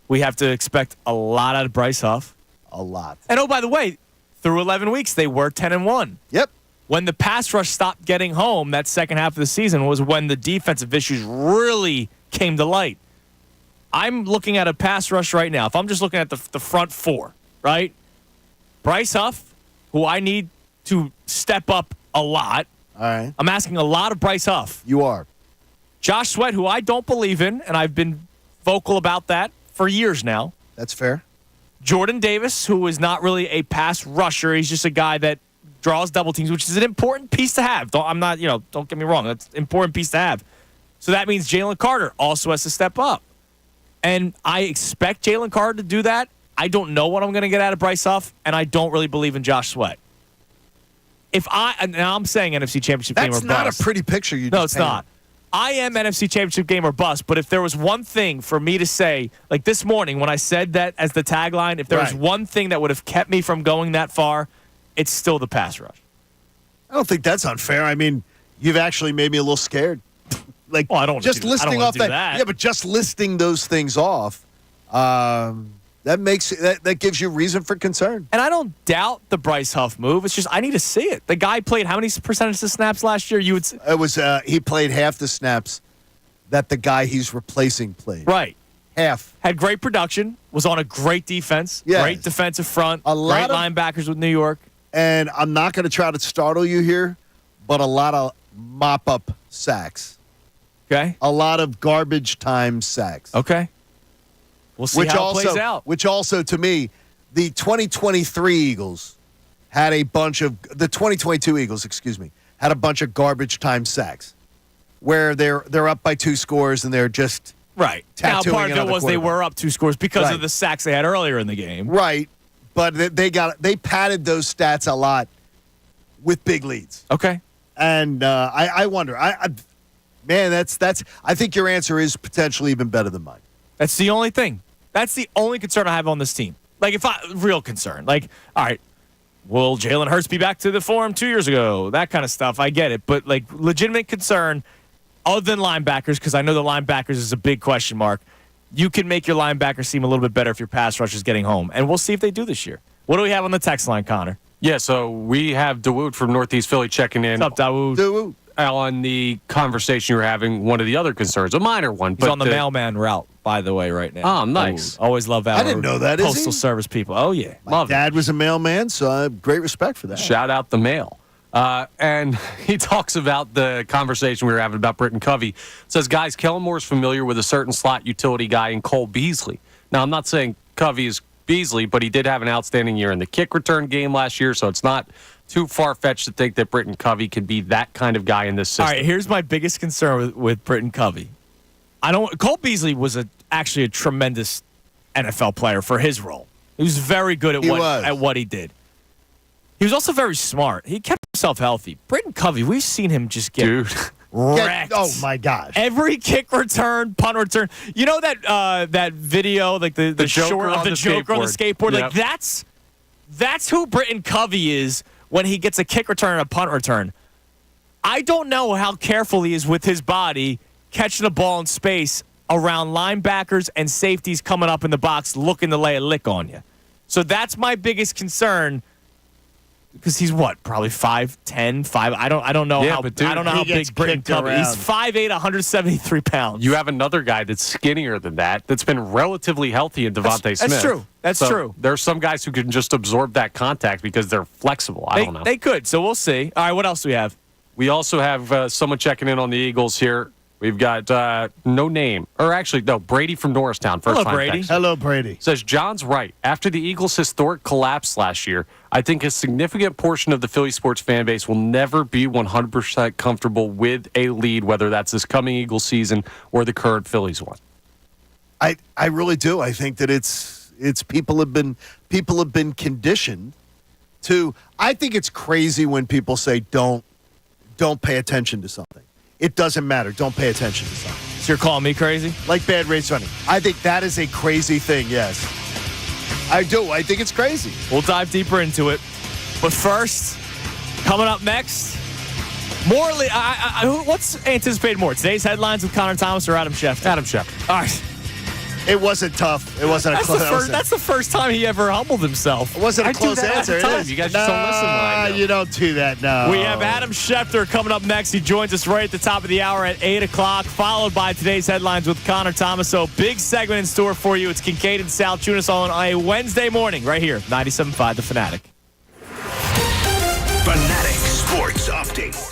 Speaker 2: We have to expect a lot out of Bryce Huff.
Speaker 3: A lot.
Speaker 2: And, oh, by the way, through 11 weeks, they were 10-1.
Speaker 3: Yep.
Speaker 2: When the pass rush stopped getting home that second half of the season was when the defensive issues really came to light. I'm looking at a pass rush right now. If I'm just looking at the front four, right? Bryce Huff, who I need to step up a lot.
Speaker 3: All right.
Speaker 2: I'm asking a lot of Bryce Huff.
Speaker 3: You are.
Speaker 2: Josh Sweat, who I don't believe in, and I've been vocal about that for years now.
Speaker 3: That's fair.
Speaker 2: Jordan Davis, who is not really a pass rusher. He's just a guy that draws double teams, which is an important piece to have. Don't get me wrong. That's an important piece to have. So that means Jalen Carter also has to step up. And I expect Jalen Carter to do that. I don't know what I'm going to get out of Bryce Huff, and I don't really believe in Josh Sweat. Now I'm saying NFC Championship game or bust.
Speaker 3: That's not a pretty picture you just
Speaker 2: No, it's not. I am NFC Championship game or bust, but if there was one thing for me to say, like this morning when I said that as the tagline, if there was one thing that would have kept me from going that far, it's still the pass rush.
Speaker 3: I don't think that's unfair. I mean, you've actually made me a little scared. Like,
Speaker 2: I don't
Speaker 3: just listing off that.
Speaker 2: that.
Speaker 3: Yeah, but just listing those things off, that gives you reason for concern.
Speaker 2: And I don't doubt the Bryce Huff move. It's just I need to see it. The guy played how many percentage of snaps last year?
Speaker 3: It was he played half the snaps that the guy he's replacing played.
Speaker 2: Right.
Speaker 3: Half.
Speaker 2: Had great production. Was on a great defense.
Speaker 3: Yes.
Speaker 2: Great defensive front.
Speaker 3: Great
Speaker 2: linebackers with New York.
Speaker 3: And I'm not going to try to startle you here, but a lot of mop-up sacks.
Speaker 2: Okay.
Speaker 3: A lot of garbage time sacks.
Speaker 2: Okay. We'll see how it plays out.
Speaker 3: Which also, to me, the 2023 Eagles had a bunch of – the 2022 Eagles, had a bunch of garbage time sacks where they're up by 2 scores and they're just
Speaker 2: right. Now, part of it was they were up 2 scores because of the sacks they had earlier in the game.
Speaker 3: Right. But they padded those stats a lot with big leads.
Speaker 2: Okay.
Speaker 3: And I wonder – Man, that's. I think your answer is potentially even better than mine.
Speaker 2: That's the only thing. That's the only concern I have on this team. Like, real concern. Like, all right, will Jalen Hurts be back to the form 2 years ago? That kind of stuff. I get it. But, like, legitimate concern, other than linebackers, because I know the linebackers is a big question mark, you can make your linebackers seem a little bit better if your pass rush is getting home. And we'll see if they do this year. What do we have on the text line, Connor?
Speaker 5: Yeah, so we have Dawood from Northeast Philly checking in.
Speaker 2: What's up, Dawood?
Speaker 5: On the conversation you were having, one of the other concerns, a minor one.
Speaker 2: He's on the mailman route, by the way, right now.
Speaker 5: Oh, nice.
Speaker 2: Always love that.
Speaker 3: I didn't know that,
Speaker 2: Postal
Speaker 3: is he?
Speaker 2: Service people. Oh, yeah.
Speaker 3: My dad was a mailman, so I have great respect for that.
Speaker 5: Shout out the mail. And he talks about the conversation we were having about Britton Covey. Says, guys, Kellen Moore's familiar with a certain slot utility guy in Cole Beasley. Now, I'm not saying Covey is Beasley, but he did have an outstanding year in the kick return game last year, so it's not too far-fetched to think that Britton Covey could be that kind of guy in this system.
Speaker 2: All right, here's my biggest concern with Britton Covey. Cole Beasley was actually a tremendous NFL player for his role. He was very good at what he did. He was also very smart. He kept himself healthy. Britton Covey, we've seen him just get wrecked.
Speaker 3: Oh, my gosh.
Speaker 2: Every kick return, punt return. You know that video, like the
Speaker 5: Joker
Speaker 2: short of the Joker on the skateboard?
Speaker 5: Yep.
Speaker 2: Like, that's who Britton Covey is when he gets a kick return and a punt return. I don't know how careful he is with his body catching the ball in space around linebackers and safeties coming up in the box looking to lay a lick on you. So that's my biggest concern. Because he's probably 5'10", 5. I don't know how.
Speaker 5: But dude,
Speaker 2: I don't know how big Britton Covey is. He's 5'8", 173 pounds.
Speaker 5: You have another guy that's skinnier than that's been relatively healthy in Devontae Smith.
Speaker 2: That's true. That's true.
Speaker 5: There's some guys who can just absorb that contact because they're flexible. I don't know.
Speaker 2: They could. So we'll see. All right, what else do we have?
Speaker 5: We also have someone checking in on the Eagles here. We've got no name. Or actually, no, Brady from Norristown.
Speaker 2: Hello, Brady.
Speaker 3: Hello, Brady.
Speaker 5: Says, John's right. After the Eagles' historic collapse last year, I think a significant portion of the Philly sports fan base will never be 100% comfortable with a lead, whether that's this coming Eagles season or the current Phillies one.
Speaker 3: I really do. I think that it's people have been conditioned to. I think it's crazy when people say don't pay attention to something. It doesn't matter. Don't pay attention to something.
Speaker 2: So you're calling me crazy?
Speaker 3: Like bad race running. I think that is a crazy thing, yes. I do. I think it's crazy.
Speaker 2: We'll dive deeper into it. But first, coming up next, what's anticipated more? Today's headlines with Connor Thomas or Adam Schefter?
Speaker 5: Adam Schefter.
Speaker 2: All right.
Speaker 3: It wasn't tough. It wasn't a close answer.
Speaker 2: That's the first time he ever humbled himself.
Speaker 3: It wasn't a close
Speaker 5: do that
Speaker 3: answer.
Speaker 5: all the time. You guys just don't listen when I do.
Speaker 3: You don't do that, no.
Speaker 2: We have Adam Schefter coming up next. He joins us right at the top of the hour at 8 o'clock, followed by today's headlines with Connor Thomas. So big segment in store for you. It's Kincade and Salciunas on a Wednesday morning right here, 97.5 The Fanatic.
Speaker 1: Fanatic Sports Update.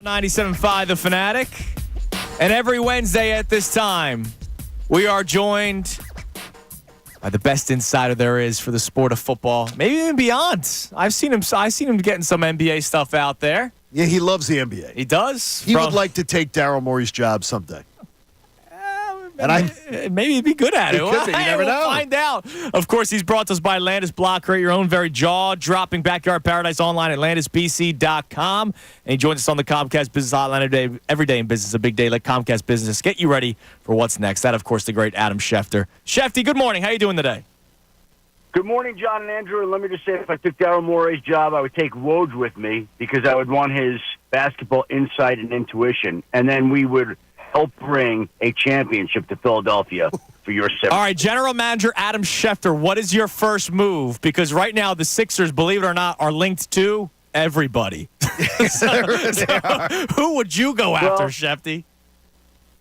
Speaker 2: 97.5 The Fanatic. And every Wednesday at this time, we are joined by the best insider there is for the sport of football, maybe even beyond. I've seen him getting some NBA stuff out there.
Speaker 3: Yeah, he loves the NBA.
Speaker 2: He does.
Speaker 3: He would like to take Daryl Morey's job someday.
Speaker 2: Maybe he'd be good at it.
Speaker 3: Could be. You never know.
Speaker 2: We'll find out. Of course, he's brought to us by Landis Block. Create your own very jaw-dropping backyard paradise online at landisbc.com. And he joins us on the Comcast Business Hotline every day in business, a big day like Comcast Business. Get you ready for what's next. That, of course, the great Adam Schefter. Shefty, good morning. How you doing today?
Speaker 9: Good morning, John and Andrew. And let me just say, if I took Daryl Morey's job, I would take Woj with me because I would want his basketball insight and intuition. And then we would help bring a championship to Philadelphia for your 7th.
Speaker 2: All right, General Manager Adam Schefter, what is your first move? Because right now the Sixers, believe it or not, are linked to everybody. so who would you go after, Shefty?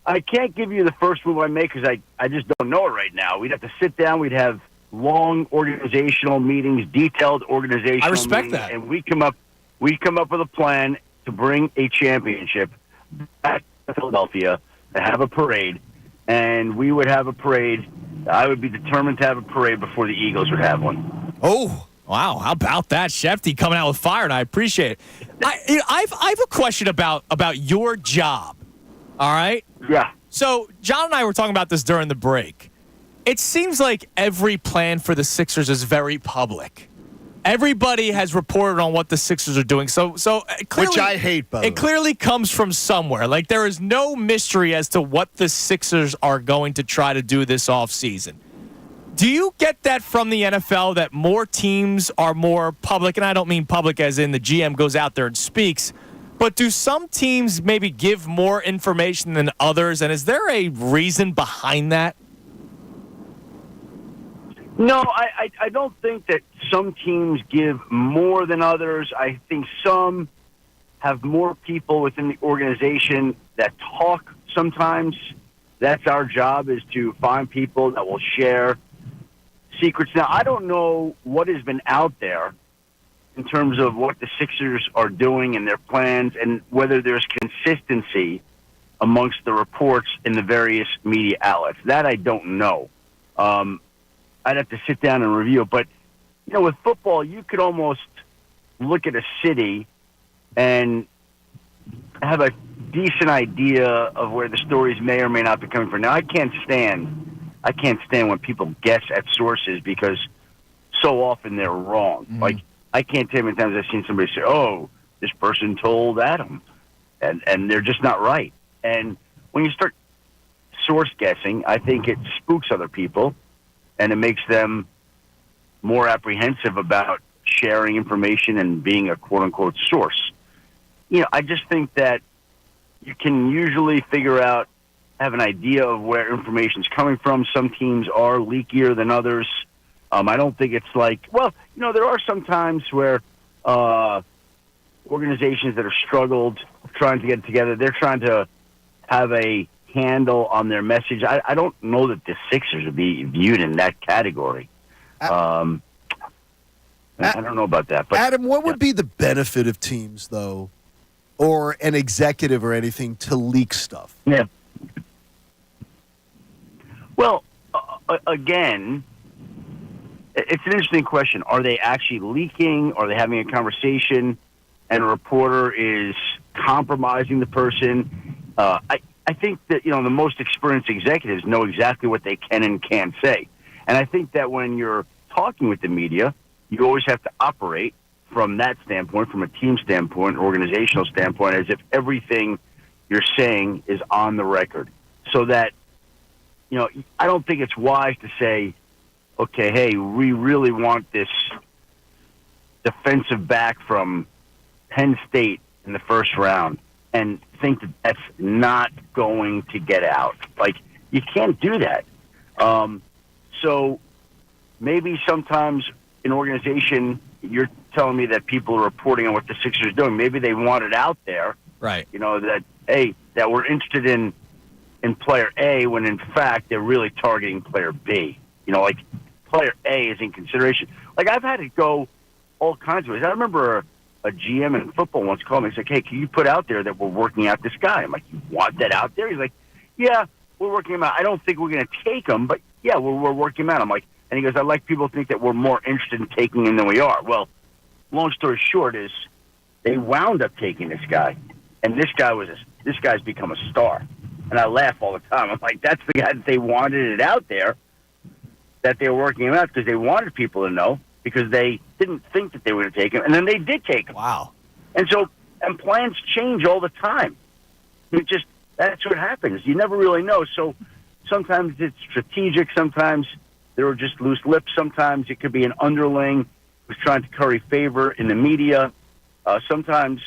Speaker 9: I can't give you the first move I make because I just don't know it right now. We'd have to sit down. We'd have long organizational meetings, detailed organizational meetings.
Speaker 2: I respect that.
Speaker 9: And we come up with a plan to bring a championship back to Philadelphia, to have a parade, and we would have a parade. I would be determined to have a parade before the Eagles would have one.
Speaker 2: Oh, wow. How about that? Shefty coming out with fire, and I appreciate it. I have a question about your job, all right?
Speaker 9: Yeah.
Speaker 2: So John and I were talking about this during the break. It seems like every plan for the Sixers is very public. Everybody has reported on what the Sixers are doing. So clearly,
Speaker 3: which I hate, by the way.
Speaker 2: It clearly comes from somewhere. Like, there is no mystery as to what the Sixers are going to try to do this offseason. Do you get that from the NFL, that more teams are more public? And I don't mean public as in the GM goes out there and speaks. But do some teams maybe give more information than others? And is there a reason behind that?
Speaker 9: No, I don't think that some teams give more than others. I think some have more people within the organization that talk sometimes. That's our job, is to find people that will share secrets. Now, I don't know what has been out there in terms of what the Sixers are doing and their plans and whether there's consistency amongst the reports in the various media outlets. That I don't know. I'd have to sit down and review it. But, you know, with football, you could almost look at a city and have a decent idea of where the stories may or may not be coming from. Now, I can't stand when people guess at sources because so often they're wrong. Mm-hmm. Like, I can't tell you how many times I've seen somebody say, oh, this person told Adam, and they're just not right. And when you start source guessing, I think it spooks other people, and it makes them more apprehensive about sharing information and being a quote-unquote source. You know, I just think that you can usually have an idea of where information's coming from. Some teams are leakier than others. I don't think it's like, well, you know, there are some times where organizations that have struggled trying to get together, they're trying to have a handle on their message. I don't know that the Sixers would be viewed in that category. I don't know about that. But
Speaker 3: Adam, what would be the benefit of teams, though, or an executive or anything, to leak stuff?
Speaker 9: Yeah. Well, again, it's an interesting question. Are they actually leaking? Are they having a conversation and a reporter is compromising the person? I think that, you know, the most experienced executives know exactly what they can and can't say. And I think that when you're talking with the media, you always have to operate from that standpoint, from a team standpoint, organizational standpoint, as if everything you're saying is on the record. So that, you know, I don't think it's wise to say, okay, hey, we really want this defensive back from Penn State in the first round, and think that that's not going to get out. Like, you can't do that. So maybe sometimes an organization, you're telling me that people are reporting on what the Sixers are doing. Maybe they want it out there.
Speaker 2: Right.
Speaker 9: You know, that, hey, that we're interested in player A when, in fact, they're really targeting player B. You know, like, player A is in consideration. Like, I've had to go all kinds of ways. I remember a GM in football once called me. He's like, hey, can you put out there that we're working out this guy? I'm like, you want that out there? He's like, yeah, we're working him out. I don't think we're going to take him, but yeah, we're working him out. I'm like, and he goes, I'd like people to think that we're more interested in taking him than we are. Well, long story short is they wound up taking this guy, and this guy's become a star. And I laugh all the time. I'm like, that's the guy that they wanted it out there, that they were working him out because they wanted people to know, because they didn't think that they were going to take him, and then they did take him.
Speaker 2: Wow.
Speaker 9: And plans change all the time. That's what happens. You never really know. So sometimes it's strategic. Sometimes there are just loose lips. Sometimes it could be an underling who's trying to curry favor in the media. Sometimes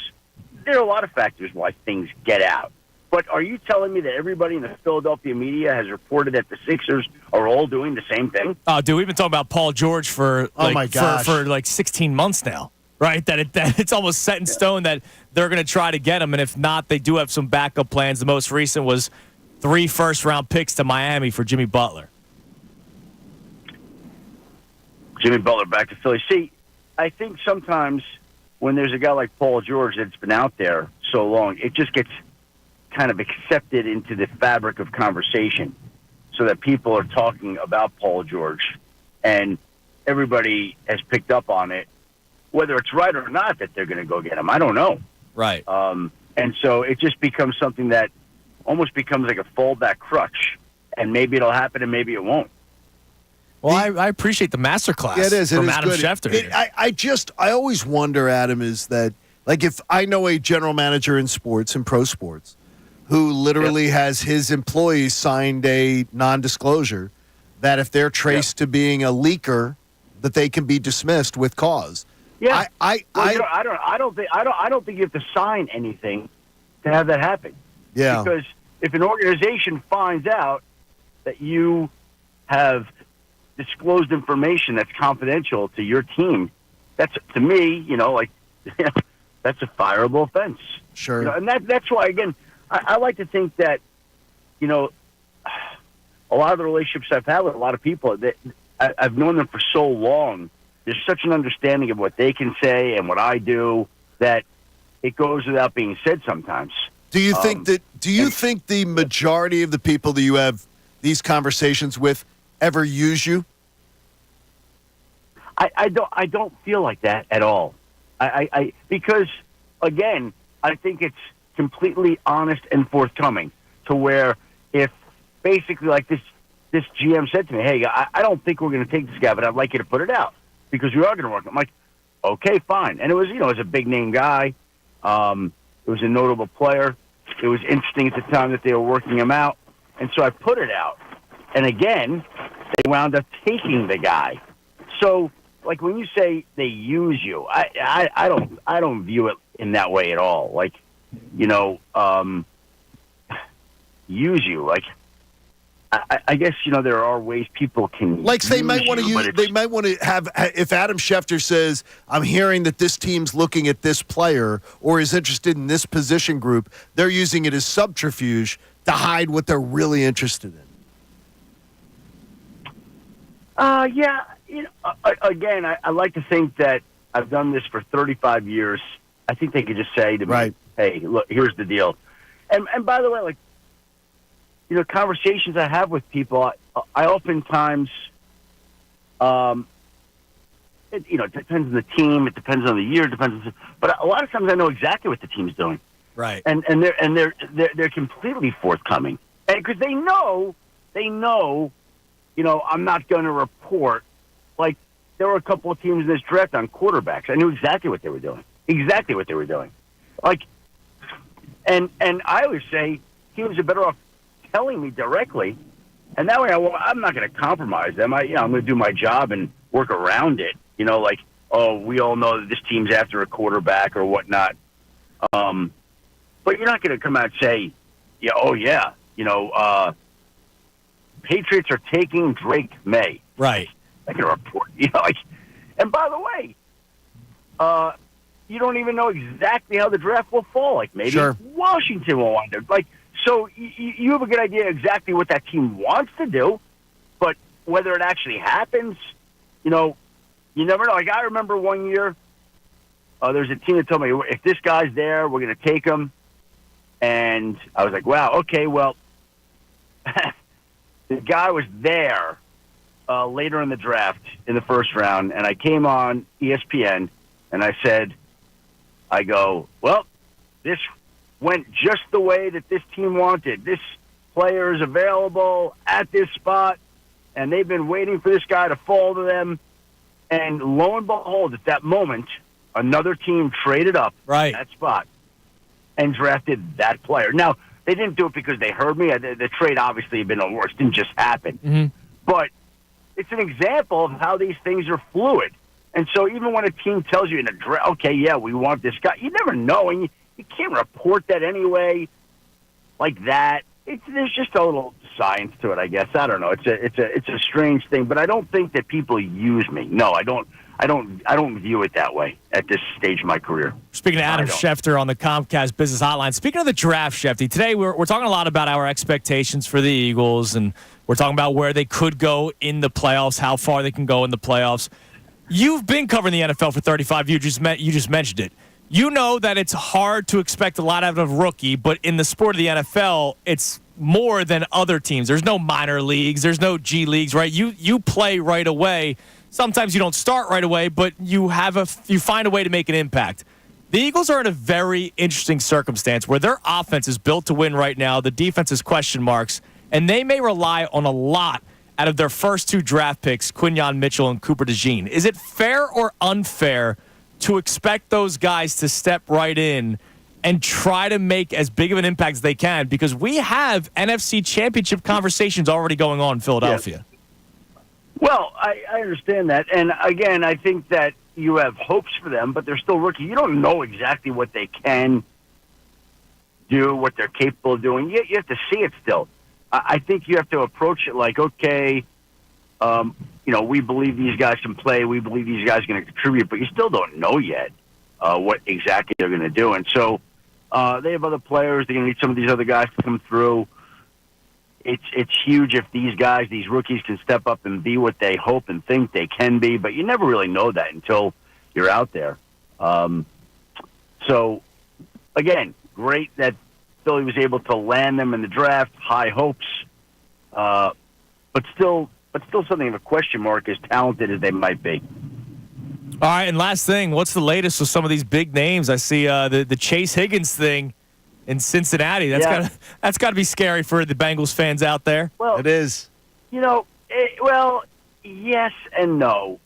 Speaker 9: there are a lot of factors why things get out. But are you telling me that everybody in the Philadelphia media has reported that the Sixers are all doing the same thing?
Speaker 2: Oh, dude, we've been talking about Paul George for like 16 months now, right? That it's almost set in stone that they're going to try to get him, and if not, they do have some backup plans. The most recent was 3 first-round picks to Miami for Jimmy Butler.
Speaker 9: Jimmy Butler back to Philly. See, I think sometimes when there's a guy like Paul George that's been out there so long, it just gets kind of accepted into the fabric of conversation so that people are talking about Paul George, and everybody has picked up on it, whether it's right or not that they're going to go get him. I don't know.
Speaker 2: Right.
Speaker 9: And so it just becomes something that almost becomes like a fallback crutch, and maybe it'll happen and maybe it won't.
Speaker 2: Well, I appreciate the masterclass from Adam Schefter.
Speaker 3: I always wonder, Adam, is that, like, if I know a general manager in sports and pro sports who literally has his employees signed a non-disclosure that if they're traced to being a leaker, that they can be dismissed with cause.
Speaker 9: Yeah, I don't think you have to sign anything to have that happen.
Speaker 3: Yeah,
Speaker 9: because if an organization finds out that you have disclosed information that's confidential to your team, that's, to me, that's a fireable offense.
Speaker 3: Sure.
Speaker 9: And that's why, again, I like to think that, a lot of the relationships I've had with a lot of people, that I've known them for so long, there's such an understanding of what they can say and what I do that it goes without being said sometimes.
Speaker 3: Do you think the majority of the people that you have these conversations with ever use you?
Speaker 9: I don't feel like that at all. Because, again, I think it's completely honest and forthcoming, to where if basically like this GM said to me, hey, I don't think we're going to take this guy, but I'd like you to put it out because we are going to work. I'm like, okay, fine. And it was, it was a big name guy. It was a notable player. It was interesting at the time that they were working him out. And so I put it out. And again, they wound up taking the guy. So, like, when you say they use you, I don't view it in that way at all. Like, use you. Like, I guess there are ways people can.
Speaker 3: Like, they might want to use. They might want to have. If Adam Schefter says, "I'm hearing that this team's looking at this player or is interested in this position group," they're using it as subterfuge to hide what they're really interested in.
Speaker 9: Yeah. Again, I like to think that I've done this for 35 years. I think they could just say to me, hey, look, here's the deal. And by the way, like, conversations I have with people, I oftentimes, it depends on the team, it depends on the year, but a lot of times I know exactly what the team's doing.
Speaker 2: Right.
Speaker 9: And they're completely forthcoming. And because they know, I'm not going to report. Like, there were a couple of teams in this draft on quarterbacks. I knew exactly what they were doing. Like, and I always say teams are better off telling me directly, and that way I'm not going to compromise them. I'm going to do my job and work around it. Like, oh, we all know that this team's after a quarterback or whatnot. But you're not going to come out and say, Patriots are taking Drake May.
Speaker 2: Right.
Speaker 9: I can report, and by the way, you don't even know exactly how the draft will fall. Like, maybe Washington will wind up. Like, so you have a good idea exactly what that team wants to do, but whether it actually happens, you never know. Like, I remember one year, there's a team that told me, if this guy's there, we're going to take him. And I was like, wow, okay, well, the guy was there later in the draft in the first round, and I came on ESPN, and I said, well, this went just the way that this team wanted. This player is available at this spot, and they've been waiting for this guy to fall to them. And lo and behold, at that moment, another team traded up that spot and drafted that player. Now, they didn't do it because they heard me. The trade obviously had been on worse. It didn't just happen.
Speaker 2: Mm-hmm.
Speaker 9: But it's an example of how these things are fluid. And so even when a team tells you in a draft, okay, yeah, we want this guy, you never know, and you can't report that anyway like that. There's just a little science to it, I guess. I don't know. It's a strange thing, but I don't think that people use me. No, I don't view it that way at this stage of my career.
Speaker 2: Speaking of Adam Schefter on the Comcast Business Hotline, speaking of the draft, Shefty, today we're talking a lot about our expectations for the Eagles, and we're talking about where they could go in the playoffs, how far they can go in the playoffs. You've been covering the NFL for 35 years. You just mentioned it. You know that it's hard to expect a lot out of a rookie, but in the sport of the NFL, it's more than other teams. There's no minor leagues. There's no G leagues, right? You play right away. Sometimes you don't start right away, but you find a way to make an impact. The Eagles are in a very interesting circumstance where their offense is built to win right now. The defense is question marks, and they may rely on a lot out of their first two draft picks, Quinyon Mitchell and Cooper DeJean. Is it fair or unfair to expect those guys to step right in and try to make as big of an impact as they can? Because we have NFC championship conversations already going on in Philadelphia.
Speaker 9: Yes. Well, I understand that. And, again, I think that you have hopes for them, but they're still rookie. You don't know exactly what they can do, what they're capable of doing. You have to see it still. I think you have to approach it like, okay, we believe these guys can play. We believe these guys are going to contribute, but you still don't know yet what exactly they're going to do. And so they have other players. They're going to need some of these other guys to come through. It's huge if these rookies can step up and be what they hope and think they can be, but you never really know that until you're out there. So, again, great that Philly was able to land them in the draft, high hopes, but still something of a question mark as talented as they might be.
Speaker 2: All right, and last thing, what's the latest with some of these big names? I see the Chase Higgins thing in Cincinnati. That's got to be scary for the Bengals fans out there.
Speaker 9: Well,
Speaker 3: it is.
Speaker 9: Yes and no.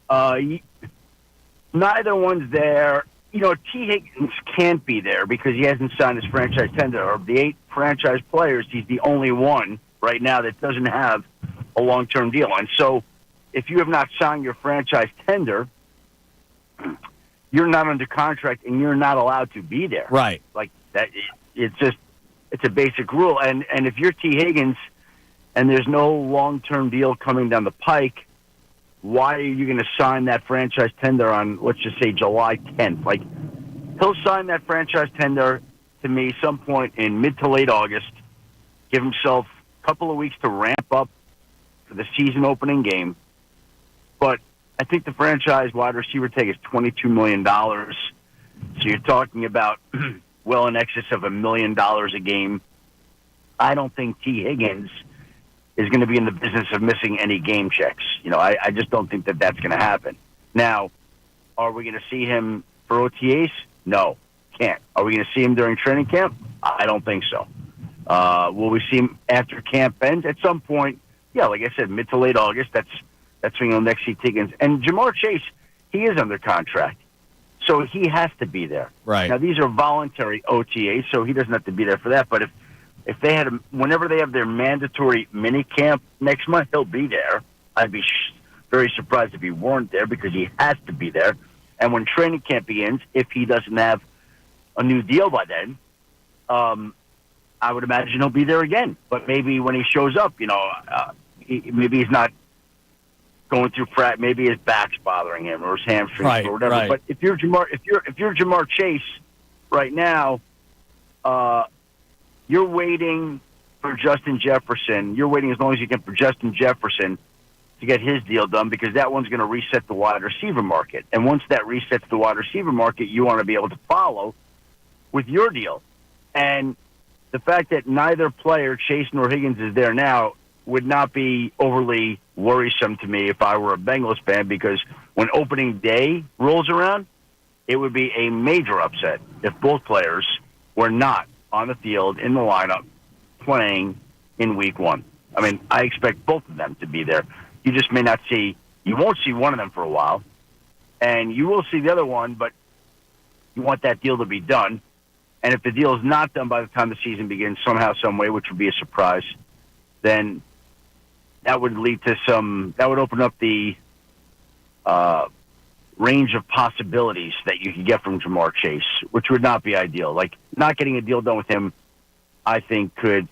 Speaker 9: Neither one's there. T. Higgins can't be there because he hasn't signed his franchise tender. Of the 8 franchise players, he's the only one right now that doesn't have a long-term deal. And so if you have not signed your franchise tender, you're not under contract and you're not allowed to be there.
Speaker 2: Right.
Speaker 9: Like that. It's a basic rule. And if you're T. Higgins and there's no long-term deal coming down the pike, why are you going to sign that franchise tender on, let's just say, July 10th? Like, he'll sign that franchise tender to me some point in mid to late August, give himself a couple of weeks to ramp up for the season opening game. But I think the franchise wide receiver tag is $22 million. So you're talking about well in excess of $1 million a game. I don't think T. Higgins is going to be in the business of missing any game checks. I just don't think that that's going to happen. Now, are we going to see him for OTAs? No, can't. Are we going to see him during training camp? I don't think so. Will we see him after camp ends? At some point, yeah, like I said, mid to late August, that's when you'll next see Higgins. And Jamar Chase, he is under contract, so he has to be there.
Speaker 2: Right.
Speaker 9: Now, these are voluntary OTAs, so he doesn't have to be there for that. But if they had whenever they have their mandatory mini camp next month, he'll be there. I'd be very surprised if he weren't there because he has to be there. And when training camp begins, if he doesn't have a new deal by then, I would imagine he'll be there again. But maybe when he shows up, maybe he's not going through maybe his back's bothering him or his hamstrings or whatever.
Speaker 2: Right.
Speaker 9: But if you're Jamar Chase right now, you're waiting for Justin Jefferson. You're waiting as long as you can for Justin Jefferson to get his deal done because that one's going to reset the wide receiver market. And once that resets the wide receiver market, you want to be able to follow with your deal. And the fact that neither player, Chase nor Higgins, is there now would not be overly worrisome to me if I were a Bengals fan, because when opening day rolls around, it would be a major upset if both players were not on the field in the lineup playing in week one. I mean, I expect both of them to be there. You just may not see, you won't see one of them for a while, and you will see the other one, but you want that deal to be done. And if the deal is not done by the time the season begins somehow, some way, which would be a surprise, then that would lead to that would open up the range of possibilities that you could get from Jamar Chase, which would not be ideal. Like, not getting a deal done with him, I think, could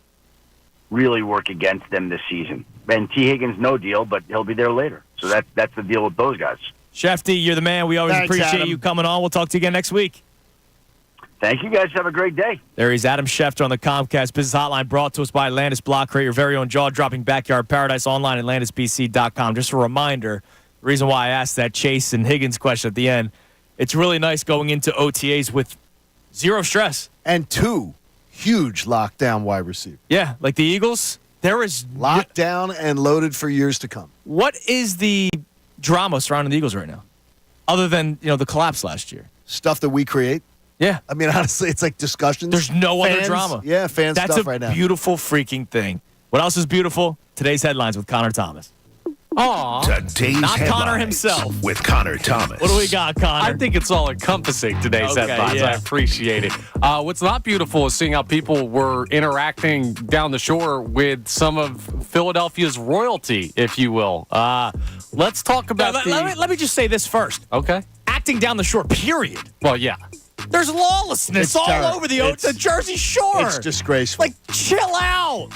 Speaker 9: really work against them this season. And T. Higgins, no deal, but he'll be there later. So that's the deal with those guys.
Speaker 2: Shefty, you're the man. We always appreciate
Speaker 3: Adam.
Speaker 2: you coming on. We'll talk to you again next week.
Speaker 9: Thank you, guys. Have a great day.
Speaker 2: There he's Adam Schefter on the Comcast Business Hotline, brought to us by Atlantis Block Crate, your very own jaw-dropping backyard paradise, online at AtlantisBC.com. Just a reminder, the reason why I asked that Chase and Higgins question at the end, it's really nice going into OTAs with zero stress.
Speaker 3: And 2 huge lockdown wide receivers.
Speaker 2: Yeah, like the Eagles, there is
Speaker 3: Locked down and loaded for years to come.
Speaker 2: What is the drama surrounding the Eagles right now, other than the collapse last year?
Speaker 3: Stuff that we create.
Speaker 2: Yeah.
Speaker 3: I mean, honestly, it's like discussion.
Speaker 2: There's no other
Speaker 3: Fans-
Speaker 2: drama.
Speaker 3: Yeah, fan
Speaker 2: That's
Speaker 3: stuff right now.
Speaker 2: That's a beautiful freaking thing. What else is beautiful? Today's headlines with Connor Thomas.
Speaker 5: Aw.
Speaker 1: Today's
Speaker 2: Not Connor
Speaker 1: headlines
Speaker 2: himself.
Speaker 1: with Connor Thomas.
Speaker 2: What do we got, Connor?
Speaker 5: I think it's all encompassing, today's
Speaker 2: Okay,
Speaker 5: headlines.
Speaker 2: yeah.
Speaker 5: I appreciate it. What's not beautiful is seeing how people were interacting down the shore with some of Philadelphia's royalty, if you will. Let's talk about
Speaker 2: let me just say this first.
Speaker 5: Okay.
Speaker 2: Acting down the shore, period.
Speaker 5: Well, yeah.
Speaker 2: There's lawlessness
Speaker 3: It's
Speaker 2: all
Speaker 3: terrible.
Speaker 2: over the Jersey Shore.
Speaker 3: It's disgraceful.
Speaker 2: Like, chill out.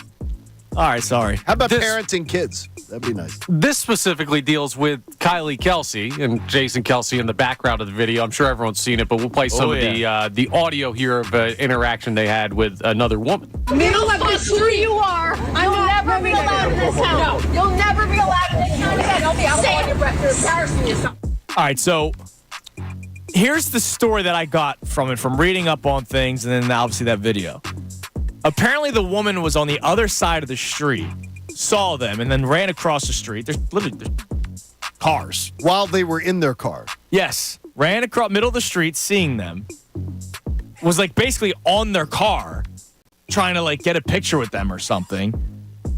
Speaker 2: All right, sorry.
Speaker 3: How about
Speaker 5: This-
Speaker 3: parenting kids? That'd be nice.
Speaker 5: This specifically deals with Kelsey and Jason Kelsey in the background of the video. I'm sure everyone's seen it, but we'll play some of the audio here of an interaction they had with another woman.
Speaker 10: Middle of the street. You are. You'll never be allowed in this house. No. You'll never be allowed in this house. Don't be out your breath. You're embarrassing yourself.
Speaker 2: All right, so here's the story that I got from it, from reading up on things, and then obviously that video. Apparently, the woman was on the other side of the street, saw them, and then ran across the street. There's cars.
Speaker 3: While they were in their car.
Speaker 2: Yes, ran across middle of the street, seeing them, was like basically on their car, trying to like get a picture with them or something.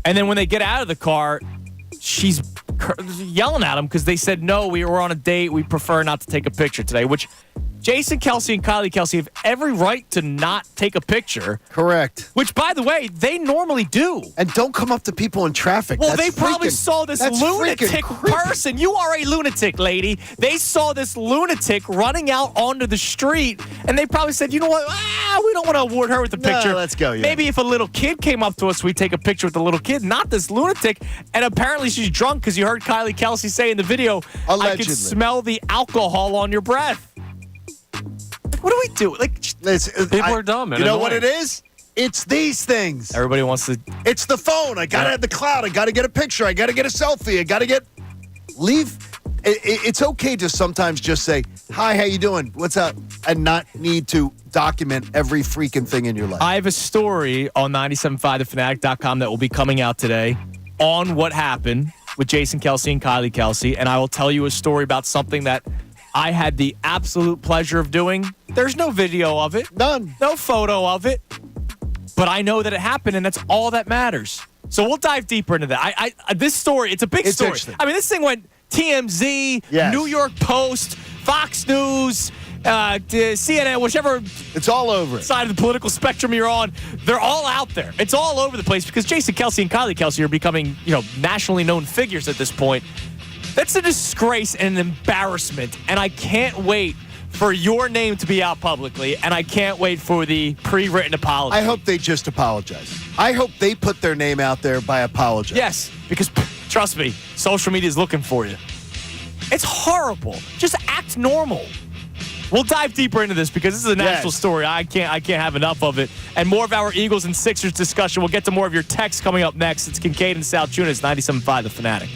Speaker 2: And then when they get out of the car, she's yelling at them because they said, no, we were on a date. We prefer not to take a picture today, which Jason Kelsey and Kylie Kelsey have every right to not take a picture.
Speaker 3: Correct.
Speaker 2: Which, by the way, they normally do.
Speaker 3: And don't come up to people in traffic.
Speaker 2: Well,
Speaker 3: That's
Speaker 2: they probably
Speaker 3: freaking-
Speaker 2: saw this
Speaker 3: that's
Speaker 2: lunatic
Speaker 3: freaking creepy.
Speaker 2: person. You are a lunatic, lady. They saw this lunatic running out onto the street, and they probably said, you know what? We don't want to award her with the picture.
Speaker 3: No, let's go, yeah.
Speaker 2: Maybe if a little kid came up to us, we'd take a picture with the little kid, not this lunatic. And apparently she's drunk because you heard Kylie Kelsey say in the video, I
Speaker 3: Allegedly.
Speaker 2: can smell the alcohol on your breath. What do we do? Like,
Speaker 5: People are dumb and
Speaker 3: You know what
Speaker 5: annoying.
Speaker 3: it is? It's these things.
Speaker 2: everybody wants to.
Speaker 3: It's the phone. I got to have the cloud. I got to get a picture. I got to get a selfie. I got to get... Leave... It's okay to sometimes just say, hi, how you doing? What's up? And not need to document every freaking thing in your life.
Speaker 2: I have a story on 975thefanatic.com that will be coming out today on what happened with Jason Kelsey and Kylie Kelsey, and I will tell you a story about something that I had the absolute pleasure of doing. There's no video of it.
Speaker 3: None.
Speaker 2: No photo of it. But I know that it happened, and that's all that matters. So we'll dive deeper into that. This story, it's a big
Speaker 3: It's
Speaker 2: story.
Speaker 3: interesting.
Speaker 2: I mean, this thing went TMZ,
Speaker 3: Yes.
Speaker 2: New York Post, Fox News, CNN, whichever
Speaker 3: It's all over it.
Speaker 2: side of the political spectrum you're on, they're all out there. It's all over the place because Jason Kelsey and Kylie Kelsey are becoming, nationally known figures at this point. That's a disgrace and an embarrassment, and I can't wait for your name to be out publicly, and I can't wait for the pre-written apology.
Speaker 3: I hope they just apologize. I hope they put their name out there by apologizing.
Speaker 2: Yes, because trust me, social media is looking for you. It's horrible. Just act normal. We'll dive deeper into this because this is a national story. I can't have enough of it. And more of our Eagles and Sixers discussion. We'll get to more of your texts coming up next. It's Kincade and Salciunas, 97.5 The Fanatic.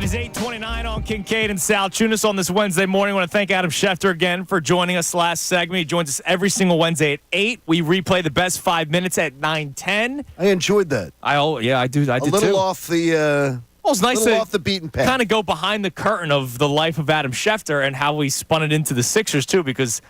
Speaker 2: It is 8:29 on Kincade and Salciunas on this Wednesday morning. I want to thank Adam Schefter again for joining us last segment. He joins us every single Wednesday at 8. We replay the best 5 minutes at 9:10.
Speaker 3: I enjoyed that.
Speaker 2: I did
Speaker 3: a little
Speaker 2: too.
Speaker 3: Off the.
Speaker 2: Well, it's nice to
Speaker 3: off the beaten path.
Speaker 2: kind of go behind the curtain of the life of Adam Schefter and how we spun it into the Sixers too, because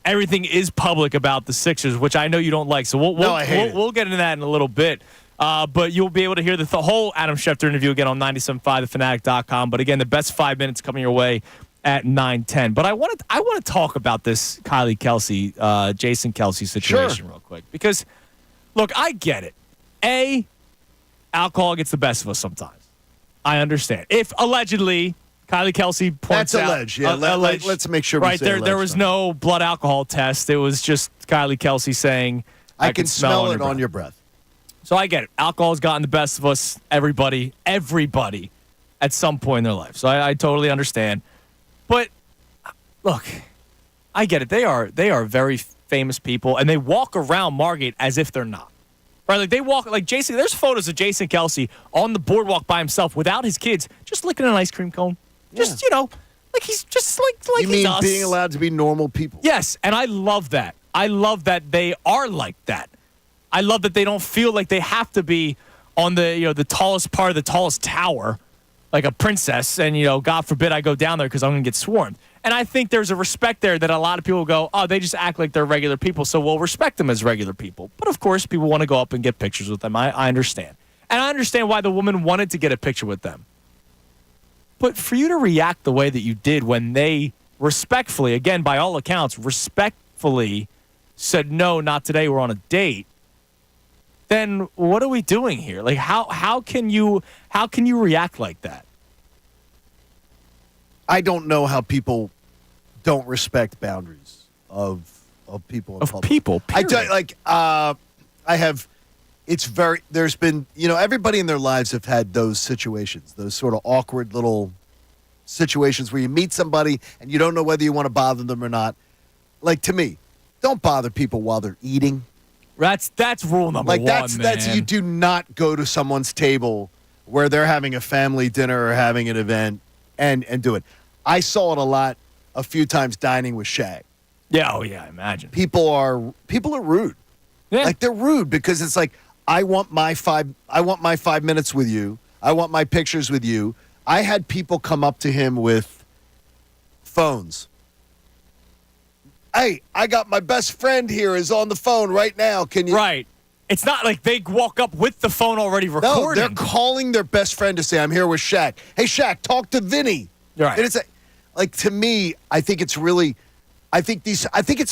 Speaker 2: everything is public about the Sixers, which I know you don't like. So we'll get into that in a little bit. But you'll be able to hear the whole Adam Schefter interview again on 97.5thefanatic.com. But again, the best 5 minutes coming your way at 9:10. But I want to talk about this Kelsey, Jason Kelsey situation real quick, because look, I get it. Alcohol gets the best of us sometimes. I understand. If allegedly Kelsey points out,
Speaker 3: alleged. Yeah, let's make sure.
Speaker 2: Right there was no blood alcohol test. It was just Kelsey saying,
Speaker 3: "I can smell it on your breath."
Speaker 2: So I get it. Alcohol's gotten the best of us. Everybody, at some point in their life. So I totally understand. But look, I get it. They are very famous people, and they walk around Margate as if they're not. Right? Like they walk like Jason. There's photos of Jason Kelsey on the boardwalk by himself without his kids, just licking an ice cream cone. Just like he's just like
Speaker 3: you
Speaker 2: he's
Speaker 3: mean
Speaker 2: us.
Speaker 3: Being allowed to be normal people?
Speaker 2: Yes, and I love that. I love that they are like that. I love that they don't feel like they have to be on the tallest part of the tallest tower, like a princess, and God forbid I go down there because I'm going to get swarmed. And I think there's a respect there that a lot of people go, oh, they just act like they're regular people, so we'll respect them as regular people. But of course, people want to go up and get pictures with them. I understand. And I understand why the woman wanted to get a picture with them. But for you to react the way that you did when they respectfully, again, by all accounts, respectfully said, no, not today, we're on a date, then what are we doing here? Like, how can you react like that?
Speaker 3: I don't know how people don't respect boundaries of people in public.
Speaker 2: People. Period.
Speaker 3: There's been, everybody in their lives have had those situations, those sort of awkward little situations where you meet somebody and you don't know whether you want to bother them or not. Like, to me, don't bother people while they're eating.
Speaker 2: That's rule number one,
Speaker 3: That's you do not go to someone's table where they're having a family dinner or having an event and do it. I saw it a few times dining with Shaq.
Speaker 2: Yeah, I imagine.
Speaker 3: People are rude.
Speaker 2: Yeah.
Speaker 3: Like, they're rude because it's like, I want my 5 minutes with you. I want my pictures with you. I had people come up to him with phones. Hey, I got my best friend here is on the phone right now. Can you?
Speaker 2: Right. It's not like they walk up with the phone already recording.
Speaker 3: No, they're calling their best friend to say, I'm here with Shaq. Hey, Shaq, talk to Vinny.
Speaker 2: Right.
Speaker 3: And it's to me, I think it's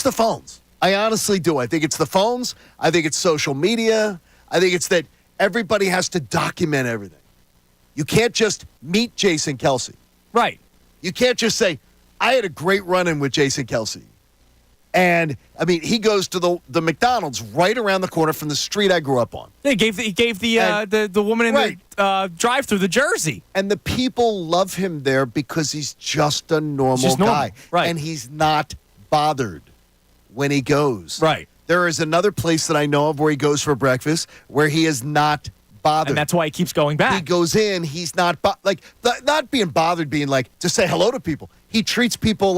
Speaker 3: the phones. I honestly do. I think it's the phones. I think it's social media. I think it's that everybody has to document everything. You can't just meet Jason Kelsey.
Speaker 2: Right.
Speaker 3: You can't just say, I had a great run-in with Jason Kelsey. And, I mean, he goes to the McDonald's right around the corner from the street I grew up on.
Speaker 2: He gave the woman in the drive-thru the jersey.
Speaker 3: And the people love him there because he's just a normal guy.
Speaker 2: Right.
Speaker 3: And he's not bothered when he goes.
Speaker 2: Right.
Speaker 3: There is another place that I know of where he goes for breakfast where he is not bothered.
Speaker 2: And that's why he keeps going back.
Speaker 3: He goes in, he's not not being bothered, being like, to say hello to people. He treats people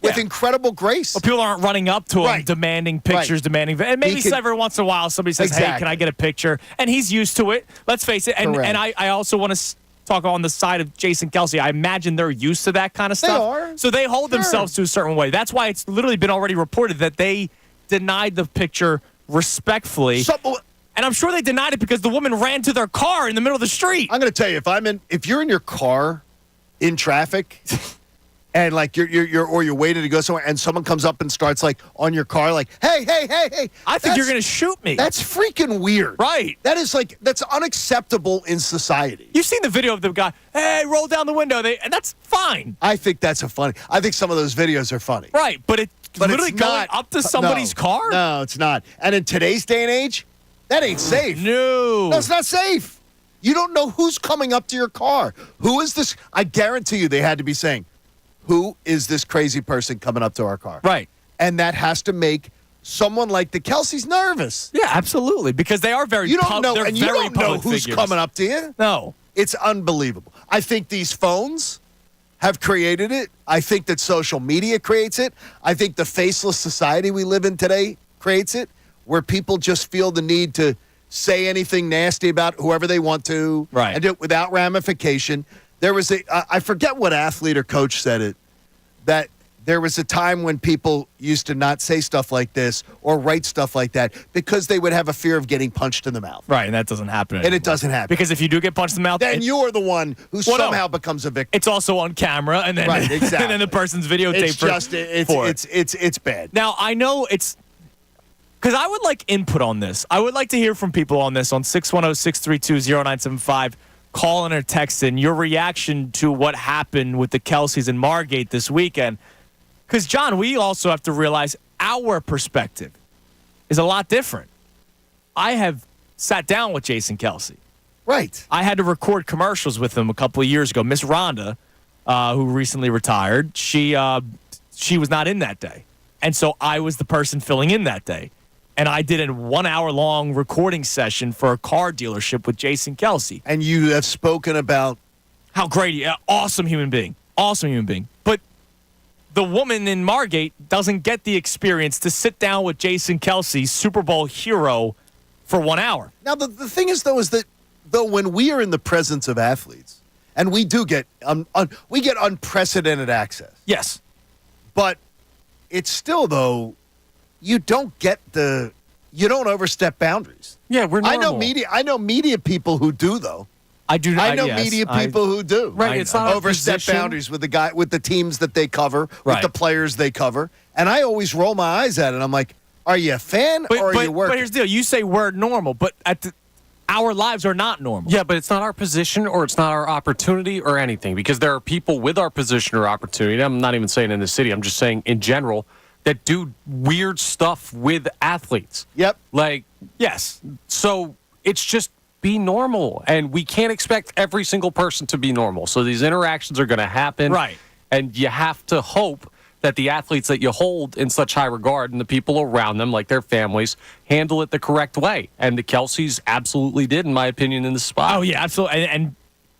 Speaker 3: with incredible grace.
Speaker 2: Well, people aren't running up to him demanding pictures, and maybe every once in a while somebody says, hey, can I get a picture? And he's used to it. Let's face it. And I also want to talk on the side of Jason Kelsey. I imagine they're used to that kind of stuff.
Speaker 3: They are.
Speaker 2: So they hold themselves to a certain way. That's why it's literally been already reported that they denied the picture respectfully. And I'm sure they denied it because the woman ran to their car in the middle of the street.
Speaker 3: I'm going to tell you, if you're in your car in traffic and you're waiting to go somewhere and someone comes up and starts on your car hey,
Speaker 2: I think you're going to shoot me.
Speaker 3: That's freaking weird.
Speaker 2: Right.
Speaker 3: That is that's unacceptable in society.
Speaker 2: You've seen the video of the guy, hey, roll down the window, and that's fine.
Speaker 3: I think that's I think some of those videos are funny.
Speaker 2: Right, but literally going up to somebody's car?
Speaker 3: No, it's not. And in today's day and age, that ain't safe.
Speaker 2: No,
Speaker 3: it's not safe. You don't know who's coming up to your car. Who is this? I guarantee you they had to be saying, who is this crazy person coming up to our car?
Speaker 2: Right.
Speaker 3: And that has to make someone like the Kelseys nervous.
Speaker 2: Yeah, absolutely, because they are very
Speaker 3: You don't know,
Speaker 2: they're
Speaker 3: and you
Speaker 2: very
Speaker 3: don't know who's
Speaker 2: figures.
Speaker 3: coming up to you.
Speaker 2: No.
Speaker 3: It's unbelievable. I think these phones have created it. I think that social media creates it. I think the faceless society we live in today creates it, where people just feel the need to say anything nasty about whoever they want to,
Speaker 2: right,
Speaker 3: and do it without ramification. There was I forget what athlete or coach said it, that there was a time when people used to not say stuff like this or write stuff like that because they would have a fear of getting punched in the mouth.
Speaker 2: Right, and that doesn't happen anymore.
Speaker 3: And it doesn't happen.
Speaker 2: Because if you do get punched in the mouth,
Speaker 3: then you're the one who somehow becomes a victim.
Speaker 2: It's also on camera, and then,
Speaker 3: right, exactly.
Speaker 2: and then the person's videotaped.
Speaker 3: It's bad.
Speaker 2: Now, I know it's because I would like input on this. I would like to hear from people on this on 610-632-0975. Call in or text in your reaction to what happened with the Kelseys and Margate this weekend. Because, John, we also have to realize our perspective is a lot different. I have sat down with Jason Kelsey.
Speaker 3: Right.
Speaker 2: I had to record commercials with him a couple of years ago. Miss Rhonda, who recently retired, she was not in that day. And so I was the person filling in that day. And I did a 1 hour long recording session for a car dealership with Jason Kelsey.
Speaker 3: And you have spoken about
Speaker 2: how great, awesome human being. Awesome human being. But the woman in Margate doesn't get the experience to sit down with Jason Kelsey, Super Bowl hero, for 1 hour.
Speaker 3: Now, the thing is, though, is that when we are in the presence of athletes, and we do get we get unprecedented access.
Speaker 2: Yes.
Speaker 3: But it's still, though, you don't overstep boundaries.
Speaker 5: Yeah, we're normal.
Speaker 3: I know media people who do, though.
Speaker 2: I do.
Speaker 3: I know media people who do.
Speaker 5: Right, it's not
Speaker 3: overstep boundaries with the teams that they cover, with the players they cover, and I always roll my eyes at it. I'm like, are you a fan or are you working?
Speaker 2: But here's the deal: you say we're normal, but our lives are not normal.
Speaker 5: Yeah, but it's not our position or it's not our opportunity or anything, because there are people with our position or opportunity. I'm not even saying in the city. I'm just saying in general that do weird stuff with athletes.
Speaker 3: Yep.
Speaker 5: Like,
Speaker 2: yes.
Speaker 5: So it's just be normal. And we can't expect every single person to be normal. So these interactions are going to happen.
Speaker 2: Right.
Speaker 5: And you have to hope that the athletes that you hold in such high regard and the people around them, like their families, handle it the correct way. And the Kelseys absolutely did, in my opinion, in the spot.
Speaker 2: Oh, yeah, absolutely. And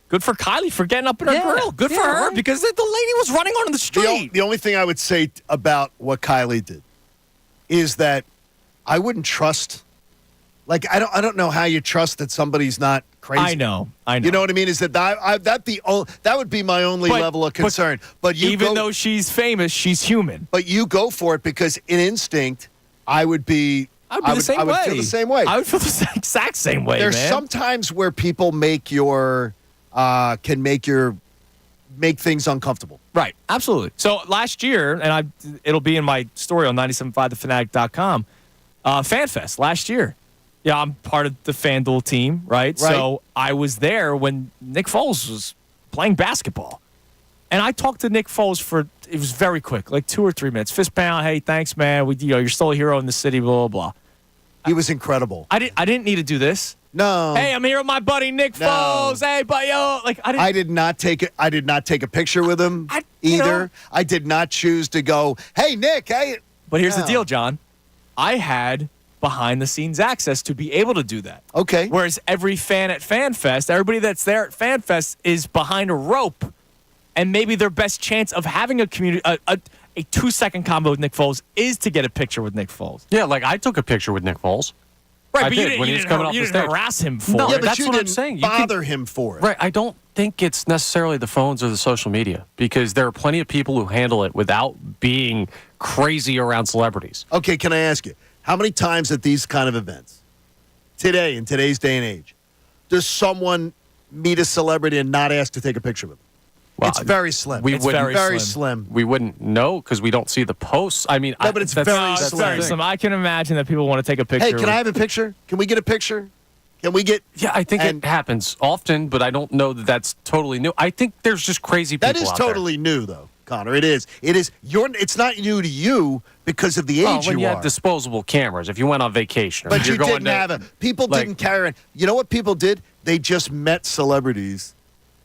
Speaker 2: good for Kylie for getting up in her grill. Good for her, because the lady was running on the street.
Speaker 3: The only thing I would say about what Kylie did is that I wouldn't trust. Like, I don't know how you trust that somebody's not crazy.
Speaker 2: I know.
Speaker 3: You know what I mean? Is that that would be my only level of concern. But
Speaker 2: even though she's famous, she's human.
Speaker 3: But you go for it because in instinct, I would feel the same way.
Speaker 2: I would feel the exact same way.
Speaker 3: There's sometimes where people make things uncomfortable.
Speaker 2: Right. Absolutely. So last year, and it'll be in my story on 97.5thefanatic.com, FanFest last year. Yeah, I'm part of the FanDuel team, right? So I was there when Nick Foles was playing basketball. And I talked to Nick Foles it was very quick, like 2 or 3 minutes. Fist pound, hey, thanks, man. You're still a hero in the city, blah, blah, blah.
Speaker 3: He was incredible.
Speaker 2: I didn't need to do this.
Speaker 3: No.
Speaker 2: Hey, I'm here with my buddy Nick Foles. Hey, buddy, yo.
Speaker 3: I did not take a picture with him either. I did not choose to go, hey, Nick, hey.
Speaker 2: But here's the deal, John. I had behind-the-scenes access to be able to do that.
Speaker 3: Okay.
Speaker 2: Whereas every fan at FanFest, everybody that's there at FanFest is behind a rope, and maybe their best chance of having a 2-second combo with Nick Foles is to get a picture with Nick Foles.
Speaker 5: Yeah, like I took a picture with Nick Foles.
Speaker 2: Right,
Speaker 5: I
Speaker 2: but
Speaker 5: did when he was coming off the stage.
Speaker 2: You didn't harass him for
Speaker 5: No,
Speaker 2: it.
Speaker 3: Yeah, but
Speaker 5: that's
Speaker 3: you
Speaker 5: what
Speaker 3: didn't
Speaker 5: I'm saying.
Speaker 3: bother him for it.
Speaker 5: Right. I don't think it's necessarily the phones or the social media, because there are plenty of people who handle it without being crazy around celebrities.
Speaker 3: Okay, can I ask you, how many times at these kind of events, today, in today's day and age, does someone meet a celebrity and not ask to take a picture with them? Well, it's very slim.
Speaker 5: It's
Speaker 3: very slim.
Speaker 5: We wouldn't know because we don't see the posts. I mean,
Speaker 3: no, but it's very slim.
Speaker 2: I can imagine that people want to take a picture.
Speaker 3: Hey, can I have a picture? Can we get a picture? Can we get?
Speaker 5: Yeah, I think it happens often, but I don't know that that's totally new. I think there's just crazy people.
Speaker 3: That is totally new, though, Connor. It is. It's not new to you because of the age
Speaker 5: when
Speaker 3: you
Speaker 5: you
Speaker 3: are.
Speaker 5: had disposable cameras, if you went on vacation,
Speaker 3: but
Speaker 5: you're
Speaker 3: you
Speaker 5: going
Speaker 3: didn't have people didn't carry. You know what people did? They just met celebrities,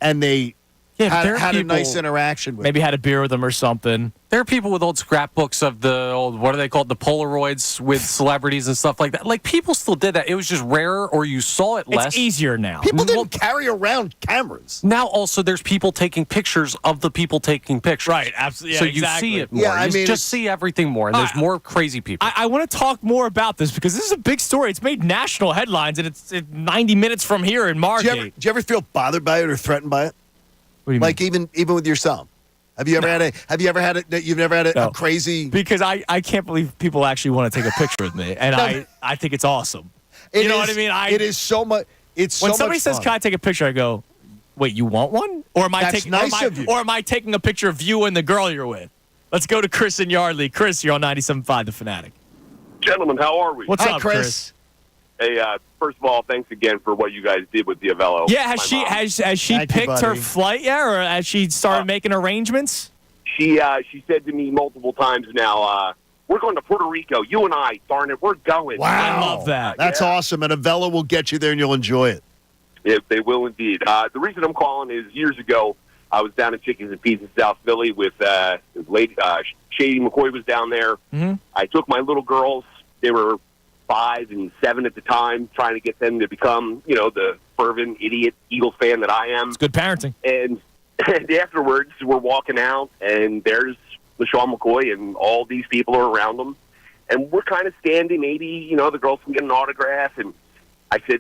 Speaker 3: and they had a nice interaction with.
Speaker 2: Maybe had a beer with them or something.
Speaker 5: There are people with old scrapbooks of the old, what are they called, the Polaroids with celebrities and stuff like that. Like, people still did that. It was just rarer, or you saw it less.
Speaker 2: It's easier now.
Speaker 3: People didn't carry around cameras.
Speaker 5: Now also there's people taking pictures of the people taking pictures.
Speaker 2: Right, absolutely. Yeah,
Speaker 5: so
Speaker 2: exactly.
Speaker 5: you see it more.
Speaker 3: Yeah,
Speaker 5: You just see everything more, and there's more crazy people.
Speaker 2: I want to talk more about this because this is a big story. It's made national headlines, and it's 90 minutes from here in Margate.
Speaker 3: Do you ever feel bothered by it or threatened by it?
Speaker 2: What do you
Speaker 3: Like
Speaker 2: mean?
Speaker 3: even with yourself? Have you ever had you've never had a crazy?
Speaker 2: Because I can't believe people actually want to take a picture with me, and I think it's awesome. You know what I mean?
Speaker 3: It is so much. It's
Speaker 2: when
Speaker 3: so
Speaker 2: somebody
Speaker 3: much
Speaker 2: says,
Speaker 3: fun.
Speaker 2: "Can I take a picture?" I go, "Wait, you want one? Or am I
Speaker 3: That's
Speaker 2: taking?
Speaker 3: nice of you.
Speaker 2: Or am I taking a picture of you and the girl you're with?" Let's go to Chris and Yardley. Chris, you're on 97.5 The Fanatic.
Speaker 11: Gentlemen, how are we?
Speaker 2: What's
Speaker 3: Hi,
Speaker 2: up,
Speaker 3: Chris?
Speaker 11: Hey, first of all, thanks again for what you guys did with the Avello.
Speaker 2: Yeah, has she
Speaker 3: Thank you,
Speaker 2: picked her
Speaker 3: buddy.
Speaker 2: flight yet, or has she started making arrangements?
Speaker 11: She said to me multiple times now, we're going to Puerto Rico. You and I, darn it, we're going.
Speaker 3: Wow,
Speaker 2: I love that.
Speaker 3: That's awesome, and Avella will get you there, and you'll enjoy it.
Speaker 11: Yeah, they will indeed. The reason I'm calling is years ago, I was down at Chickens and Peas in South Philly with lady Shady McCoy was down there.
Speaker 2: Mhm.
Speaker 11: I took my little girls. They were 5 and 7 at the time, trying to get them to become, the fervent idiot Eagles fan that I am.
Speaker 2: It's good parenting.
Speaker 11: And afterwards, we're walking out, and there's LaShawn McCoy, and all these people are around him. And we're kind of standing, maybe, the girls can get an autograph. And I said,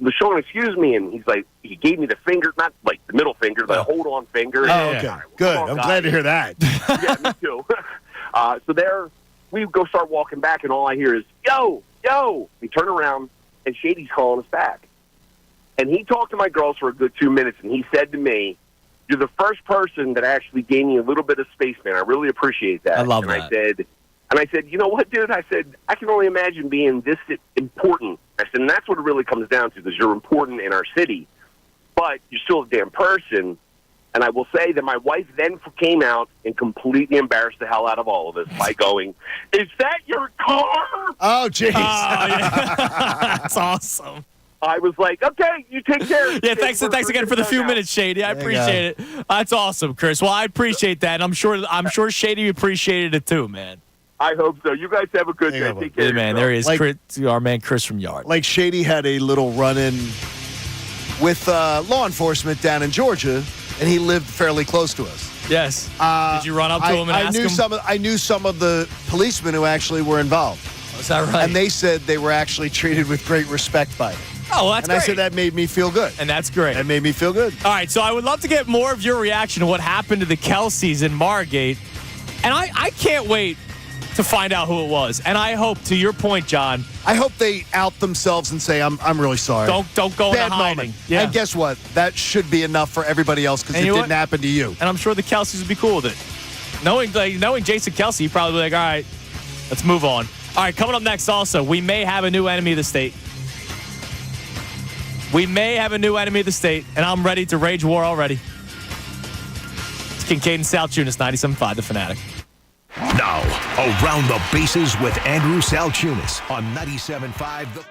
Speaker 11: LaShawn, excuse me. And he's like, he gave me the finger, not like the middle finger, the hold-on finger.
Speaker 3: Oh, okay. Good. I'm glad to hear that.
Speaker 11: Yeah, me too. So there, we go start walking back, and all I hear is, yo. We turn around, and Shady's calling us back. And he talked to my girls for a good 2 minutes, and he said to me, you're the first person that actually gave me a little bit of space, man. I really appreciate that.
Speaker 2: I love
Speaker 11: and
Speaker 2: that.
Speaker 11: I said, you know what, dude? I said, I can only imagine being this important. I said, and that's what it really comes down to, because you're important in our city, but you're still a damn person. And I will say that my wife then came out and completely embarrassed the hell out of all of us by going, is that your car?
Speaker 3: Oh, jeez.
Speaker 2: Oh, yeah. That's awesome.
Speaker 11: I was like, okay, you take care.
Speaker 2: Yeah, thanks again for the few minutes, Shady. I appreciate it. That's awesome, Chris. Well, I appreciate that, and I'm sure Shady appreciated it too, man.
Speaker 11: I hope so. You guys have a good day. Take care.
Speaker 2: Yeah, man, there he is,
Speaker 3: Like-
Speaker 2: Chris, our man Chris from Yard.
Speaker 3: Like Shady had a little run-in with law enforcement down in Georgia, and he lived fairly close to us.
Speaker 2: Yes. Did you run up to him and ask him?
Speaker 3: I knew some of the policemen who actually were involved.
Speaker 2: Is that right?
Speaker 3: And they said they were actually treated with great respect by him.
Speaker 2: Oh, well, that's
Speaker 3: and
Speaker 2: great.
Speaker 3: I said that made me feel good.
Speaker 2: And that's great.
Speaker 3: That made me feel good.
Speaker 2: All right, so I would love to get more of your reaction to what happened to the Kelseys in Margate. And I can't wait to find out who it was. And I hope, to your point, John,
Speaker 3: I hope they out themselves and say, I'm really sorry.
Speaker 2: don't go
Speaker 3: Bad
Speaker 2: into hiding.
Speaker 3: moment.
Speaker 2: Yeah.
Speaker 3: And guess what? That should be enough for everybody else because it
Speaker 2: you know
Speaker 3: didn't
Speaker 2: what?
Speaker 3: happen to you.
Speaker 2: And I'm sure the Kelseys would be cool with it. Knowing Jason Kelsey, he'd probably be like, all right, let's move on. All right, coming up next also, we may have a new enemy of the state. We may have a new enemy of the state, and I'm ready to rage war already. It's Kincade and Salciunas, 97.5 The Fanatic.
Speaker 1: Now, around the bases with Andrew Salciunas on 97.5 The...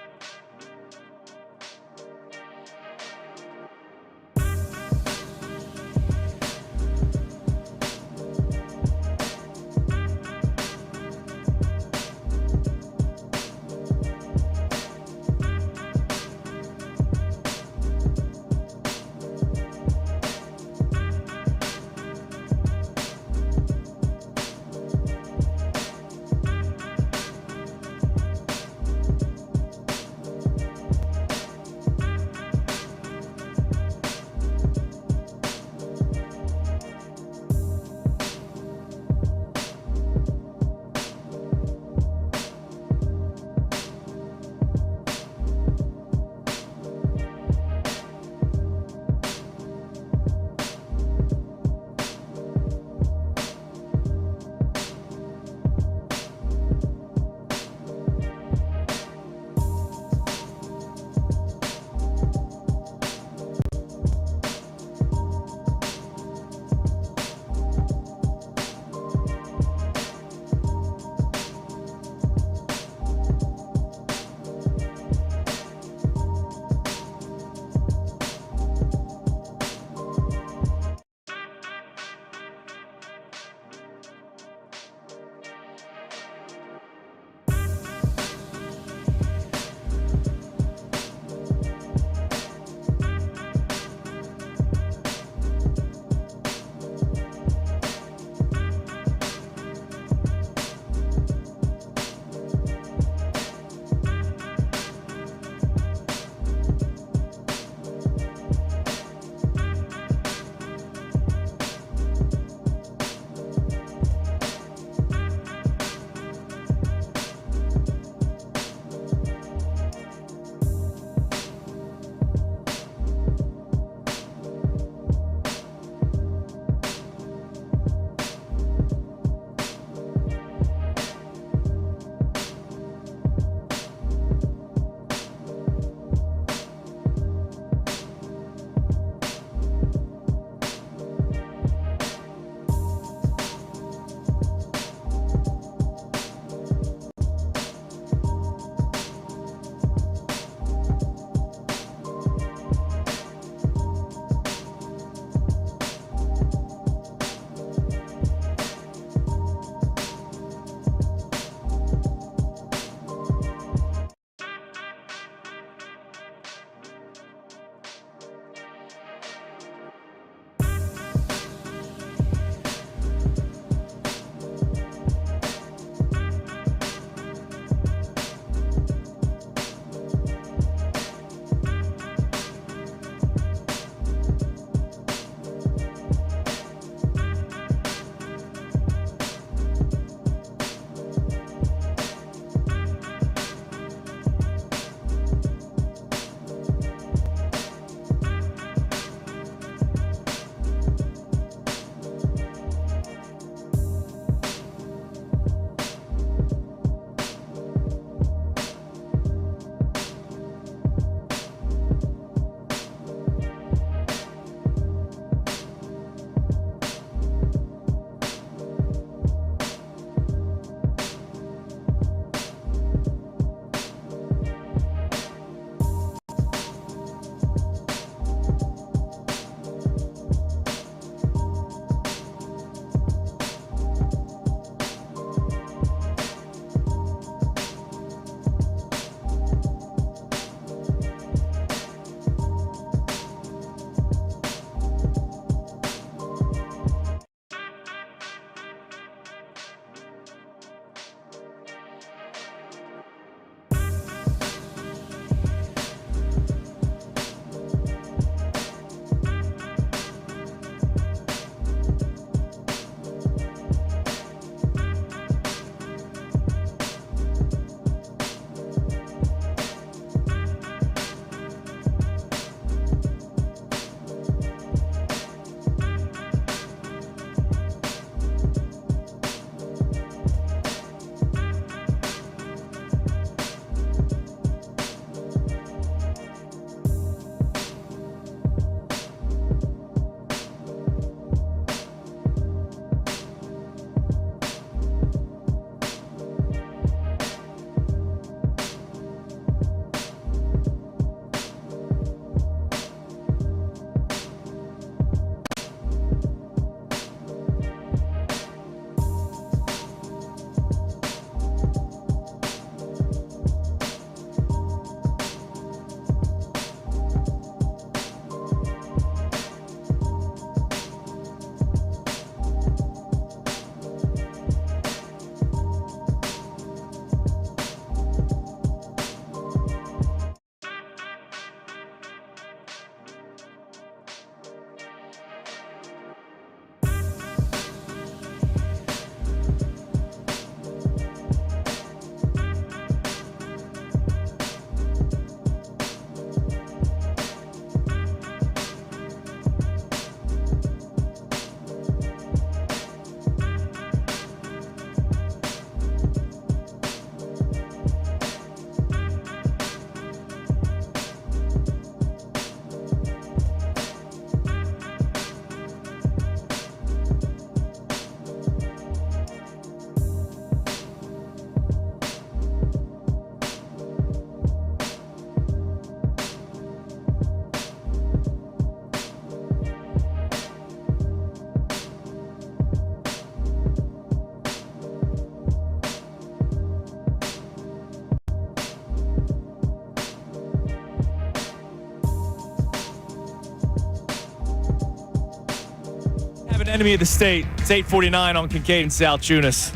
Speaker 2: enemy of the state. It's 8:49 on Kincade and Salciunas.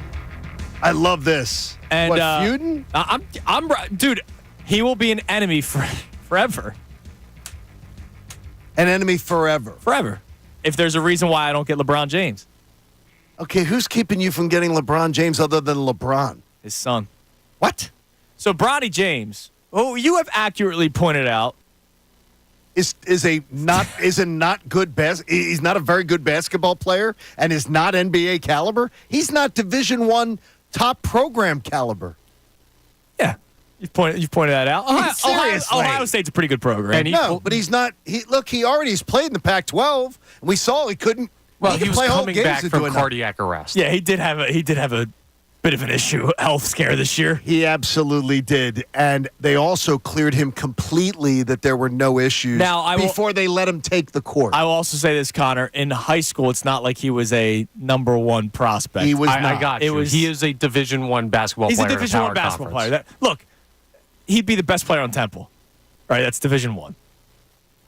Speaker 3: I love this.
Speaker 2: And
Speaker 3: what, feuding?
Speaker 2: Dude, he will be an enemy forever.
Speaker 3: An enemy forever.
Speaker 2: Forever. If there's a reason why I don't get LeBron James.
Speaker 3: Okay, who's keeping you from getting LeBron James other than LeBron?
Speaker 2: His son.
Speaker 3: What?
Speaker 2: So Bronny James, who you have accurately pointed out,
Speaker 3: Is a not good he's not a very good basketball player and is not NBA caliber. He's not Division I top program caliber.
Speaker 2: Yeah, you've pointed that out. Ohio State's a pretty good program.
Speaker 3: But he's not. He already's played in the Pac-12, and we saw he couldn't.
Speaker 5: Well, he was
Speaker 3: play whole
Speaker 5: coming
Speaker 3: games
Speaker 5: back
Speaker 3: to
Speaker 5: from
Speaker 3: do
Speaker 5: cardiac arrest.
Speaker 2: Yeah, he did have a bit of an issue, health scare this year.
Speaker 3: He absolutely did, and they also cleared him completely that there were no issues before they let him take the court.
Speaker 2: I will also say this, Connor. In high school, it's not like he was a number one prospect.
Speaker 3: He was not.
Speaker 5: I got you. He is a Division I basketball player.
Speaker 2: He's a Division I basketball player. Look, he'd be the best player on Temple. Right? That's Division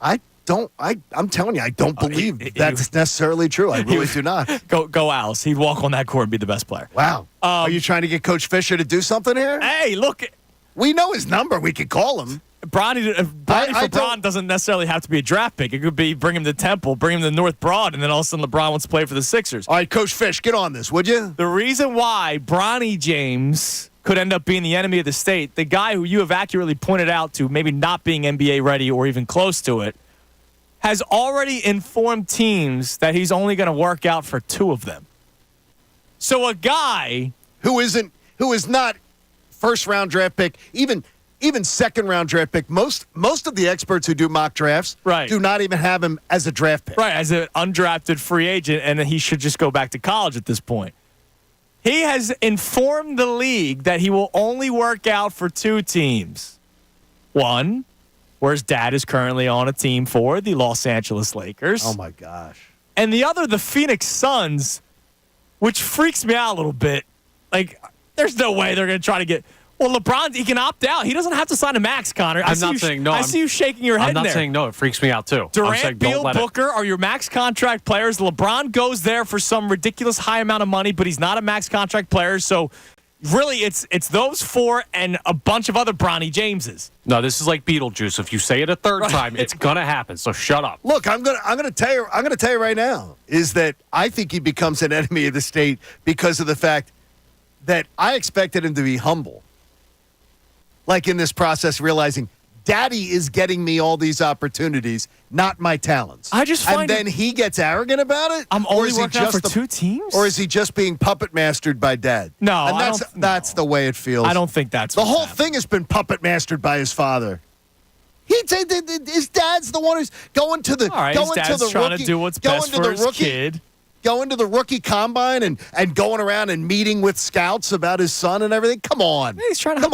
Speaker 2: I.
Speaker 3: I'm telling you, I don't believe that's necessarily true. I really do not.
Speaker 2: Go Owls. He'd walk on that court and be the best player.
Speaker 3: Wow. Are you trying to get Coach Fisher to do something here?
Speaker 2: Hey, look.
Speaker 3: We know his number. We could call him.
Speaker 2: Bronny doesn't necessarily have to be a draft pick. It could be bring him to Temple, bring him to North Broad, and then all of a sudden LeBron wants to play for the Sixers.
Speaker 3: All right, Coach Fish, get on this, would you?
Speaker 2: The reason why Bronny James could end up being the enemy of the state, the guy who you have accurately pointed out to maybe not being NBA ready or even close to it, has already informed teams that he's only going to work out for 2 of them. So a guy
Speaker 3: who is not first-round draft pick, even second-round draft pick. Most of the experts who do mock drafts do not even have him as a draft pick.
Speaker 2: Right, as an undrafted free agent, and he should just go back to college at this point. He has informed the league that he will only work out for 2 teams. One, where his dad is currently on a team for the Los Angeles Lakers.
Speaker 3: Oh, my gosh.
Speaker 2: And the other, the Phoenix Suns, which freaks me out a little bit. Like, there's no way they're going to try to get... Well, LeBron, he can opt out. He doesn't have to sign a max, Connor.
Speaker 5: I'm not saying no.
Speaker 2: I see you shaking your head
Speaker 5: I'm not
Speaker 2: there.
Speaker 5: saying no. It freaks me out, too.
Speaker 2: Durant, Beal, Booker are your max contract players. LeBron goes there for some ridiculous high amount of money, but he's not a max contract player, so... Really, it's those 4 and a bunch of other Bronny Jameses.
Speaker 5: No, this is like Beetlejuice. If you say it a third time, it's gonna happen. So shut up.
Speaker 3: Look, I'm gonna tell you right now is that I think he becomes an enemy of the state because of the fact that I expected him to be humble. Like in this process, realizing Daddy is getting me all these opportunities, not my talents.
Speaker 2: I just find
Speaker 3: then he gets arrogant about it.
Speaker 2: I'm only working out for 2 teams,
Speaker 3: or is he just being puppet mastered by Dad?
Speaker 2: No,
Speaker 3: and that's the way it feels.
Speaker 2: I don't think that's
Speaker 3: the whole thing has been puppet mastered by his father. His dad's the one who's going to the
Speaker 2: his dad's trying to do what's best for his kid.
Speaker 3: Going to the rookie combine and going around and meeting with scouts about his son and everything. Come on.
Speaker 2: He's trying to help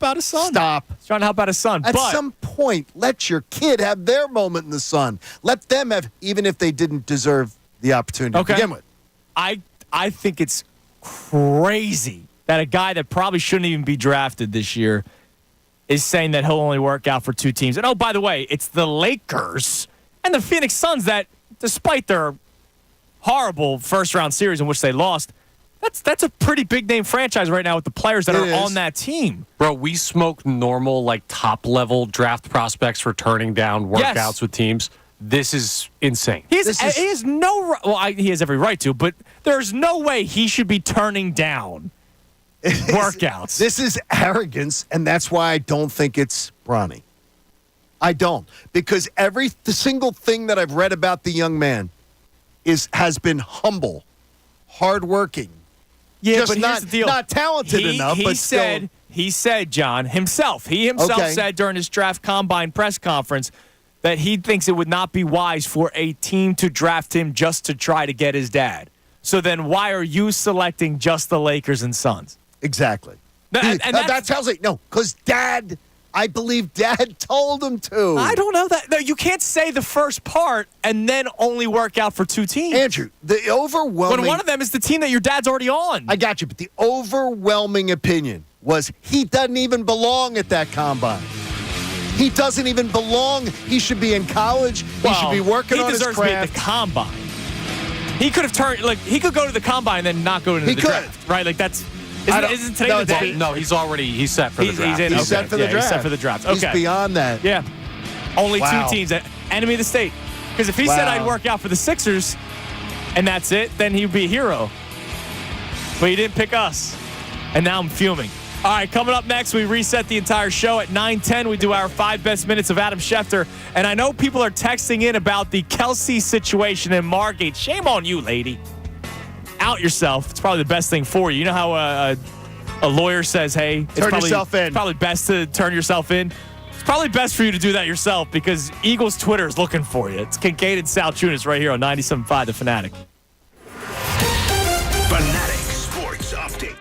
Speaker 2: out his son.
Speaker 3: Stop.
Speaker 2: He's trying to help out his son.
Speaker 3: At some point, let your kid have their moment in the sun. Let them have, even if they didn't deserve the opportunity to begin with.
Speaker 2: I think it's crazy that a guy that probably shouldn't even be drafted this year is saying that he'll only work out for 2 teams. And, oh, by the way, it's the Lakers and the Phoenix Suns that, despite their horrible first-round series in which they lost, that's a pretty big-name franchise right now with the players that are on that team.
Speaker 5: Bro, we smoke normal, like, top-level draft prospects for turning down workouts with teams. This is insane.
Speaker 2: He has no – well, he has every right to, but there's no way he should be turning down workouts.
Speaker 3: This is arrogance, and that's why I don't think it's Bronny. I don't. Because every single thing that I've read about the young man has been humble, hardworking.
Speaker 2: Yeah,
Speaker 3: just
Speaker 2: but here's the deal.
Speaker 3: Not talented enough, but still.
Speaker 2: He said, John, himself said during his draft combine press conference that he thinks it would not be wise for a team to draft him just to try to get his dad. So then why are you selecting just the Lakers and Suns?
Speaker 3: Exactly.
Speaker 2: That
Speaker 3: tells me, no, because Dad, I believe Dad told him to.
Speaker 2: I don't know that. No, you can't say the first part and then only work out for 2 teams.
Speaker 3: Andrew, the overwhelming...
Speaker 2: When one of them is the team that your dad's already on.
Speaker 3: I got you, but the overwhelming opinion was he doesn't even belong at that combine. He doesn't even belong. He should be in college. He should be working on his craft.
Speaker 2: He deserves to be at the combine. He could have turned he could go to the combine and then not go into the draft, right? Like that's isn't today the day?
Speaker 5: No, he's set for the draft.
Speaker 3: He's set for the draft.
Speaker 2: He's set for the draft. Okay.
Speaker 3: He's beyond that.
Speaker 2: Yeah. Only 2 teams. Enemy of the state. Because if he said I'd work out for the Sixers and that's it, then he'd be a hero. But he didn't pick us. And now I'm fuming. All right, coming up next, we reset the entire show. At 9:10, we do our 5 best minutes of Adam Schefter. And I know people are texting in about the Kelsey situation in Margate. Shame on you, lady. Out yourself. It's probably the best thing for you. You know how a lawyer says, hey,
Speaker 3: turn yourself in.
Speaker 2: It's probably best to turn yourself in. It's probably best for you to do that yourself because Eagles Twitter is looking for you. It's Kincade Salciunas right here on 97.5 The Fanatic.
Speaker 1: Fanatic Sports Update.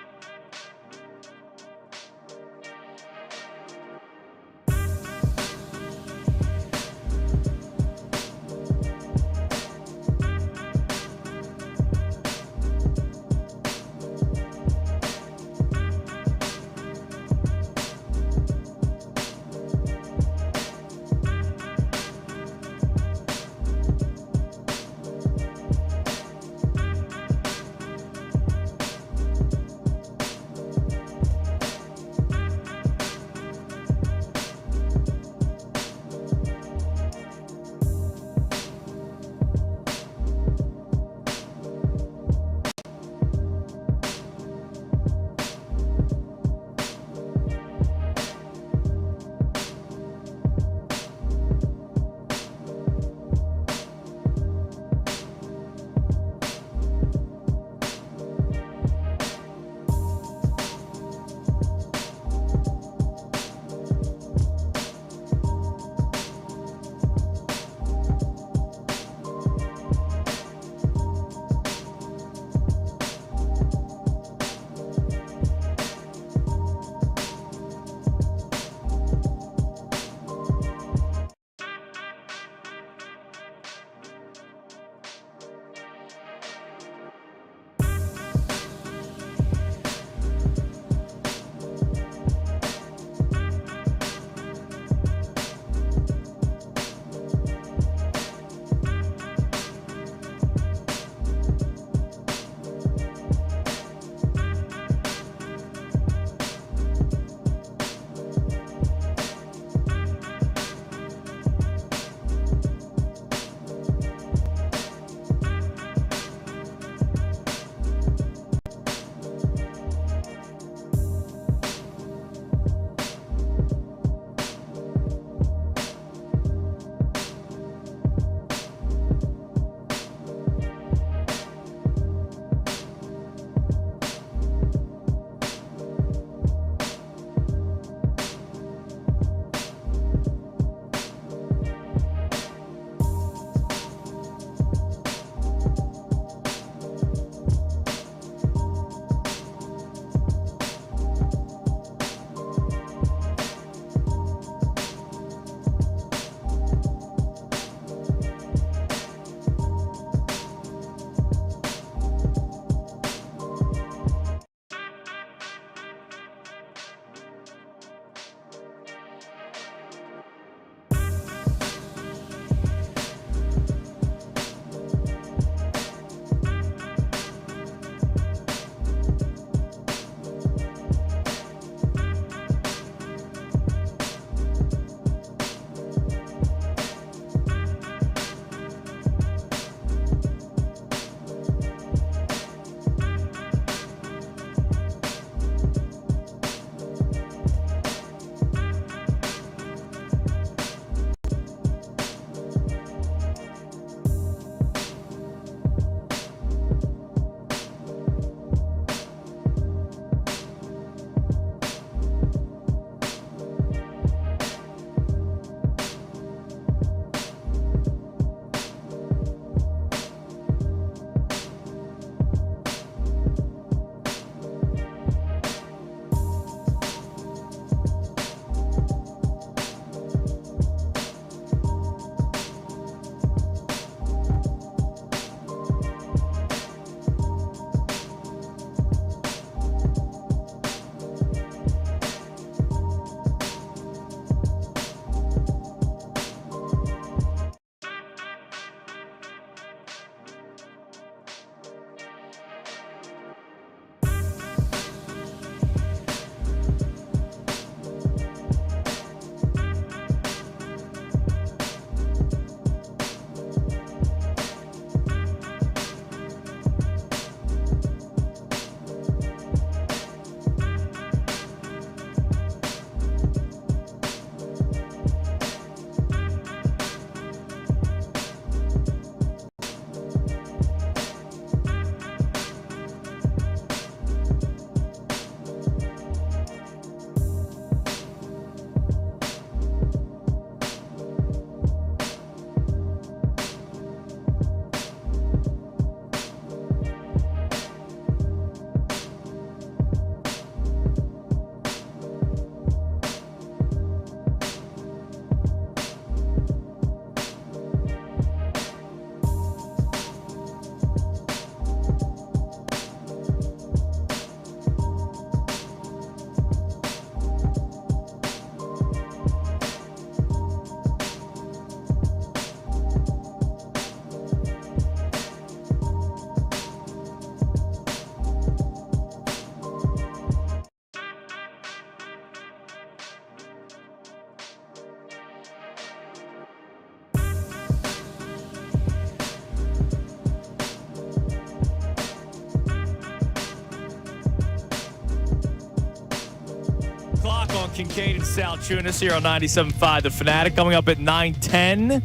Speaker 2: Kincade and Salciunas here on 97.5 The Fanatic. Coming up at 9:10,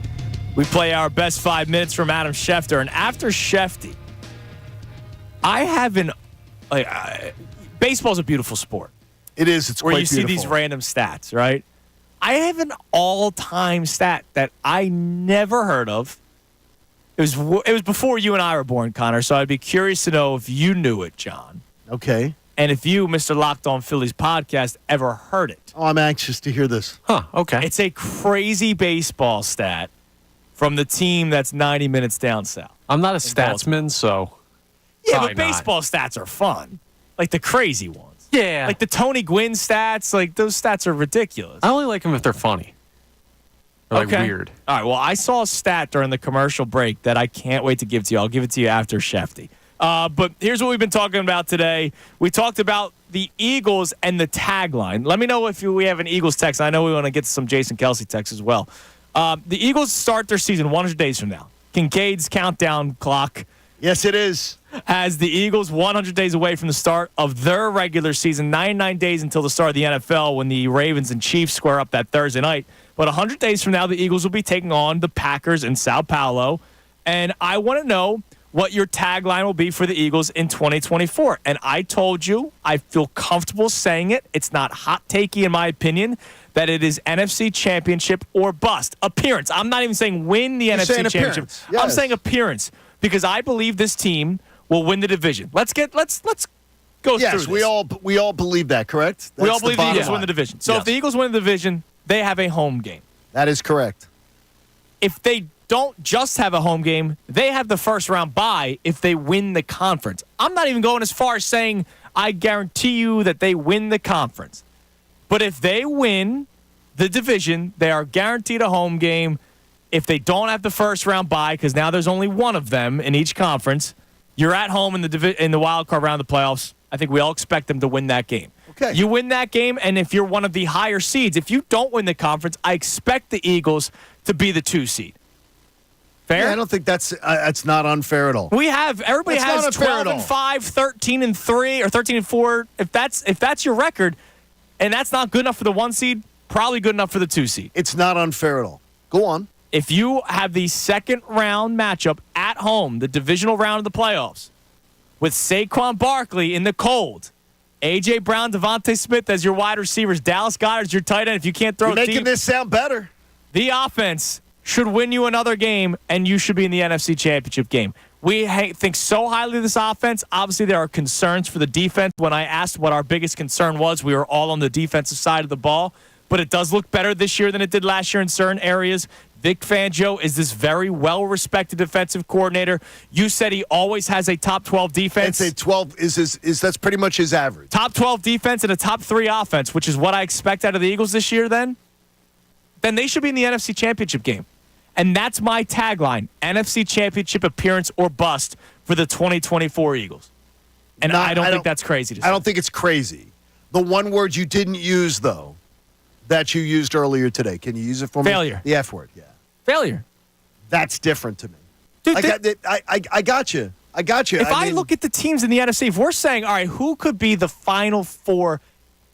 Speaker 2: we play our best 5 minutes from Adam Schefter. And after Schefter, I have baseball's a beautiful sport.
Speaker 3: It is. It's
Speaker 2: where
Speaker 3: quite
Speaker 2: you see
Speaker 3: beautiful.
Speaker 2: these random stats, right? I have an all-time stat that I never heard of. It was before you and I were born, Connor, so I'd be curious to know if you knew it, John.
Speaker 3: Okay.
Speaker 2: And if you, Mr. Locked On Phillies podcast, ever heard it.
Speaker 3: Oh, I'm anxious to hear this.
Speaker 5: Huh, okay.
Speaker 2: It's a crazy baseball stat from the team that's 90 minutes down south.
Speaker 5: I'm not a statsman, so.
Speaker 2: Yeah,
Speaker 5: probably
Speaker 2: but baseball stats are fun. Like the crazy ones.
Speaker 5: Yeah.
Speaker 2: Like the Tony Gwynn stats, like those stats are ridiculous.
Speaker 5: I only like them if they're funny. Or like weird.
Speaker 2: All right, well, I saw a stat during the commercial break that I can't wait to give to you. I'll give it to you after Schefter. But here's what we've been talking about today. We talked about the Eagles and the tagline. Let me know if we have an Eagles text. I know we want to get some Jason Kelsey text as well. The Eagles start their season 100 days from now. Kincaid's countdown clock.
Speaker 3: Yes, it is.
Speaker 2: Has the Eagles 100 days away from the start of their regular season, 99 days until the start of the NFL when the Ravens and Chiefs square up that Thursday night. But 100 days from now, the Eagles will be taking on the Packers in Sao Paulo. And I want to know what your tagline will be for the Eagles in 2024. And I told you, I feel comfortable saying it. It's not hot takey in my opinion, that it is NFC Championship or bust. Appearance. I'm not even saying win the NFC Championship.
Speaker 3: Yes.
Speaker 2: I'm saying appearance because I believe this team will win the division. Let's go through this.
Speaker 3: Yes, we all believe that, correct?
Speaker 2: We all believe the Eagles
Speaker 3: line.
Speaker 2: win the division. So
Speaker 3: Yes.
Speaker 2: if the Eagles win the division, they have a home game.
Speaker 3: That is correct.
Speaker 2: If they don't just have a home game, they have the first round bye if they win the conference. I'm not even going as far as saying I guarantee you that they win the conference. But if they win the division, they are guaranteed a home game. If they don't have the first round bye, because now there's only one of them in each conference, you're at home in the wild card round of the playoffs. I think we all expect them to win that game.
Speaker 3: Okay.
Speaker 2: You win that game, and if you're one of the higher seeds, if you don't win the conference, I expect the Eagles to be the 2 seed. Fair?
Speaker 3: Yeah, I don't think that's not unfair at all.
Speaker 2: Everybody
Speaker 3: That's
Speaker 2: has
Speaker 3: not unfair at
Speaker 2: 12-5, 13-3, or 13-4. If that's your record, and that's not good enough for the 1 seed, probably good enough for the 2 seed.
Speaker 3: It's not unfair at all. Go on.
Speaker 2: If you have the second round matchup at home, the divisional round of the playoffs, with Saquon Barkley in the cold, A.J. Brown, Devontae Smith as your wide receivers, Dallas Goedert as your tight end, if you can't throw
Speaker 3: You're making
Speaker 2: deep,
Speaker 3: this sound better.
Speaker 2: the offense should win you another game, and you should be in the NFC Championship game. We think so highly of this offense. Obviously, there are concerns for the defense. When I asked what our biggest concern was, we were all on the defensive side of the ball. But it does look better this year than it did last year in certain areas. Vic Fangio is this very well-respected defensive coordinator. You said he always has a top 12 defense.
Speaker 3: I'd say 12 is that's pretty much his average.
Speaker 2: Top 12 defense and a top 3 offense, which is what I expect out of the Eagles this year then they should be in the NFC Championship game. And that's my tagline, NFC Championship appearance or bust for the 2024 Eagles. And I don't think that's crazy to say.
Speaker 3: I don't think it's crazy. The one word you didn't use, though, that you used earlier today. Can you use it for me?
Speaker 2: Failure.
Speaker 3: The F word, yeah.
Speaker 2: Failure.
Speaker 3: That's different to me.
Speaker 2: Dude,
Speaker 3: I got you. I got you.
Speaker 2: If I look at the teams in the NFC, if we're saying, all right, who could be the final 4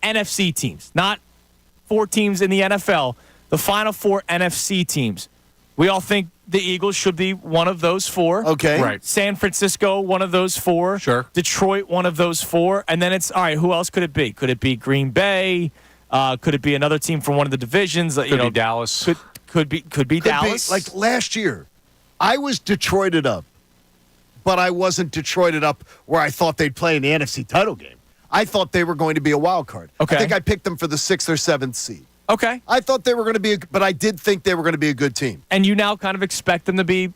Speaker 2: NFC teams, not 4 teams in the NFL, the final 4 NFC teams, we all think the Eagles should be one of those 4.
Speaker 3: Okay.
Speaker 5: Right.
Speaker 2: San Francisco, one of those 4.
Speaker 5: Sure.
Speaker 2: Detroit, one of those 4. And then it's, all right, who else could it be? Could it be Green Bay? Could it be another team from one of the divisions?
Speaker 5: Could be Dallas.
Speaker 2: Could be Dallas.
Speaker 3: Like last year, I was Detroited up, but I wasn't Detroited up where I thought they'd play in the NFC title game. I thought they were going to be a wild card.
Speaker 2: Okay.
Speaker 3: I think I picked them for the 6th or 7th seed.
Speaker 2: Okay.
Speaker 3: I thought they were going to be, but I did think they were going to be a good team.
Speaker 2: And you now kind of expect them to be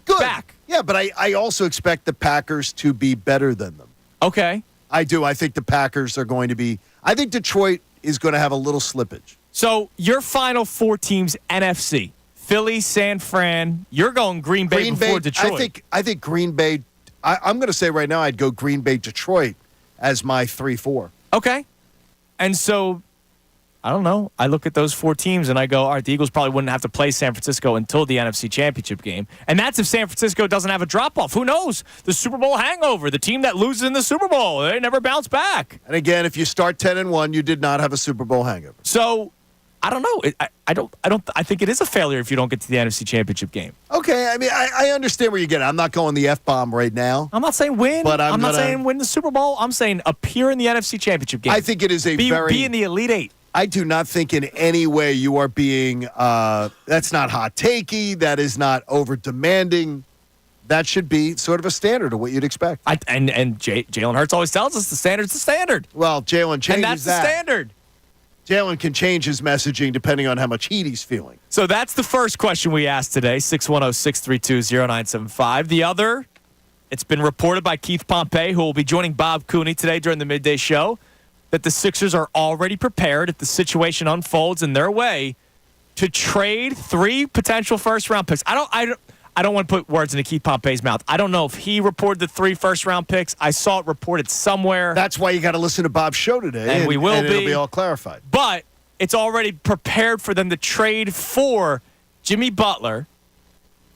Speaker 3: Good.
Speaker 2: back.
Speaker 3: Yeah, but I also expect the Packers to be better than them.
Speaker 2: Okay.
Speaker 3: I do. I think the Packers are going to be. I think Detroit is going to have a little slippage.
Speaker 2: So your final 4 teams, NFC, Philly, San Fran. You're going Green Bay before Detroit.
Speaker 3: I think Green Bay. I'm going to say right now, I'd go Green Bay, Detroit as my 3-4.
Speaker 2: Okay. And so I don't know. I look at those 4 teams and I go, all right, the Eagles probably wouldn't have to play San Francisco until the NFC Championship game. And that's if San Francisco doesn't have a drop-off. Who knows? The Super Bowl hangover, the team that loses in the Super Bowl, they never bounce back.
Speaker 3: And again, if you start 10-1, you did not have a Super Bowl hangover.
Speaker 2: So, I don't know. I think it is a failure if you don't get to the NFC Championship game.
Speaker 3: Okay, I mean, I understand where you get it. I'm not going the F-bomb right now.
Speaker 2: I'm not saying win.
Speaker 3: But I'm
Speaker 2: not saying win the Super Bowl. I'm saying appear in the NFC Championship game.
Speaker 3: I think it is
Speaker 2: be in the Elite Eight.
Speaker 3: I do not think in any way you are being, that's not hot takey. That is not over demanding. That should be sort of a standard of what you'd expect.
Speaker 2: And Jalen Hurts always tells us the standard's the standard.
Speaker 3: Well, Jalen changes
Speaker 2: and that's
Speaker 3: that.
Speaker 2: The standard.
Speaker 3: Jalen can change his messaging depending on how much heat he's feeling.
Speaker 2: So that's the first question we asked today, 610-632-0975. The other, it's been reported by Keith Pompey, who will be joining Bob Cooney today during the midday show, that the Sixers are already prepared if the situation unfolds in their way to trade 3 potential first-round picks. I don't want to put words into Keith Pompey's mouth. I don't know if he reported the 3 first-round picks. I saw it reported somewhere.
Speaker 3: That's why you got to listen to Bob's show today.
Speaker 2: And we will
Speaker 3: it'll be all clarified.
Speaker 2: But it's already prepared for them to trade for Jimmy Butler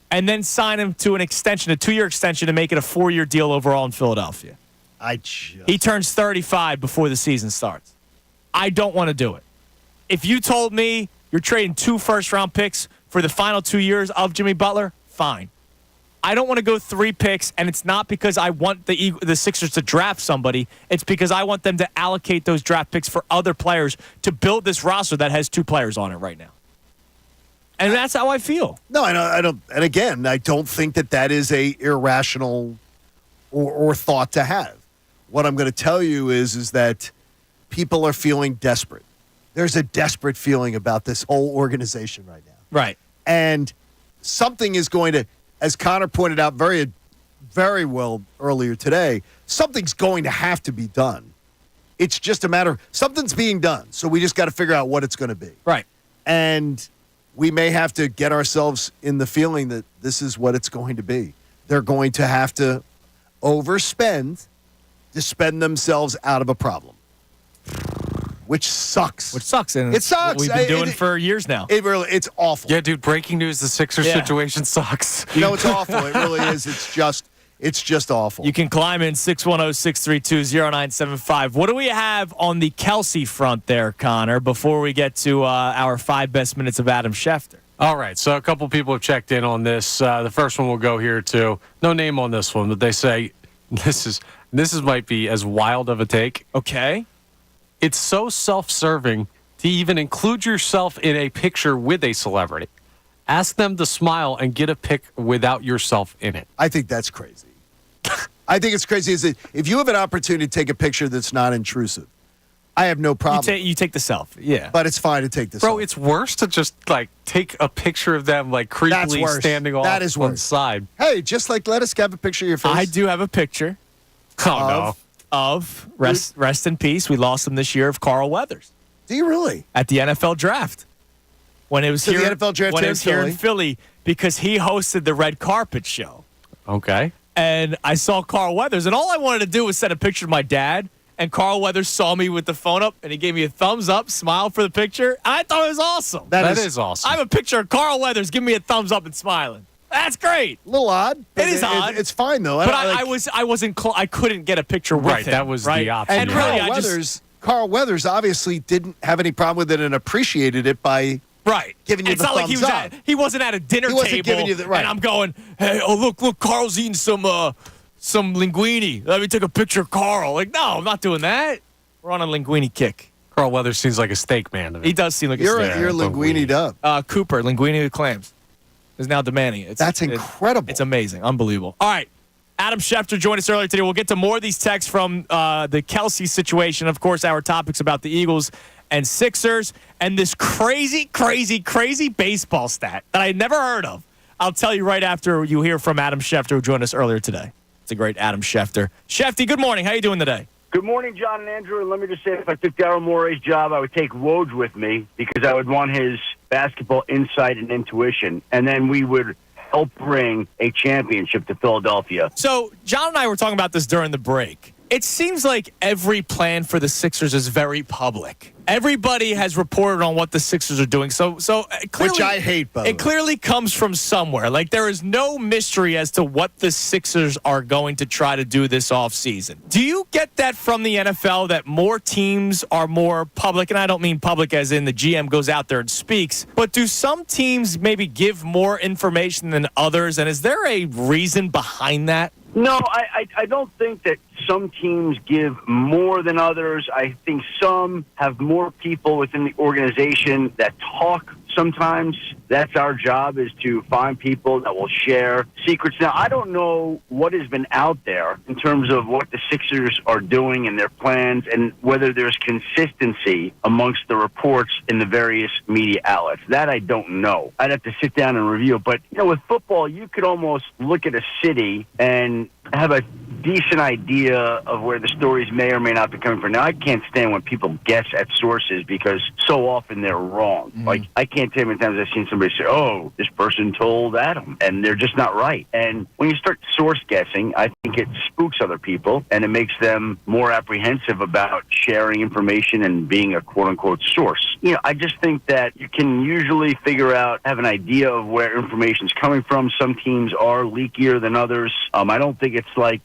Speaker 2: and then sign him to an extension, a 2-year extension, to make it a 4-year deal overall in Philadelphia. He turns 35 before the season starts. I don't want to do it. If you told me you're trading 2 first-round picks for the final 2 years of Jimmy Butler, fine. I don't want to go 3 picks, and it's not because I want the Sixers to draft somebody. It's because I want them to allocate those draft picks for other players to build this roster that has 2 players on it right now. And that's how I feel.
Speaker 3: No, I don't. And again, I don't think that is a irrational or thought to have. What I'm going to tell you is that people are feeling desperate. There's a desperate feeling about this whole organization right now.
Speaker 2: Right.
Speaker 3: And something is going to, as Connor pointed out very, very well earlier today, something's going to have to be done. It's just a matter of something's being done. So we just got to figure out what it's going to be.
Speaker 2: Right.
Speaker 3: And we may have to get ourselves in the feeling that this is what it's going to be. They're going to have to overspend to spend themselves out of a problem, which sucks.
Speaker 2: And
Speaker 3: it sucks.
Speaker 2: What we've been doing for years now.
Speaker 3: It's awful.
Speaker 5: Yeah, dude, breaking news, the Sixers situation sucks.
Speaker 3: No, it's awful. It really is. It's just awful.
Speaker 2: You can climb in 610-632-0975. What do we have on the Kelsey front there, Connor, before we get to our 5 best minutes of Adam Schefter?
Speaker 5: All right, so a couple people have checked in on this. The first one will go here, too. No name on this one, but they say this might be as wild of a take.
Speaker 2: Okay.
Speaker 5: It's so self-serving to even include yourself in a picture with a celebrity. Ask them to smile and get a pic without yourself in it.
Speaker 3: I think that's crazy. I think it's crazy. Is that if you have an opportunity to take a picture that's not intrusive, I have no problem.
Speaker 2: You take the selfie, yeah.
Speaker 3: But it's fine to take the selfie.
Speaker 5: Bro, it's worse to just, take a picture of them, creepily standing off
Speaker 3: that is
Speaker 5: one
Speaker 3: worse.
Speaker 5: side.
Speaker 3: Hey, just let us have a picture of your face.
Speaker 2: I do have a picture. Of rest in peace. We lost him this year of Carl Weathers.
Speaker 3: Do you really?
Speaker 2: At the NFL draft. When it was
Speaker 3: the NFL draft
Speaker 2: here in Philly, because he hosted the red carpet show.
Speaker 5: Okay.
Speaker 2: And I saw Carl Weathers, and all I wanted to do was send a picture of my dad, and Carl Weathers saw me with the phone up, and he gave me a thumbs up, smiled for the picture. I thought it was awesome.
Speaker 5: That is awesome.
Speaker 2: I have a picture of Carl Weathers giving me a thumbs up and smiling. That's great.
Speaker 3: A little odd.
Speaker 2: It is odd.
Speaker 3: It's fine though.
Speaker 2: But I couldn't get a picture with him.
Speaker 5: Right, that was the option.
Speaker 3: And
Speaker 2: really,
Speaker 3: Carl Weathers obviously didn't have any problem with it and apprioted it by giving you the thumbs up.
Speaker 2: It's not like he wasn't at a dinner table
Speaker 3: giving you
Speaker 2: and I'm going, hey, look, Carl's eating some linguine. Let me take a picture of Carl. No, I'm not doing that. We're on a linguine kick.
Speaker 5: Carl Weathers seems like a steak man to me.
Speaker 2: He does seem like a steak man.
Speaker 3: You're linguini'd up.
Speaker 2: Cooper, linguine with clams. Is now demanding it.
Speaker 3: That's incredible.
Speaker 2: It's amazing. Unbelievable. All right. Adam Schefter joined us earlier today. We'll get to more of these texts from the Kelsey situation. Of course, our topics about the Eagles and Sixers and this crazy, crazy, crazy baseball stat that I had never heard of. I'll tell you right after you hear from Adam Schefter, who joined us earlier today. It's a great Adam Schefter. Shefty, good morning. How you doing today?
Speaker 9: Good morning, John and Andrew. And let me just say, if I took Daryl Morey's job, I would take Woj with me because I would want his basketball insight and intuition. And then we would help bring a championship to Philadelphia.
Speaker 2: So John and I were talking about this during the break. It seems like every plan for the Sixers is very public. Everybody has reported on what the Sixers are doing. So clearly,
Speaker 3: which I hate, by the way.
Speaker 2: It clearly comes from somewhere. Like, there is no mystery as to what the Sixers are going to try to do this offseason. Do you get that from the NFL, that more teams are more public? And I don't mean public as in the GM goes out there and speaks, but do some teams maybe give more information than others? And is there a reason behind that?
Speaker 9: No, I don't think that some teams give more than others. I think some have more people within the organization that talk sometimes. That's our job, is to find people that will share secrets. Now, I don't know what has been out there in terms of what the Sixers are doing and their plans, and whether there's consistency amongst the reports in the various media outlets. That I don't know. I'd have to sit down and review. But, with football, you could almost look at a city and have a decent idea of where the stories may or may not be coming from. Now, I can't stand when people guess at sources, because so often they're wrong. Like, I can't tell you how many times I've seen somebody say, oh, this person told Adam, and they're just not right. And when you start source guessing, I think it spooks other people, and it makes them more apprehensive about sharing information and being a quote-unquote source. I just think that you can usually have an idea of where information's coming from. Some teams are leakier than others. I don't think it's like,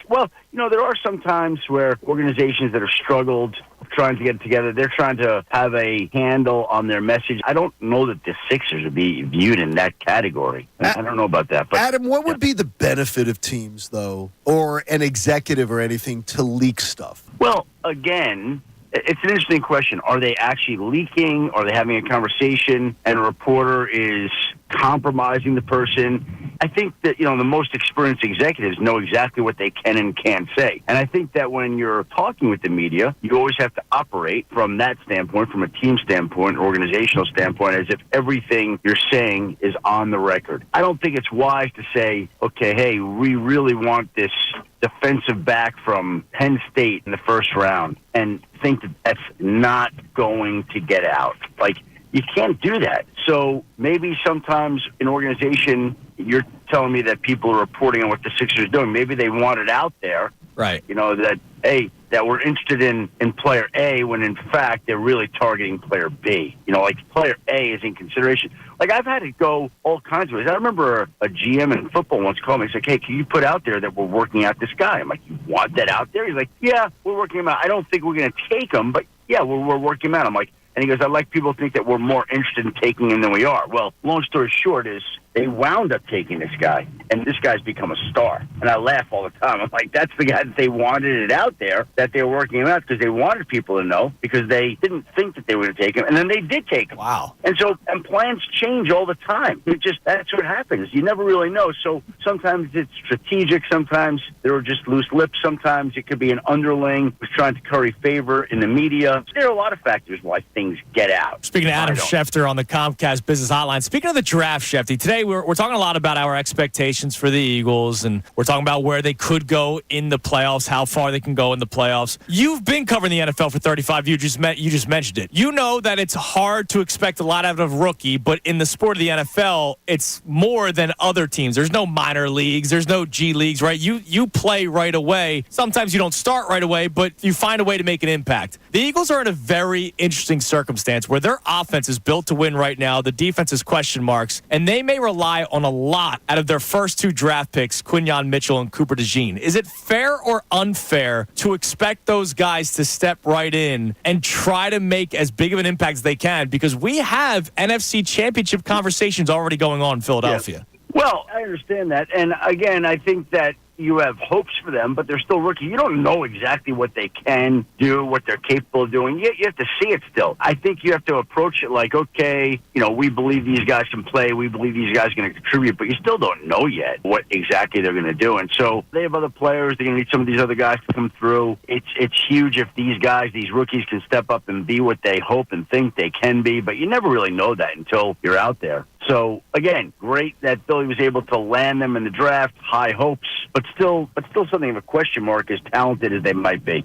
Speaker 9: there are some times where organizations that have struggled trying to get it together, they're trying to have a handle on their message. I don't know that the Sixers would be viewed in that category. I don't know about that. But
Speaker 3: Adam, what would be the benefit of teams, though, or an executive or anything, to leak stuff?
Speaker 9: Well, again, it's an interesting question. Are they actually leaking? Are they having a conversation and a reporter is compromising the person? I think that, the most experienced executives know exactly what they can and can't say. And I think that when you're talking with the media, you always have to operate from that standpoint, from a team standpoint, organizational standpoint, as if everything you're saying is on the record. I don't think it's wise to say, okay, hey, we really want this defensive back from Penn State in the first round, and think that that's not going to get out. Like, you can't do that. So maybe sometimes an organization, you're telling me that people are reporting on what the Sixers are doing. Maybe they want it out there.
Speaker 2: Right.
Speaker 9: That, hey, that we're interested in player A, when in fact they're really targeting player B. Like, player A is in consideration. Like, I've had it go all kinds of ways. I remember a GM in football once called me and said, hey, can you put out there that we're working out this guy? I'm like, you want that out there? He's like, yeah, we're working him out. I don't think we're going to take him, but yeah, we're working him out. I'm like, and he goes, I'd like people to think that we're more interested in taking him than we are. Well, long story short is they wound up taking this guy, and this guy's become a star. And I laugh all the time. I'm like, that's the guy that they wanted it out there, that they were working him out, because they wanted people to know, because they didn't think that they were going to take him. And then they did take him.
Speaker 2: Wow.
Speaker 9: And plans change all the time. That's what happens. You never really know. So sometimes it's strategic. Sometimes there are just loose lips. Sometimes it could be an underling who's trying to curry favor in the media. There are a lot of factors why things get out.
Speaker 2: Speaking of Adam Schefter on the Comcast Business Hotline, speaking of the draft, Schefter, today we're talking a lot about our expectations for the Eagles, and we're talking about where they could go in the playoffs, how far they can go in the playoffs. You've been covering the NFL for 35 years. You just mentioned it. You know that it's hard to expect a lot out of a rookie, but in the sport of the NFL, it's more than other teams. There's no minor leagues. There's no G leagues, right? You play right away. Sometimes you don't start right away, but you find a way to make an impact. The Eagles are in a very interesting circumstance where their offense is built to win right now. The defense is question marks, and they may rely on a lot out of their first two draft picks, Quinyon Mitchell and Cooper DeJean. Is it fair or unfair to expect those guys to step right in and try to make as big of an impact as they can? Because we have NFC Championship conversations already going on in Philadelphia.
Speaker 9: Yeah. Well, I understand that. And again, I think that you have hopes for them, but they're still rookie. You don't know exactly what they can do, what they're capable of doing. You have to see it still. I think you have to approach it like, okay, we believe these guys can play. We believe these guys are going to contribute, but you still don't know yet what exactly they're going to do. And so they have other players. They're going to need some of these other guys to come through. It's huge if these guys, these rookies, can step up and be what they hope and think they can be, but you never really know that until you're out there. So, again, great that Philly was able to land them in the draft. High hopes, but still something of a question mark, as talented as they might be.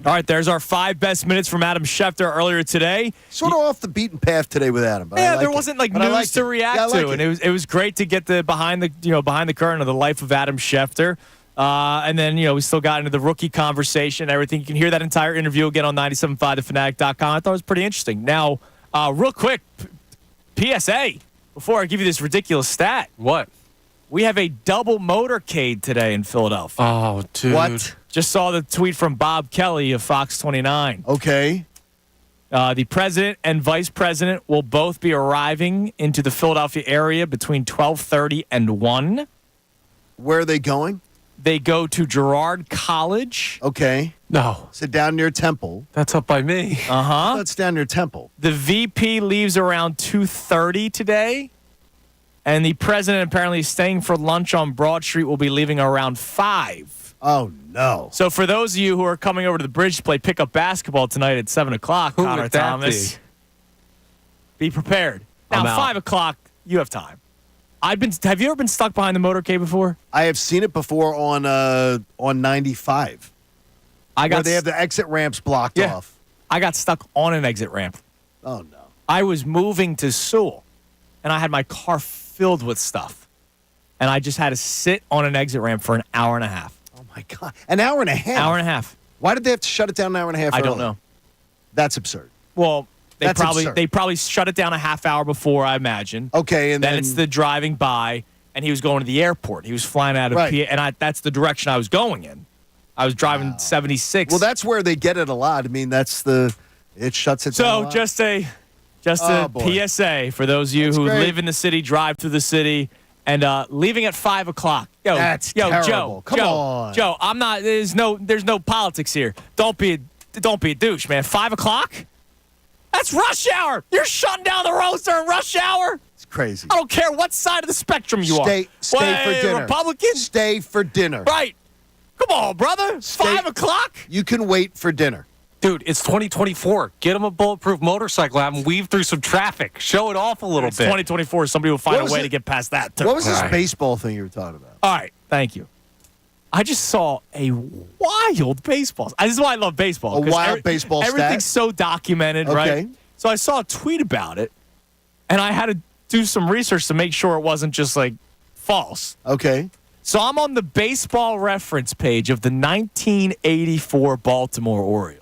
Speaker 2: All right, there's our 5 best minutes from Adam Schefter earlier today.
Speaker 3: Sort of off the beaten path today with Adam. But
Speaker 2: yeah, there wasn't news to react to, and it was great to get the behind the curtain of the life of Adam Schefter. And then, we still got into the rookie conversation and everything. You can hear that entire interview again on 97.5thefanatic.com. I thought it was pretty interesting. Now, real quick, PSA, before I give you this ridiculous stat.
Speaker 5: What?
Speaker 2: We have a double motorcade today in Philadelphia.
Speaker 5: Oh, dude.
Speaker 3: What?
Speaker 2: Just saw the tweet from Bob Kelly of Fox 29.
Speaker 3: Okay.
Speaker 2: The president and vice president will both be arriving into the Philadelphia area between 12:30 and 1.
Speaker 3: Where are they going?
Speaker 2: They go to Girard College.
Speaker 3: Okay.
Speaker 5: No.
Speaker 3: Is it down near Temple?
Speaker 5: That's up by me.
Speaker 2: Uh-huh.
Speaker 3: That's down near Temple.
Speaker 2: The VP leaves around 2:30 today. And the president apparently is staying for lunch on Broad Street, will be leaving around 5.
Speaker 3: Oh, no.
Speaker 2: So for those of you who are coming over to the bridge to play pickup basketball tonight at 7 o'clock,
Speaker 5: Who
Speaker 2: Connor
Speaker 5: would that
Speaker 2: Thomas, be prepared. Now,
Speaker 5: I'm out.
Speaker 2: 5 o'clock, you have time. Have you ever been stuck behind the motorcade before?
Speaker 3: I have seen it before on 95. Where they have the exit ramps blocked off.
Speaker 2: I got stuck on an exit ramp.
Speaker 3: Oh, no.
Speaker 2: I was moving to Sewell, and I had my car filled with stuff. And I just had to sit on an exit ramp for an hour and a half.
Speaker 3: Oh, my God. An hour and a half?
Speaker 2: Hour and a half.
Speaker 3: Why did they have to shut it down an hour and a half
Speaker 2: I don't
Speaker 3: early?
Speaker 2: know.
Speaker 3: That's absurd.
Speaker 2: Well,
Speaker 3: That's absurd.
Speaker 2: they probably shut it down a half hour before, I imagine.
Speaker 3: Okay, and
Speaker 2: then
Speaker 3: then
Speaker 2: it's the driving by, and he was going to the airport. He was flying out of
Speaker 3: Right.
Speaker 2: PA, and that's the direction I was going in. I was driving 76.
Speaker 3: Well, that's where they get it a lot. I mean, it shuts it down.
Speaker 2: So
Speaker 3: a lot.
Speaker 2: just a
Speaker 3: Oh, boy.
Speaker 2: PSA for those of you
Speaker 3: That's
Speaker 2: who
Speaker 3: great.
Speaker 2: live in the city, drive through the city, and leaving at 5 o'clock.
Speaker 3: That's terrible.
Speaker 2: Joe,
Speaker 3: Come on.
Speaker 2: Joe. I'm not. There's no politics here. Don't be a douche, man. 5 o'clock. That's rush hour. You're shutting down the roads during rush hour.
Speaker 3: It's crazy.
Speaker 2: I don't care what side of the spectrum you
Speaker 3: Stay
Speaker 2: are.
Speaker 3: for dinner.
Speaker 2: Republicans?
Speaker 3: Stay for dinner.
Speaker 2: Right. Come on, brother. 5 o'clock?
Speaker 3: You can wait for dinner.
Speaker 5: Dude, it's 2024. Get him a bulletproof motorcycle. Have him weave through some traffic. Show it off a little
Speaker 2: It's
Speaker 5: bit.
Speaker 2: 2024. Somebody will find
Speaker 3: What
Speaker 2: a
Speaker 3: was
Speaker 2: way
Speaker 3: it-
Speaker 2: to get past that. Too.
Speaker 3: What was this
Speaker 5: All right.
Speaker 3: baseball thing you were talking about?
Speaker 2: All right. Thank you. I just saw a wild baseball. This is why I love baseball.
Speaker 3: A
Speaker 2: 'cause
Speaker 3: wild baseball stat?
Speaker 2: Everything's so documented,
Speaker 3: Okay.
Speaker 2: right? So I saw a tweet about it, and I had to do some research to make sure it wasn't just like false.
Speaker 3: Okay.
Speaker 2: So I'm on the baseball reference page of the 1984 Baltimore Orioles.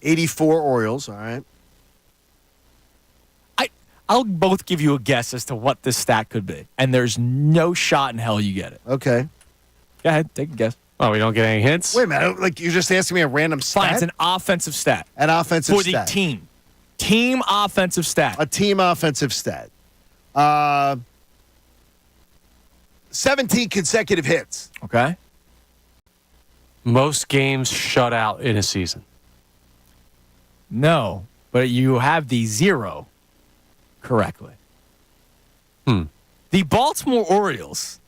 Speaker 3: 84 Orioles, all right.
Speaker 2: I'll both give you a guess as to what this stat could be, and there's no shot in hell you get it.
Speaker 3: Okay.
Speaker 2: Go ahead, take a guess.
Speaker 5: Oh, we don't get any hints?
Speaker 3: Wait a minute. Like, you're just asking me a random stat?
Speaker 2: Fine, it's an offensive stat.
Speaker 3: An offensive
Speaker 2: For
Speaker 3: stat.
Speaker 2: the team. Team offensive stat.
Speaker 3: A team offensive stat. 17 consecutive hits.
Speaker 2: Okay.
Speaker 5: Most games shut out in a season.
Speaker 2: No, but you have the 0 correctly. The Baltimore Orioles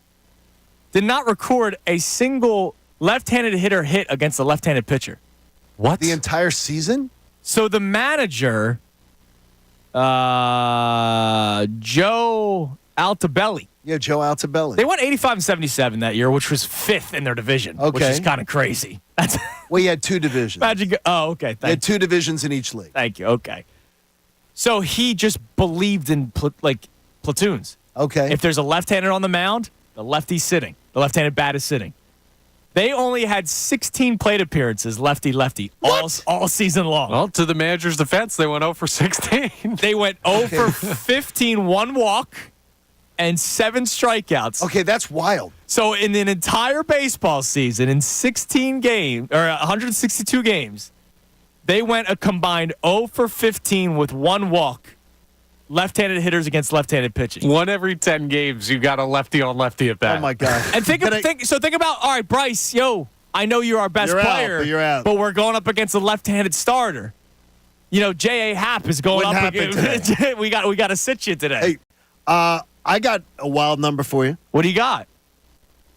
Speaker 2: did not record a single left-handed hitter hit against a left-handed pitcher.
Speaker 5: What?
Speaker 3: The entire season?
Speaker 2: So the manager, Joe Altobelli,
Speaker 3: Yeah, Joe Altobelli.
Speaker 2: they went 85-77 that year, which was 5th in their division, which
Speaker 3: Okay.
Speaker 2: is kind of crazy. That's
Speaker 3: Well, he had two divisions.
Speaker 2: Imagine. Oh, okay.
Speaker 3: He had two divisions in each league.
Speaker 2: Thank you. Okay. So he just believed in platoons.
Speaker 3: Okay.
Speaker 2: If there's a left-handed on the mound, the lefty's sitting. The left-handed bat is sitting. They only had 16 plate appearances, lefty-lefty, all season long.
Speaker 5: Well, to the manager's defense, they went 0 for 16.
Speaker 2: They went 0 for 15, 1 walk, and 7 strikeouts.
Speaker 3: Okay, that's wild.
Speaker 2: So in an entire baseball season, in 16 games, or 162 games, they went a combined 0 for 15 with 1 walk. Left-handed hitters against left-handed pitching.
Speaker 5: 1 every 10 games, you got a lefty on lefty at bat.
Speaker 3: Oh, my God.
Speaker 2: And think about, all right, Bryce, I know you're our best
Speaker 3: You're out,
Speaker 2: player,
Speaker 3: but you're out.
Speaker 2: but we're going up against a left-handed starter. J.A. Happ is going
Speaker 3: Wouldn't
Speaker 2: up
Speaker 3: happen
Speaker 2: against.
Speaker 3: today.
Speaker 2: we got to sit you today.
Speaker 3: Hey, I got a wild number for you.
Speaker 2: What do you got?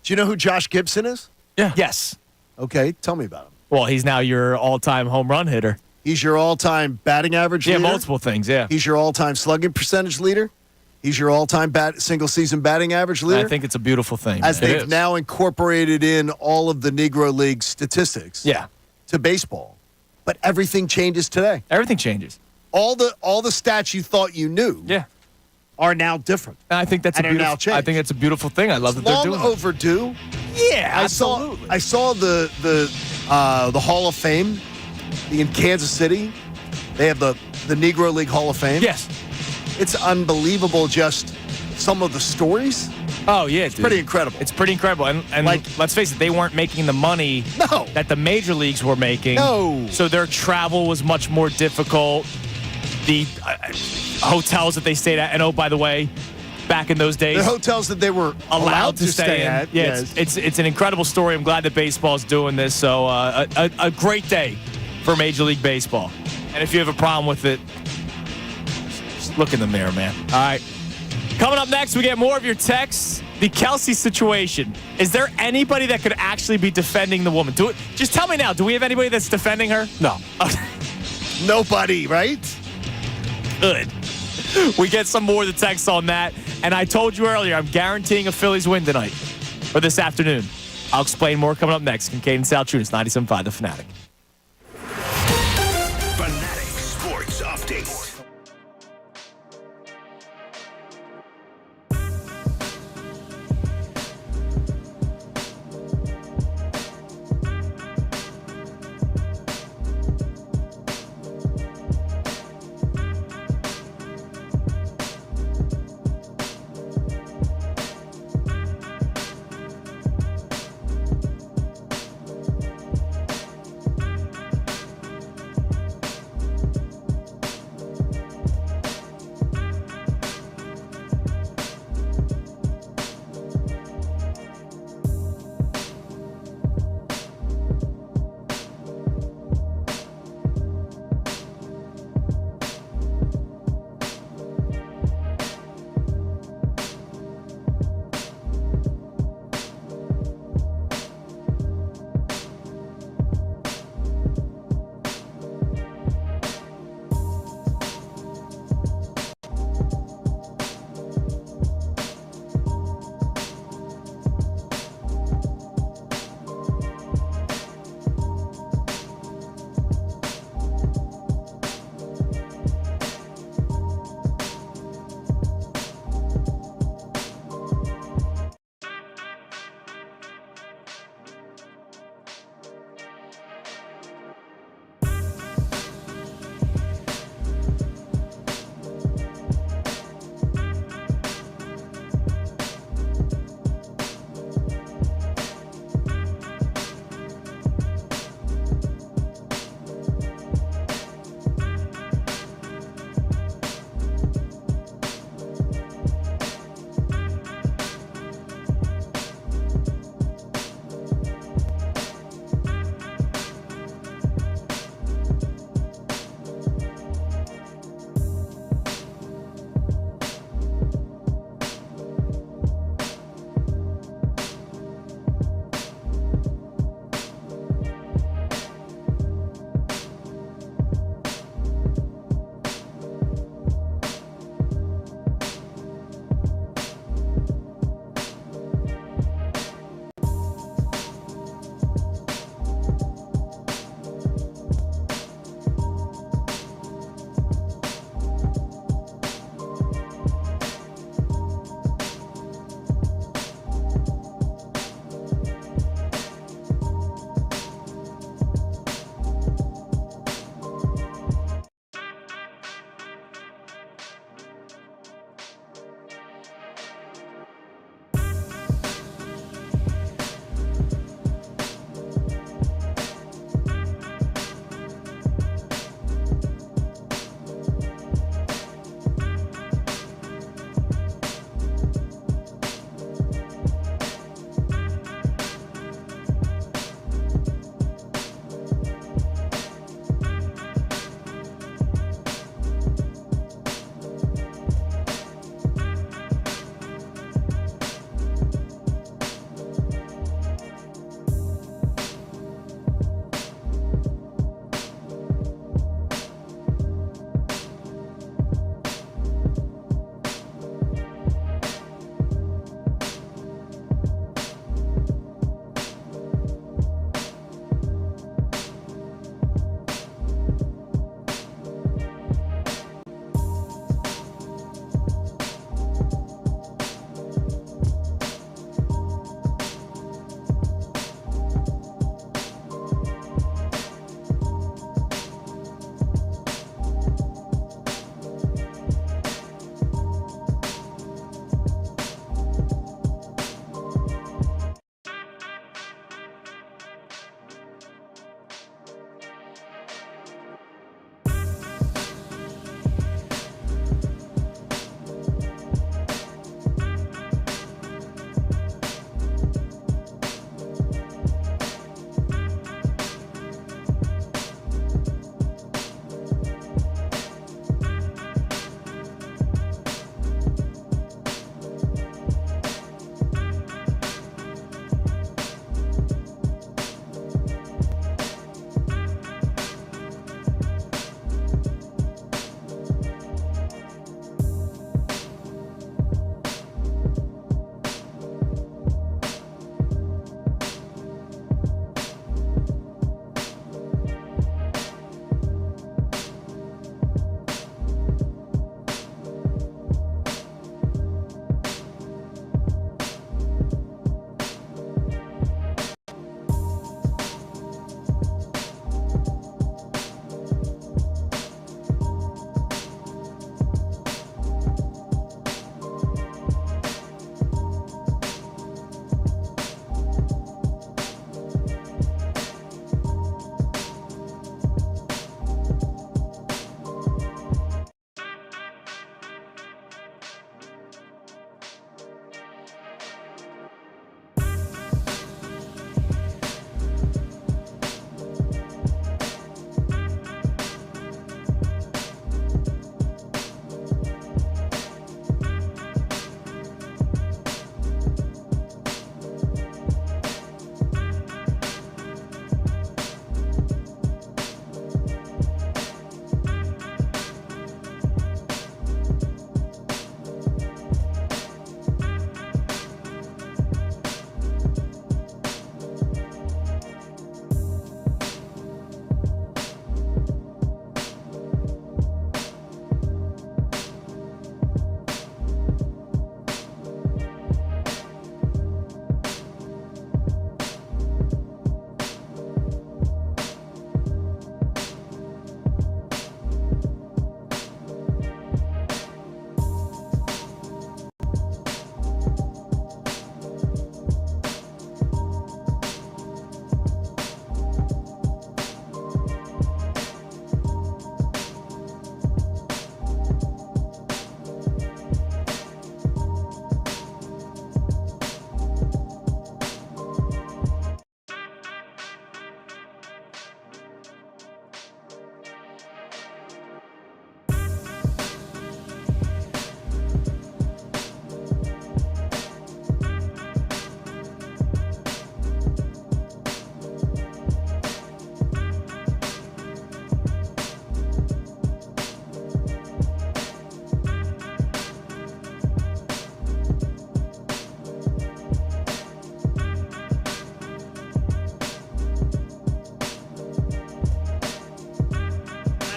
Speaker 3: Do you know who Josh Gibson is?
Speaker 5: Yeah.
Speaker 2: Yes.
Speaker 3: Okay, tell me about him.
Speaker 2: Well, he's now your all-time home run hitter.
Speaker 3: He's your all-time batting average
Speaker 2: Yeah,
Speaker 3: leader.
Speaker 2: multiple things, yeah.
Speaker 3: He's your all-time slugging percentage leader. He's your all-time single-season batting average leader.
Speaker 2: I think it's a beautiful thing.
Speaker 3: As
Speaker 2: man.
Speaker 3: they've now incorporated in all of the Negro League statistics
Speaker 2: Yeah.
Speaker 3: to baseball. But everything changes today.
Speaker 2: Everything changes.
Speaker 3: All the stats you thought you knew
Speaker 2: Yeah.
Speaker 3: are now different.
Speaker 2: And I think that's
Speaker 3: And
Speaker 2: a
Speaker 3: are now
Speaker 2: beautiful.
Speaker 3: changed.
Speaker 2: I think it's a beautiful thing. I love that they're
Speaker 3: Long
Speaker 2: doing it.
Speaker 3: overdue.
Speaker 2: Yeah, absolutely.
Speaker 3: I saw the Hall of Fame in Kansas City. They have the Negro League Hall of Fame.
Speaker 2: Yes.
Speaker 3: It's unbelievable just some of the stories.
Speaker 2: Oh, yeah.
Speaker 3: It's pretty incredible.
Speaker 2: It's pretty incredible. And let's face it, they weren't making the money that the major leagues were making.
Speaker 3: No.
Speaker 2: So their travel was much more difficult. The hotels that they stayed at, and oh, by the way, back in those days,
Speaker 3: the hotels that they were allowed to stay at.
Speaker 2: Yeah, yes. It's an incredible story. I'm glad that baseball's doing this. So a great day for Major League Baseball. And if you have a problem with it, just look in the mirror, man. All right. Coming up next, we get more of your texts. The Kelsey situation. Is there anybody that could actually be defending the woman? Just tell me now. Do we have anybody that's defending her?
Speaker 5: No.
Speaker 3: Nobody, right?
Speaker 2: Good. We get some more of the texts on that. And I told you earlier, I'm guaranteeing a Phillies win tonight or this afternoon. I'll explain more coming up next. Kincade and Salciunas, 97.5 The Fanatic.
Speaker 1: Fanatic Sports Update.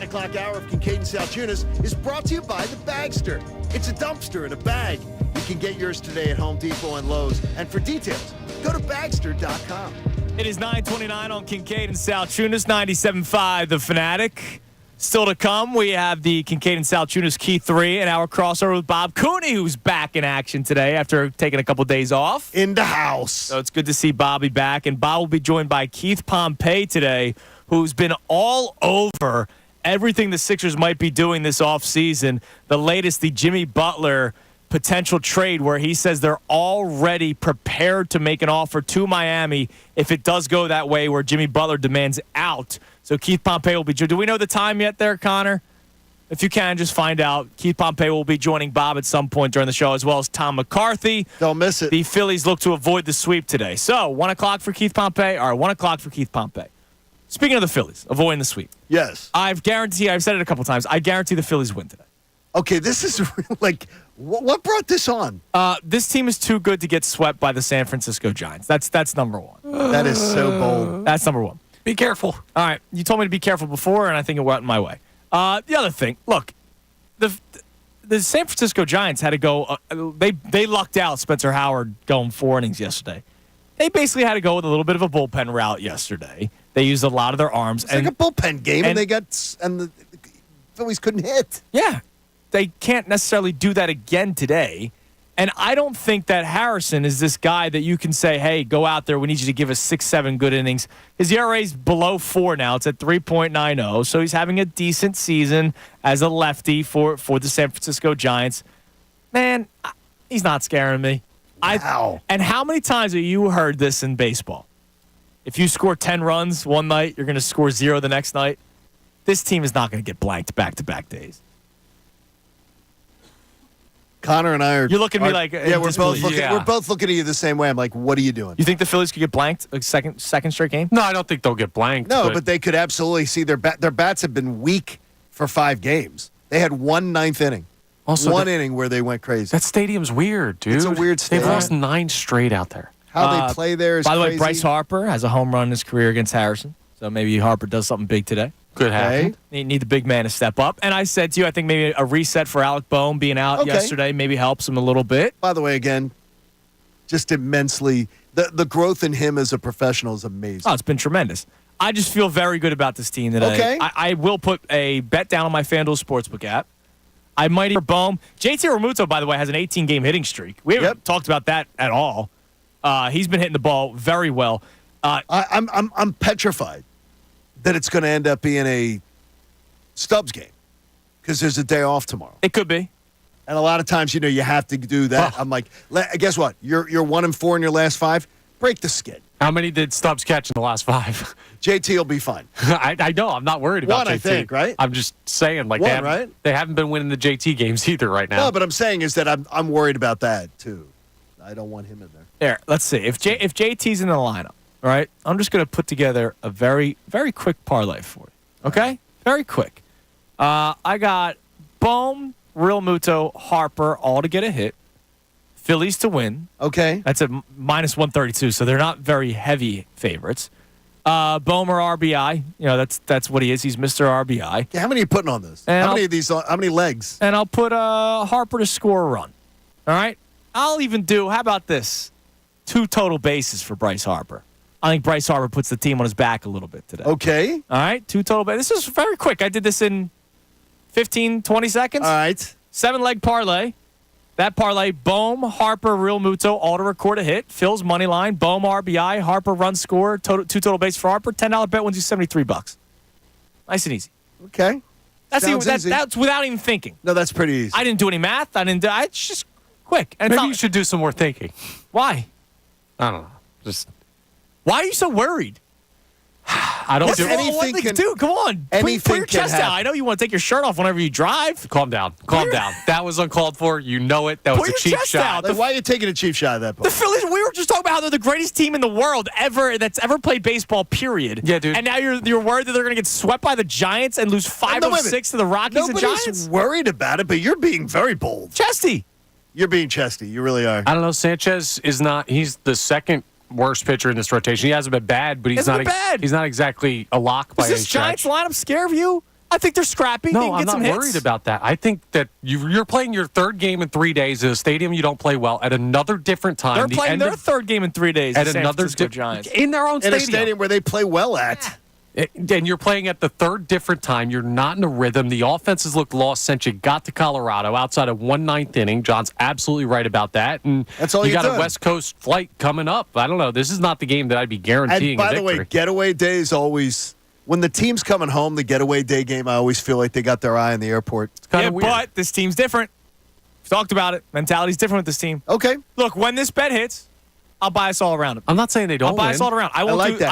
Speaker 3: o'clock hour of Kincade Salciunas is brought to you by the Bagster. It's a dumpster in a bag. You can get yours today at Home Depot and Lowe's. And for details, go to Bagster.com.
Speaker 2: It is 9:29 on Kincade and Salciunas, 97.5 The Fanatic. Still to come, we have the Kincade and Salciunas Key 3 and our crossover with Bob Cooney, who's back in action today after taking a couple days off.
Speaker 3: In the house.
Speaker 2: So it's good to see Bobby back. And Bob will be joined by Keith Pompey today, who's been all over everything the Sixers might be doing this offseason. The latest, the Jimmy Butler potential trade, where he says they're already prepared to make an offer to Miami if it does go that way, where Jimmy Butler demands out. So Keith Pompey will be. Do we know the time yet there, Connor? If you can, just find out. Keith Pompey will be joining Bob at some point during the show, as well as Tom McCarthy.
Speaker 3: Don't miss it.
Speaker 2: The Phillies look to avoid the sweep today. So 1 o'clock for Keith Pompey, or 1 o'clock for Keith Pompey. Speaking of the Phillies, avoiding the sweep.
Speaker 3: Yes.
Speaker 2: I've said it a couple times, I guarantee the Phillies win today.
Speaker 3: Okay, this is like, what brought this on?
Speaker 2: This team is too good to get swept by the San Francisco Giants. That's number one.
Speaker 3: That is so bold.
Speaker 2: That's number one.
Speaker 5: Be careful.
Speaker 2: All right, you told me to be careful before, and I think it went my way. The other thing, look, the San Francisco Giants had to go. They lucked out Spencer Howard going 4 innings yesterday. They basically had to go with a little bit of a bullpen route yesterday. They used a lot of their arms.
Speaker 3: It's like a bullpen game, and the Phillies couldn't hit.
Speaker 2: Yeah, they can't necessarily do that again today. And I don't think that Harrison is this guy that you can say, hey, go out there. We need you to give us 6-7 good innings. His ERA is below 4 now. It's at 3.90. So he's having a decent season as a lefty for the San Francisco Giants. Man, he's not scaring me.
Speaker 3: Wow.
Speaker 2: And how many times have you heard this in baseball? If you score 10 runs one night, you're going to score 0 the next night. This team is not going to get blanked back-to-back days.
Speaker 3: Connor and I are.
Speaker 2: You're looking at me like
Speaker 3: we're both looking at you the same way. I'm like, what are you doing?
Speaker 2: You think the Phillies could get blanked a second straight game?
Speaker 5: No, I don't think they'll get blanked.
Speaker 3: No, but they could absolutely see their bats have been weak for 5 games. They had 1 9th inning.
Speaker 5: Also,
Speaker 3: one inning where they went crazy.
Speaker 5: That stadium's weird, dude.
Speaker 3: It's a weird stadium.
Speaker 5: They've lost 9 straight out there.
Speaker 3: How they play there is
Speaker 2: by the
Speaker 3: crazy.
Speaker 2: way, Bryce Harper has a home run in his career against Harrison. So maybe Harper does something big today.
Speaker 5: Could happen.
Speaker 2: Need the big man to step up. And I said to you, I think maybe a reset for Alec Boehm being out yesterday maybe helps him a little bit.
Speaker 3: By the way, again, just immensely, the growth in him as a professional is amazing.
Speaker 2: Oh, it's been tremendous. I just feel very good about this team today.
Speaker 3: Okay.
Speaker 2: I will put a bet down on my FanDuel Sportsbook app. I might for Boehm. JT Realmuto, by the way, has an 18-game hitting streak. We haven't talked about that at all. He's been hitting the ball very well.
Speaker 3: I'm petrified that it's going to end up being a Stubbs game because there's a day off tomorrow.
Speaker 2: It could be.
Speaker 3: And a lot of times, you have to do that. I'm like, guess what? You're 1-4 in your last 5. Break the skid.
Speaker 5: How many did Stubbs catch in the last 5?
Speaker 3: JT will be fine.
Speaker 5: I know. I'm not worried about
Speaker 3: 1,
Speaker 5: JT.
Speaker 3: I think, right?
Speaker 5: I'm just saying, like,
Speaker 3: 1,
Speaker 5: they haven't been winning the JT games either right now.
Speaker 3: No, but I'm saying is that I'm worried about that too. I don't want him in there.
Speaker 2: There, let's see. If JT's in the lineup, all right, I'm just going to put together a very, very quick parlay for you. Okay? Very quick. I got Boehm, Realmuto, Harper all to get a hit. Phillies to win.
Speaker 3: Okay.
Speaker 2: That's at minus 132, so they're not very heavy favorites. Boehm or RBI. That's what he is. He's Mr. RBI.
Speaker 3: Yeah, how many are you putting on this?
Speaker 2: And
Speaker 3: how many legs?
Speaker 2: And I'll put Harper to score a run. All right? I'll even do, how about this? 2 total bases for Bryce Harper. I think Bryce Harper puts the team on his back a little bit today.
Speaker 3: Okay.
Speaker 2: All right, 2 total bases. This is very quick. I did this in 15, 20 seconds.
Speaker 3: All right.
Speaker 2: 7-leg parlay. That parlay, Boehm, Harper, Realmuto, all to record a hit. Phil's money line, Boehm RBI, Harper run score, 2 total base for Harper. $10 bet wins you $73. Nice and easy.
Speaker 3: Okay.
Speaker 2: That's
Speaker 3: easy.
Speaker 2: That's without even thinking.
Speaker 3: No, that's pretty easy.
Speaker 2: I didn't do any math. It's just quick. And
Speaker 5: Maybe you should do some more thinking.
Speaker 2: Why?
Speaker 5: I don't know. Just
Speaker 2: why are you so worried?
Speaker 5: I don't do
Speaker 3: anything.
Speaker 2: Dude, come on. Put your chest out. I know you want to take your shirt off whenever you drive.
Speaker 5: Calm down. Calm down. That was uncalled for. You know it. That was a cheap shot.
Speaker 3: Like, why are you taking a cheap shot at that point?
Speaker 2: The Phillies, we were just talking about how they're the greatest team in the world that's ever played baseball, period.
Speaker 5: Yeah, dude.
Speaker 2: And now you're worried that they're going to get swept by the Giants and lose 5 of 6 to the Rockies and Giants?
Speaker 3: Nobody's worried about it, but you're being very bold.
Speaker 2: Chesty.
Speaker 3: You're being chesty. You really are.
Speaker 5: I don't know. Sanchez is not. He's the second worst pitcher in this rotation. He hasn't been bad, but he's not exactly a lock by any
Speaker 2: stretch. Does this Giants lineup scare you? I think they're scrappy.
Speaker 5: No,
Speaker 2: they can
Speaker 5: I'm
Speaker 2: get
Speaker 5: not
Speaker 2: some
Speaker 5: worried
Speaker 2: hits.
Speaker 5: about that. I think that you're playing your third game in 3 days in a stadium you don't play well at another different time.
Speaker 2: They're playing their third game in 3 days
Speaker 5: at
Speaker 2: the San
Speaker 5: another
Speaker 2: Francisco Giants.
Speaker 5: in their own
Speaker 3: In a
Speaker 5: stadium.
Speaker 3: stadium where they play well at.
Speaker 5: And you're playing at the third different time. You're not in a rhythm. The offenses looked lost since you got to Colorado outside of 1/9 inning. John's absolutely right about that. And
Speaker 3: that's all
Speaker 5: you
Speaker 3: you've
Speaker 5: got
Speaker 3: done.
Speaker 5: a West Coast flight coming up. I don't know. This is not the game that I'd be guaranteeing.
Speaker 3: And by
Speaker 5: a
Speaker 3: the way,
Speaker 5: victory.
Speaker 3: getaway days always. When the team's coming home, the getaway day game, I always feel like they got their eye on the airport. It's
Speaker 5: kind of weird.
Speaker 2: But this team's different. We've talked about it. Mentality's different with this team.
Speaker 3: Okay.
Speaker 2: Look, when this bet hits, I'll buy us all around it.
Speaker 5: I'm not saying they don't
Speaker 2: I'll buy us
Speaker 5: win.
Speaker 2: all around. I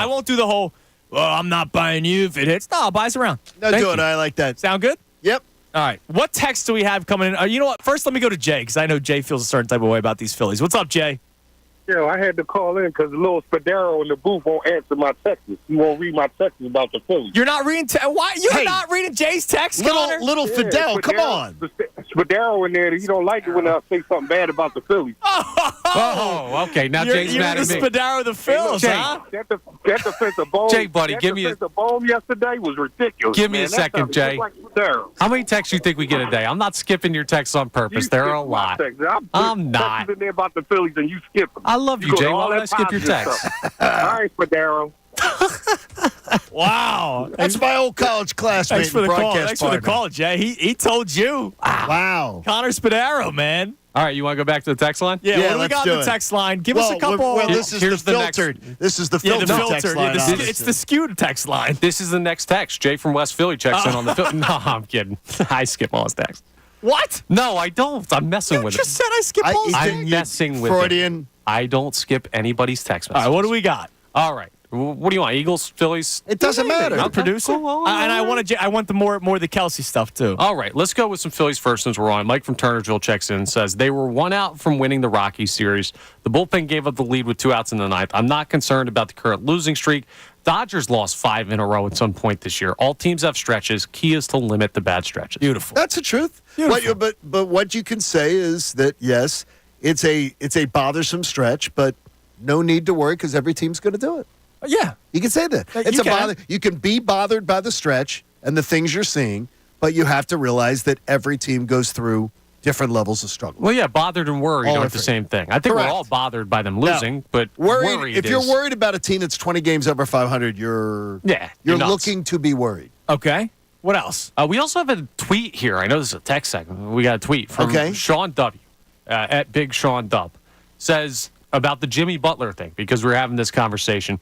Speaker 2: won't do the whole, well, I'm not buying you if it hits. No, I'll buy us around.
Speaker 3: No,
Speaker 2: Thank
Speaker 3: do it.
Speaker 2: you.
Speaker 3: I like that.
Speaker 2: Sound good?
Speaker 3: Yep.
Speaker 2: All right. What text do we have coming in? You know what? First, let me go to Jay because I know Jay feels a certain type of way about these Phillies. What's up, Jay?
Speaker 12: Yeah, I had to call in because the little Spadaro in the booth won't answer my texts. He won't read my texts about the Phillies.
Speaker 2: You're not reading. Why? You're not reading Jay's text, Connor?
Speaker 3: Little Fidel, come on.
Speaker 12: Spadaro in there, he don't like it when I say something bad about the Phillies.
Speaker 5: Oh, okay. Now Jay's
Speaker 2: you're
Speaker 5: mad
Speaker 2: the
Speaker 5: at me.
Speaker 2: Spadaro of the Phils,
Speaker 5: Jay.
Speaker 2: huh?
Speaker 12: That defensive bomb.
Speaker 5: Jay, buddy,
Speaker 12: that
Speaker 5: give me a-
Speaker 12: defensive bomb yesterday was ridiculous.
Speaker 5: Give me
Speaker 12: man.
Speaker 5: a
Speaker 12: That
Speaker 5: second,
Speaker 12: sounded
Speaker 5: Jay.
Speaker 12: just like Spadaro.
Speaker 5: How many texts you think we get a day? I'm not skipping your texts on purpose. There are a lot. I'm not.
Speaker 12: in there about the Phillies and you skip them.
Speaker 5: I love you,
Speaker 12: go
Speaker 5: Jay.
Speaker 12: to
Speaker 5: Why
Speaker 12: all
Speaker 5: would
Speaker 12: that
Speaker 5: I skip your
Speaker 12: positive
Speaker 5: text?
Speaker 12: stuff. All right, Spadaro.
Speaker 2: Wow.
Speaker 3: That's my old college classmate.
Speaker 2: Thanks for the
Speaker 3: and
Speaker 2: call.
Speaker 3: broadcast
Speaker 2: Thanks for the
Speaker 3: partner.
Speaker 2: call, Jay. He told you.
Speaker 3: Wow.
Speaker 2: Connor Spadaro, man.
Speaker 5: All right, you want to go back to the text line?
Speaker 2: Yeah, what do we
Speaker 3: let's
Speaker 2: got
Speaker 3: do
Speaker 2: on the
Speaker 3: it.
Speaker 2: text line? Give us a couple.
Speaker 3: Well, this is
Speaker 5: Here's
Speaker 3: the
Speaker 5: the next-
Speaker 3: filtered. This is the
Speaker 2: Yeah,
Speaker 3: filtered
Speaker 2: the
Speaker 3: text
Speaker 2: filtered.
Speaker 3: line.
Speaker 2: Yeah, it's the skewed text line.
Speaker 5: This is the next text. Jay from West Philly checks in on the film. No, I'm kidding. I skip all his texts.
Speaker 2: What?
Speaker 5: No, I don't. I'm messing
Speaker 2: You
Speaker 5: with
Speaker 2: just
Speaker 5: it.
Speaker 2: said I skipped all
Speaker 5: I'm messing with
Speaker 3: Freudian.
Speaker 5: it. I don't skip anybody's text
Speaker 2: All
Speaker 5: messages.
Speaker 2: right, what do we got?
Speaker 5: All right. What do you want? Eagles, Phillies?
Speaker 3: It doesn't matter.
Speaker 2: I'm producer, and I want the more of the Kelsey stuff too.
Speaker 5: All right, let's go with some Phillies first since we're on. Mike from Turnersville checks in and says they were 1 out from winning the Rockies series. The bullpen gave up the lead with 2 outs in the ninth. I'm not concerned about the current losing streak. Dodgers lost 5 in a row at some point this year. All teams have stretches. Key is to limit the bad stretches.
Speaker 2: Beautiful.
Speaker 3: That's the truth. But what you can say is that yes, it's a bothersome stretch, but no need to worry because every team's going to do it.
Speaker 2: Yeah,
Speaker 3: you can say that. It's
Speaker 2: you
Speaker 3: a bother. You can be bothered by the stretch and the things you're seeing, but you have to realize that every team goes through different levels of struggle.
Speaker 5: Well, yeah, bothered and worried
Speaker 3: All
Speaker 5: aren't the
Speaker 3: different.
Speaker 5: same thing. I think
Speaker 3: Correct.
Speaker 5: we're all bothered by them losing, but
Speaker 3: Worried. If you're
Speaker 5: is-
Speaker 3: worried about a team that's 20 games over 500, you're
Speaker 5: you're nuts.
Speaker 3: looking to be worried.
Speaker 2: Okay. What else?
Speaker 5: We also have a tweet here. I know this is a text segment. We got a tweet from Sean W. At Big Sean Dub. Says about the Jimmy Butler thing, because we're having this conversation.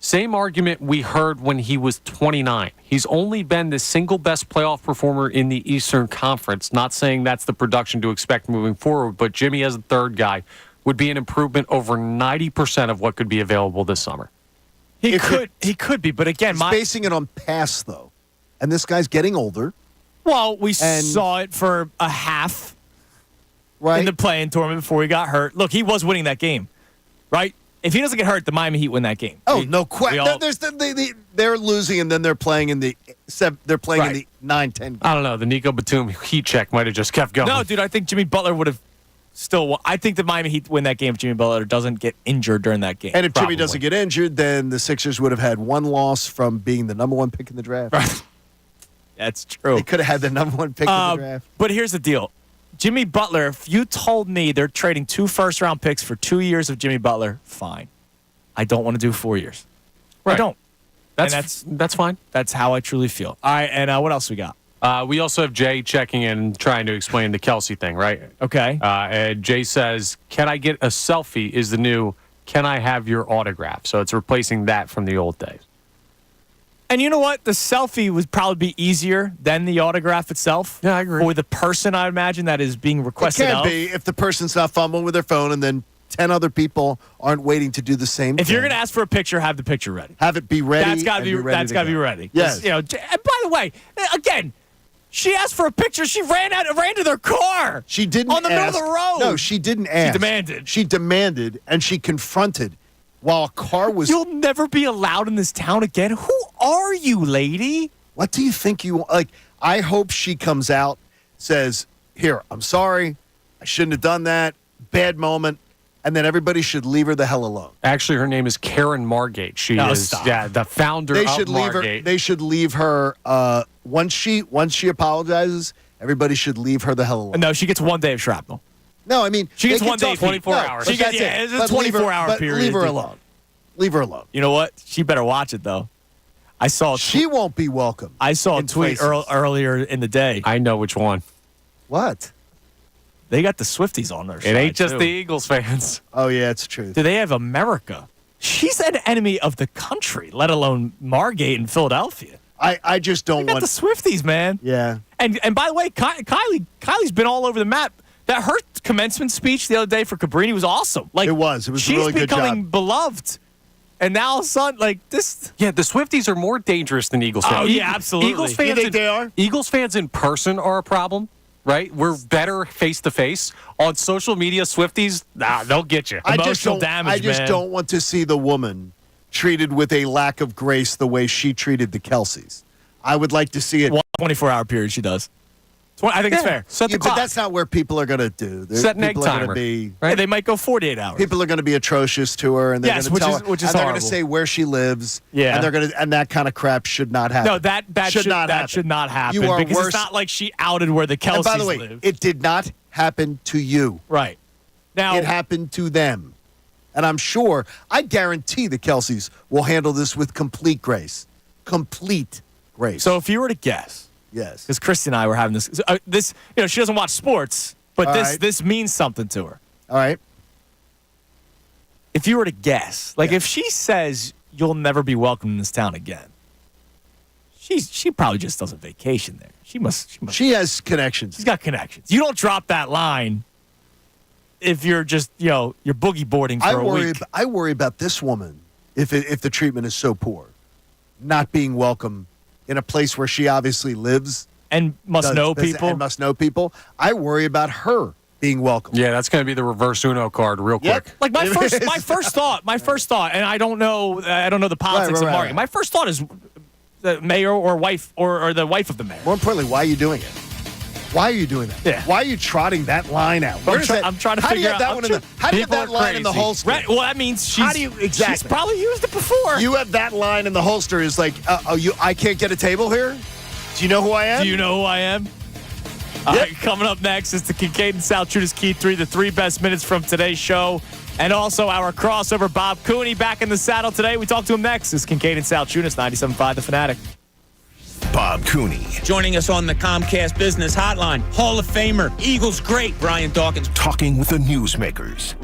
Speaker 5: Same argument we heard when he was 29. He's only been the single best playoff performer in the Eastern Conference. Not saying that's the production to expect moving forward, but Jimmy as a third guy would be an improvement over 90% of what could be available this summer.
Speaker 2: He could be, but again,
Speaker 3: He's basing it on past though, and this guy's getting older.
Speaker 2: Well, we saw it for a half in the play-in tournament before he got hurt. Look, he was winning that game, right? If he doesn't get hurt, the Miami Heat win that game.
Speaker 3: Oh, no question. They're losing, and then they're playing in the in the 9-10.
Speaker 5: I don't know. The Nico Batum heat check might have just kept going.
Speaker 2: No, dude, I think Jimmy Butler would have still. I think the Miami Heat win that game if Jimmy Butler doesn't get injured during that game.
Speaker 3: And if Jimmy doesn't get injured, then the Sixers would have had one loss from being the number 1 pick in the draft.
Speaker 2: Right. That's true.
Speaker 3: They could have had the number 1 pick in the draft.
Speaker 2: But here's the deal. Jimmy Butler, if you told me they're trading 2 first-round picks for 2 years of Jimmy Butler, fine. I don't want to do 4 years.
Speaker 5: Right.
Speaker 2: I don't.
Speaker 5: That's fine.
Speaker 2: That's how I truly feel. All right, and what else we got?
Speaker 5: We also have Jay checking in, trying to explain the Kelsey thing, right?
Speaker 2: Okay.
Speaker 5: And Jay says, can I get a selfie is the new, can I have your autograph? So it's replacing that from the old days.
Speaker 2: And you know what? The selfie would probably be easier than the autograph itself.
Speaker 5: Yeah, I agree.
Speaker 2: For the person, I imagine, that is being requested
Speaker 3: It can
Speaker 2: of.
Speaker 3: be if the person's not fumbling with their phone and then 10 other people aren't waiting to do the same thing.
Speaker 2: If you're going to ask for a picture, have the picture ready.
Speaker 3: Have it be ready.
Speaker 2: That's got to be ready. That's got to be ready. 'Cause,
Speaker 3: Yes.
Speaker 2: You know, and by the way, again, she asked for a picture. She ran to their car.
Speaker 3: She didn't
Speaker 2: on the
Speaker 3: ask.
Speaker 2: middle of the road.
Speaker 3: No, she didn't ask.
Speaker 2: She demanded.
Speaker 3: She demanded, and she confronted while a car was.
Speaker 2: You'll never be allowed in this town again. Who are you, lady?
Speaker 3: What do you think you like? I hope she comes out, says, "Here, I'm sorry. I shouldn't have done that. Bad moment. and then everybody should leave her the hell alone.
Speaker 5: Actually, her name is Karen Margate. She is the founder
Speaker 3: They
Speaker 5: of
Speaker 3: should leave her.
Speaker 5: Margate.
Speaker 3: They should leave her. Once she apologizes, everybody should leave her the hell alone.
Speaker 2: No, she gets 1 day of shrapnel.
Speaker 3: No, I mean
Speaker 2: she gets
Speaker 3: they can
Speaker 2: 1 day,
Speaker 3: talk-
Speaker 2: 24
Speaker 3: no,
Speaker 2: hours.
Speaker 3: but
Speaker 2: She gets,
Speaker 3: that's it.
Speaker 2: it's a
Speaker 3: But leave her-
Speaker 2: 24-hour
Speaker 3: but
Speaker 2: period.
Speaker 3: Leave her
Speaker 2: dude.
Speaker 3: alone. Leave her alone.
Speaker 2: You know what? She better watch it though. I saw.
Speaker 3: She won't be welcome.
Speaker 2: I saw a
Speaker 3: in
Speaker 2: tweet
Speaker 3: places.
Speaker 2: earlier in the day.
Speaker 5: I know which one.
Speaker 3: What?
Speaker 2: They got the Swifties on their
Speaker 5: It
Speaker 2: side.
Speaker 5: ain't just
Speaker 2: too.
Speaker 5: the Eagles fans.
Speaker 3: Oh yeah, it's true.
Speaker 2: Do they have America? She's an enemy of the country, let alone Margate in Philadelphia.
Speaker 3: I just don't
Speaker 2: They got
Speaker 3: want
Speaker 2: the Swifties, man.
Speaker 3: Yeah.
Speaker 2: And by the way, Kylie's been all over the map. That her commencement speech the other day for Cabrini was awesome. Like
Speaker 3: It was. It was a
Speaker 2: she's
Speaker 3: really good
Speaker 2: becoming
Speaker 3: job.
Speaker 2: beloved. And now, all of a sudden, like this.
Speaker 5: Yeah, the Swifties are more dangerous than Eagles fans.
Speaker 2: Oh, yeah, absolutely.
Speaker 5: Eagles
Speaker 2: You
Speaker 5: fans
Speaker 3: think they are?
Speaker 5: Eagles fans in person are a problem, right? We're better face to face. On social media, Swifties, they'll get you.
Speaker 3: I just
Speaker 2: Emotional
Speaker 3: don't.
Speaker 2: damage,
Speaker 3: I just
Speaker 2: man.
Speaker 3: don't want to see the woman treated with a lack of grace the way she treated the Kelseys. I would like to see it.
Speaker 2: 24-hour period she does. I think it's fair.
Speaker 5: Set the
Speaker 3: Yeah, but
Speaker 5: clock.
Speaker 3: that's not where people are going to do.
Speaker 5: Set an egg
Speaker 3: People are going
Speaker 5: timer.
Speaker 3: to be.
Speaker 2: Yeah, they might go 48 hours.
Speaker 3: People are going to be atrocious to her, and they're
Speaker 2: Yes,
Speaker 3: going to tell her,
Speaker 2: which is
Speaker 3: and they're going to
Speaker 2: horrible.
Speaker 3: say where she lives.
Speaker 2: Yeah.
Speaker 3: and they're going to, and that kind of crap should not happen.
Speaker 2: No, that should not happen.
Speaker 3: You are
Speaker 2: because
Speaker 3: worse.
Speaker 2: it's not like she outed where the Kelseys
Speaker 3: And by the way,
Speaker 2: live.
Speaker 3: it did not happen to you.
Speaker 2: Right. Now
Speaker 3: It happened to them, and I'm sure, I guarantee the Kelseys will handle this with complete grace. Complete grace.
Speaker 2: So if you were to guess,
Speaker 3: yes,
Speaker 2: because Christy and I were having this, she doesn't watch sports, but
Speaker 3: All
Speaker 2: this
Speaker 3: right.
Speaker 2: this means something to her.
Speaker 3: All right.
Speaker 2: If you were to guess, like if she says you'll never be welcome in this town again, she probably just does a vacation there. She must.
Speaker 3: She has connections.
Speaker 2: She's got connections. You don't drop that line if you're just you're boogie boarding for a week.
Speaker 3: I worry about this woman if the treatment is so poor, not being welcome in a place where she obviously lives
Speaker 2: and must know people.
Speaker 3: And must know people. I worry about her being welcome.
Speaker 5: Yeah, that's going to be the reverse Uno card real quick.
Speaker 2: Like my first thought, and I don't know the politics of
Speaker 3: right.
Speaker 2: marketing. My first thought is the mayor or wife or the wife of the mayor.
Speaker 3: More importantly, why are you doing it? Why are you doing that?
Speaker 2: Yeah.
Speaker 3: Why are you trotting that line out?
Speaker 2: I'm trying to
Speaker 3: how do you
Speaker 2: figure
Speaker 3: have that
Speaker 2: out.
Speaker 3: one in the, how do you have that line in the holster?
Speaker 2: Right. Well, that means
Speaker 3: How do you exactly?
Speaker 2: she's probably used it before.
Speaker 3: You have that line in the holster is like, I can't get a table here? Do you know who I am?
Speaker 2: Do you know who I am? All right, coming up next is the Kincade Salciunas Key 3, the 3 best minutes from today's show. And also our crossover, Bob Cooney, back in the saddle today. We talk to him next. It's Kincade and Salciunas, 97.5 The Fanatic.
Speaker 1: Bob Cooney.
Speaker 6: Joining us on the Comcast Business Hotline, Hall of Famer, Eagles great, Brian Dawkins.
Speaker 1: Talking with the newsmakers.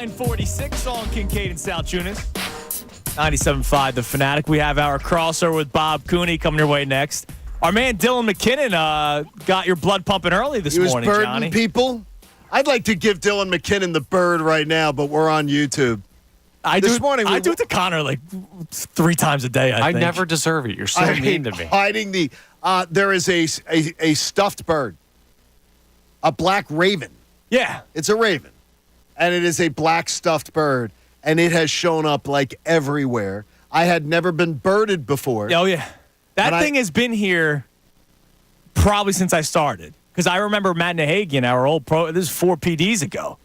Speaker 2: 9:46 on Kincade and Salciunas. 97.5 The Fanatic. We have our crossover with Bob Cooney coming your way next. Our man Dylan McKinnon got your blood pumping early this morning,
Speaker 3: He was
Speaker 2: Johnny.
Speaker 3: birding people. I'd like to give Dylan McKinnon the bird right now, but we're on YouTube.
Speaker 2: I do it to Connor like 3 times a day, I think.
Speaker 5: never deserve it. You're so mean to me.
Speaker 3: Hiding the there is a stuffed bird. A black raven.
Speaker 2: Yeah.
Speaker 3: It's a raven. And it is a black stuffed bird. And it has shown up like everywhere. I had never been birded before.
Speaker 2: Oh, yeah. That thing has been here probably since I started. Because I remember Matt Nahagian, our old pro, this is 4 PDs ago,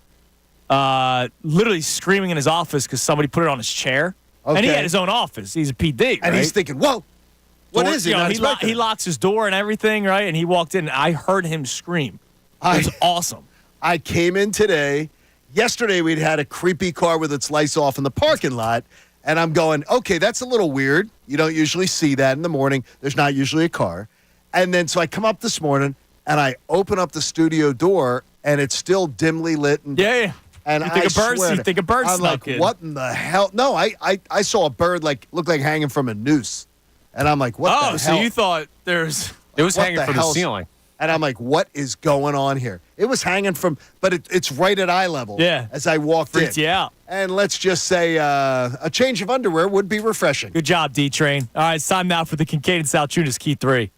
Speaker 2: literally screaming in his office because somebody put it on his chair. Okay. And he had his own office. He's a PD,
Speaker 3: And he's thinking, whoa, what is it?
Speaker 2: He locks his door and everything, right? And he walked in, and I heard him scream. It was awesome.
Speaker 3: I came in today. Yesterday, we'd had a creepy car with its lights off in the parking lot. And I'm going, okay, that's a little weird. You don't usually see that in the morning. There's not usually a car. And then so I come up this morning, and I open up the studio door, and it's still dimly lit. And,
Speaker 2: yeah.
Speaker 3: And
Speaker 2: you think a bird
Speaker 3: I'm
Speaker 2: snuck
Speaker 3: like,
Speaker 2: in.
Speaker 3: what in the hell? No, I saw a bird looked like hanging from a noose. And I'm like, what the hell?
Speaker 2: Oh, so you thought it
Speaker 5: was hanging from the ceiling.
Speaker 3: And I'm like, what is going on here? It was hanging from, but it's right at eye level.
Speaker 2: Yeah.
Speaker 3: As I walked in.
Speaker 2: Freaked you out.
Speaker 3: And let's just say a change of underwear would be refreshing.
Speaker 2: Good job, D-Train. All right, it's time now for the Kincade and Salciunas Key 3.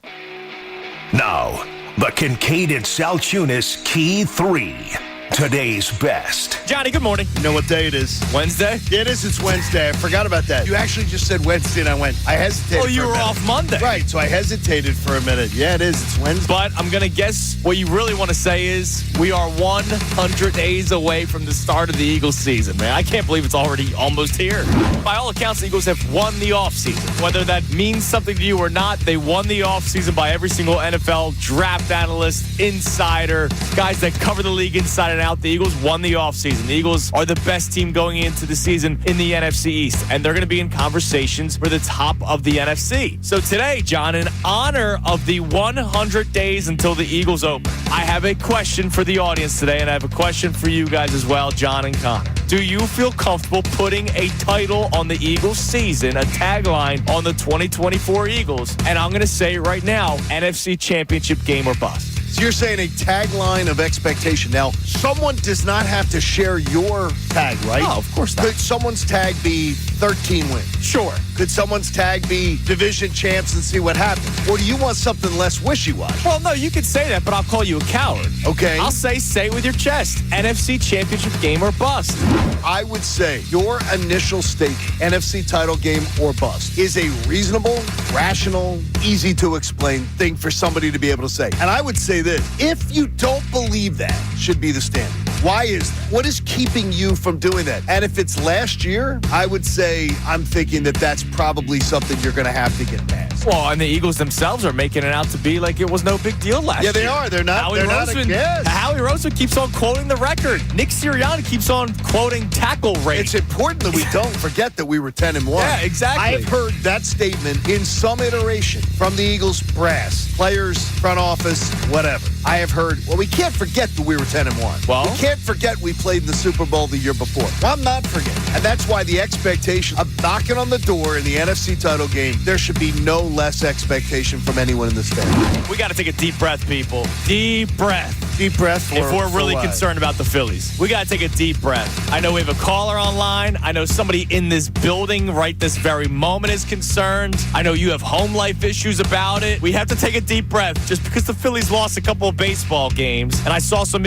Speaker 1: Now, the Kincade and Salciunas Key 3. Today's best.
Speaker 2: Johnny, good morning.
Speaker 3: You know what day it is?
Speaker 2: Wednesday?
Speaker 3: It is. It's Wednesday. I forgot about that. You actually just said Wednesday, and I hesitated.
Speaker 2: Oh, you were off Monday.
Speaker 3: Right, so I hesitated for a minute. Yeah, it is. It's Wednesday.
Speaker 2: But I'm going to guess what you really want to say is we are 100 days away from the start of the Eagles season, man. I can't believe it's already almost here. By all accounts, the Eagles have won the offseason. Whether that means something to you or not, they won the offseason by every single NFL draft analyst, insider, guys that cover the league inside and out. The Eagles won the offseason. The Eagles are the best team going into the season in the NFC East, and they're going to be in conversations for the top of the NFC. So today, John, in honor of the 100 days until the Eagles open, I have a question for the audience today, and I have a question for you guys as well, John and Connor. Do you feel comfortable putting a title on the Eagles season, a tagline on the 2024 Eagles? And I'm going to say right now, NFC Championship game or bust.
Speaker 3: So you're saying a tagline of expectation. Now, someone does not have to share your tag, right?
Speaker 2: No, of course not.
Speaker 3: Could someone's tag be 13 wins?
Speaker 2: Sure.
Speaker 3: Could someone's tag be division champs and see what happens? Or do you want something less wishy-washy?
Speaker 2: Well, no, you could say that, but I'll call you a coward.
Speaker 3: Okay.
Speaker 2: I'll say it with your chest. NFC Championship game or bust.
Speaker 3: I would say your initial stake, NFC title game or bust, is a reasonable, rational, easy to explain thing for somebody to be able to say. And I would say this, if you don't believe that should be the standard, why is that? What is keeping you from doing that? And if it's last year, I would say I'm thinking that that's probably something you're going to have to get past.
Speaker 2: Well, and the Eagles themselves are making it out to be like it was no big deal last year.
Speaker 3: Yeah, they are. They're not.
Speaker 2: Howie
Speaker 3: they're not a guess.
Speaker 2: Howie Roseman keeps on quoting the record. Nick Sirianni keeps on quoting tackle rate.
Speaker 3: It's important that we don't forget that we were 10-1.
Speaker 2: Yeah, exactly.
Speaker 3: I've heard that statement in some iteration from the Eagles brass, players, front office, whatever. I have heard, well, we can't forget that we were 10-1.
Speaker 2: Well,
Speaker 3: we can't forget we played in the Super Bowl the year before. Well, I'm not forgetting. And that's why the expectation of knocking on the door in the NFC title game, there should be no less expectation from anyone in this family.
Speaker 2: We got to take a deep breath, people. Deep breath.
Speaker 3: Deep breath
Speaker 2: if we're really concerned about the Phillies. We got to take a deep breath. I know we have a caller online. I know somebody in this building right this very moment is concerned. I know you have home life issues about it. We have to take a deep breath just because the Phillies lost a couple of baseball games. And I saw some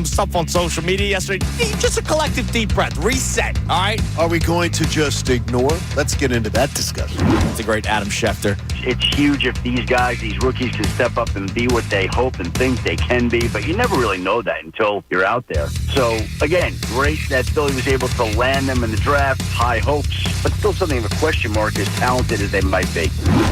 Speaker 2: stuff on social media yesterday. Just a collective deep breath. Reset, all right?
Speaker 3: Are we going to just ignore? Let's get into that discussion.
Speaker 2: It's a great Adam Schefter.
Speaker 9: It's huge if these guys, these rookies, can step up and be what they hope and think they can be, but you never really know that until you're out there. So, again, great that Philly was able to land them in the draft. High hopes, but still something of a question mark as talented as they might be.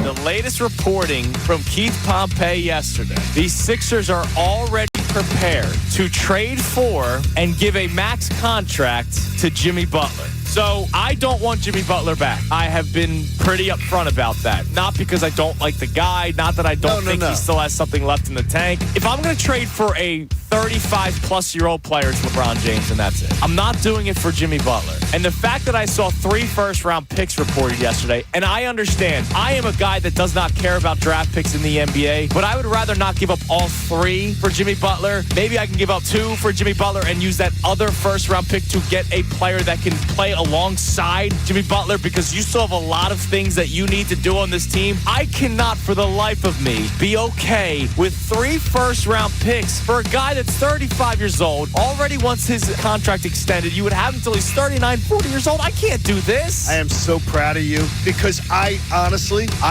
Speaker 2: The latest reporting from Keith Pompey yesterday. These Sixers are already prepared to trade for and give a max contract to Jimmy Butler. So I don't want Jimmy Butler back. I have been pretty upfront about that. Not because I don't like the guy, not that I don't think he still has something left in the tank. If I'm going to trade for a 35-plus-year-old player, it's LeBron James, and that's it. I'm not doing it for Jimmy Butler. And the fact that I saw 3 first-round picks reported yesterday, and I understand, I am a guy that does not care about draft picks in the NBA, but I would rather not give up all 3 for Jimmy Butler. Maybe I can give up 2 for Jimmy Butler and use that other first-round pick to get a player that can play alongside Jimmy Butler, because you still have a lot of things that you need to do on this team. I cannot for the life of me be okay with 3 first-round picks for a guy that's 35 years old, already wants his contract extended. You would have him until he's 39, 40 years old. I can't do this.
Speaker 3: I am so proud of you, because I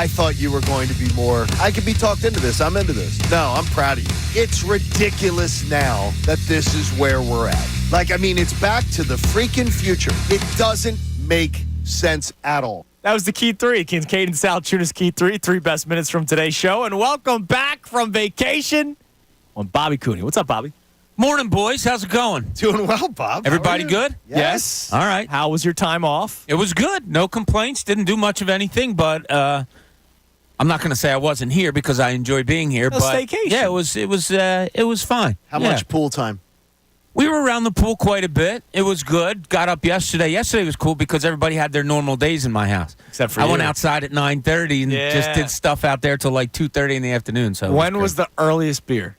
Speaker 3: thought you were going to be more, I could be talked into this. I'm into this. No, I'm proud of you. It's ridiculous now that this is where we're at. It's back to the freaking future. It doesn't make sense at all.
Speaker 2: That was the Key 3. Kincade and Salciunas Key 3 best minutes from today's show. And welcome back from vacation on Bobby Cooney. What's up, Bobby?
Speaker 6: Morning, boys. How's it going?
Speaker 3: Doing well, Bob.
Speaker 6: Everybody good?
Speaker 2: Yes.
Speaker 6: All right.
Speaker 2: How was your time off?
Speaker 6: It was good. No complaints. Didn't do much of anything, but I'm not going to say I wasn't here because I enjoyed being here. But
Speaker 2: staycation.
Speaker 6: Yeah, it was fine.
Speaker 3: How much pool time?
Speaker 6: We were around the pool quite a bit. It was good. Got up yesterday. Yesterday was cool because everybody had their normal days in my house.
Speaker 2: Except for
Speaker 6: I
Speaker 2: you.
Speaker 6: went outside at 9:30 and just did stuff out there till like 2:30 in the afternoon. So
Speaker 2: when was the earliest beer?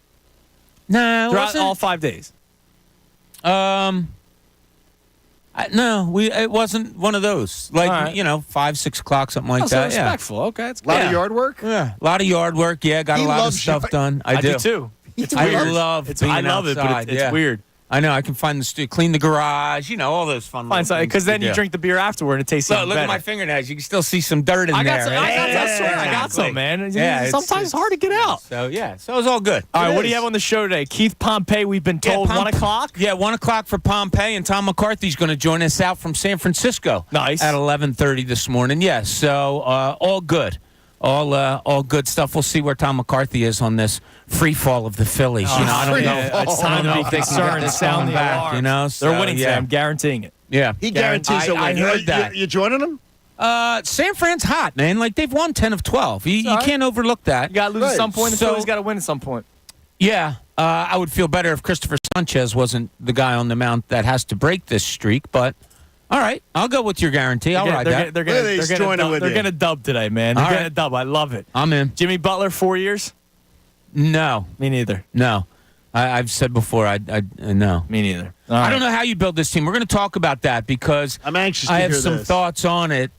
Speaker 6: No,
Speaker 2: throughout all 5 days.
Speaker 6: It wasn't one of those. 5, 6 o'clock, something like that.
Speaker 2: So respectful. Okay, it's
Speaker 3: a lot of yard work.
Speaker 6: Yeah, a lot of yard work. Yeah, got a lot of stuff done. I do
Speaker 2: too.
Speaker 6: It's weird. I love it,
Speaker 2: but it's weird.
Speaker 6: I know. I can find the clean the garage. All those fun.
Speaker 2: Because then you drink the beer afterward and it tastes even
Speaker 6: look
Speaker 2: better.
Speaker 6: at my fingernails. You can still see some dirt in there.
Speaker 2: I got some, man. Yeah, sometimes it's hard to get out.
Speaker 6: So it was all good.
Speaker 2: All right, what do you have on the show today? Keith Pompey, we've been told 1 o'clock.
Speaker 6: Yeah, 1 o'clock for Pompey, and Tom McCarthy's going to join us out from San Francisco.
Speaker 2: Nice.
Speaker 6: At 11:30 this morning. Yes, so all good. All good stuff. We'll see where Tom McCarthy is on this free fall of the Phillies. I don't know.
Speaker 2: It's time to be concerned. Sound the alarm.
Speaker 6: So,
Speaker 2: they're winning today. I'm guaranteeing it.
Speaker 6: Yeah,
Speaker 3: he guarantees a win.
Speaker 6: I heard that.
Speaker 3: You joining them?
Speaker 6: San Fran's hot, man. They've won 10 of 12. You can't overlook that.
Speaker 2: You got to lose at some point. The Phillies got to win at some point.
Speaker 6: Yeah, I would feel better if Christopher Sanchez wasn't the guy on the mound that has to break this streak, but. All right, I'll go with your guarantee. I'll ride that.
Speaker 2: They're going to dub today, man. They're going to dub. I love it.
Speaker 6: I'm in.
Speaker 2: Jimmy Butler, 4 years?
Speaker 6: No.
Speaker 2: Me neither.
Speaker 6: No. I've said before, no.
Speaker 2: Me neither.
Speaker 6: I don't know how you build this team. We're going to talk about that because
Speaker 3: I'm anxious
Speaker 6: I have some thoughts on it.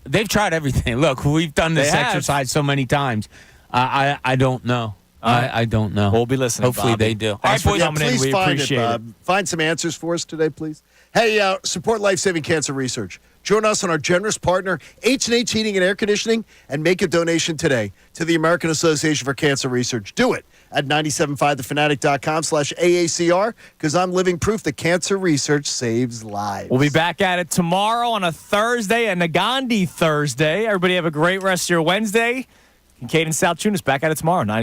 Speaker 6: They've tried everything. Look, we've done this exercise so many times. I don't know. I don't know.
Speaker 2: We'll be listening.
Speaker 6: Hopefully
Speaker 2: Bobby.
Speaker 6: they do.
Speaker 2: Thanks for coming in.
Speaker 3: Please
Speaker 2: We appreciate it.
Speaker 3: Find some answers for us today, please. Hey, support life-saving cancer research. Join us on our generous partner, H&H Heating and Air Conditioning, and make a donation today to the American Association for Cancer Research. Do it at 975thefanatic.com/AACR, because I'm living proof that cancer research saves lives.
Speaker 2: We'll be back at it tomorrow on a Thursday, a Nagandi Thursday. Everybody have a great rest of your Wednesday. Kincade and Salciunas back at it tomorrow, 97.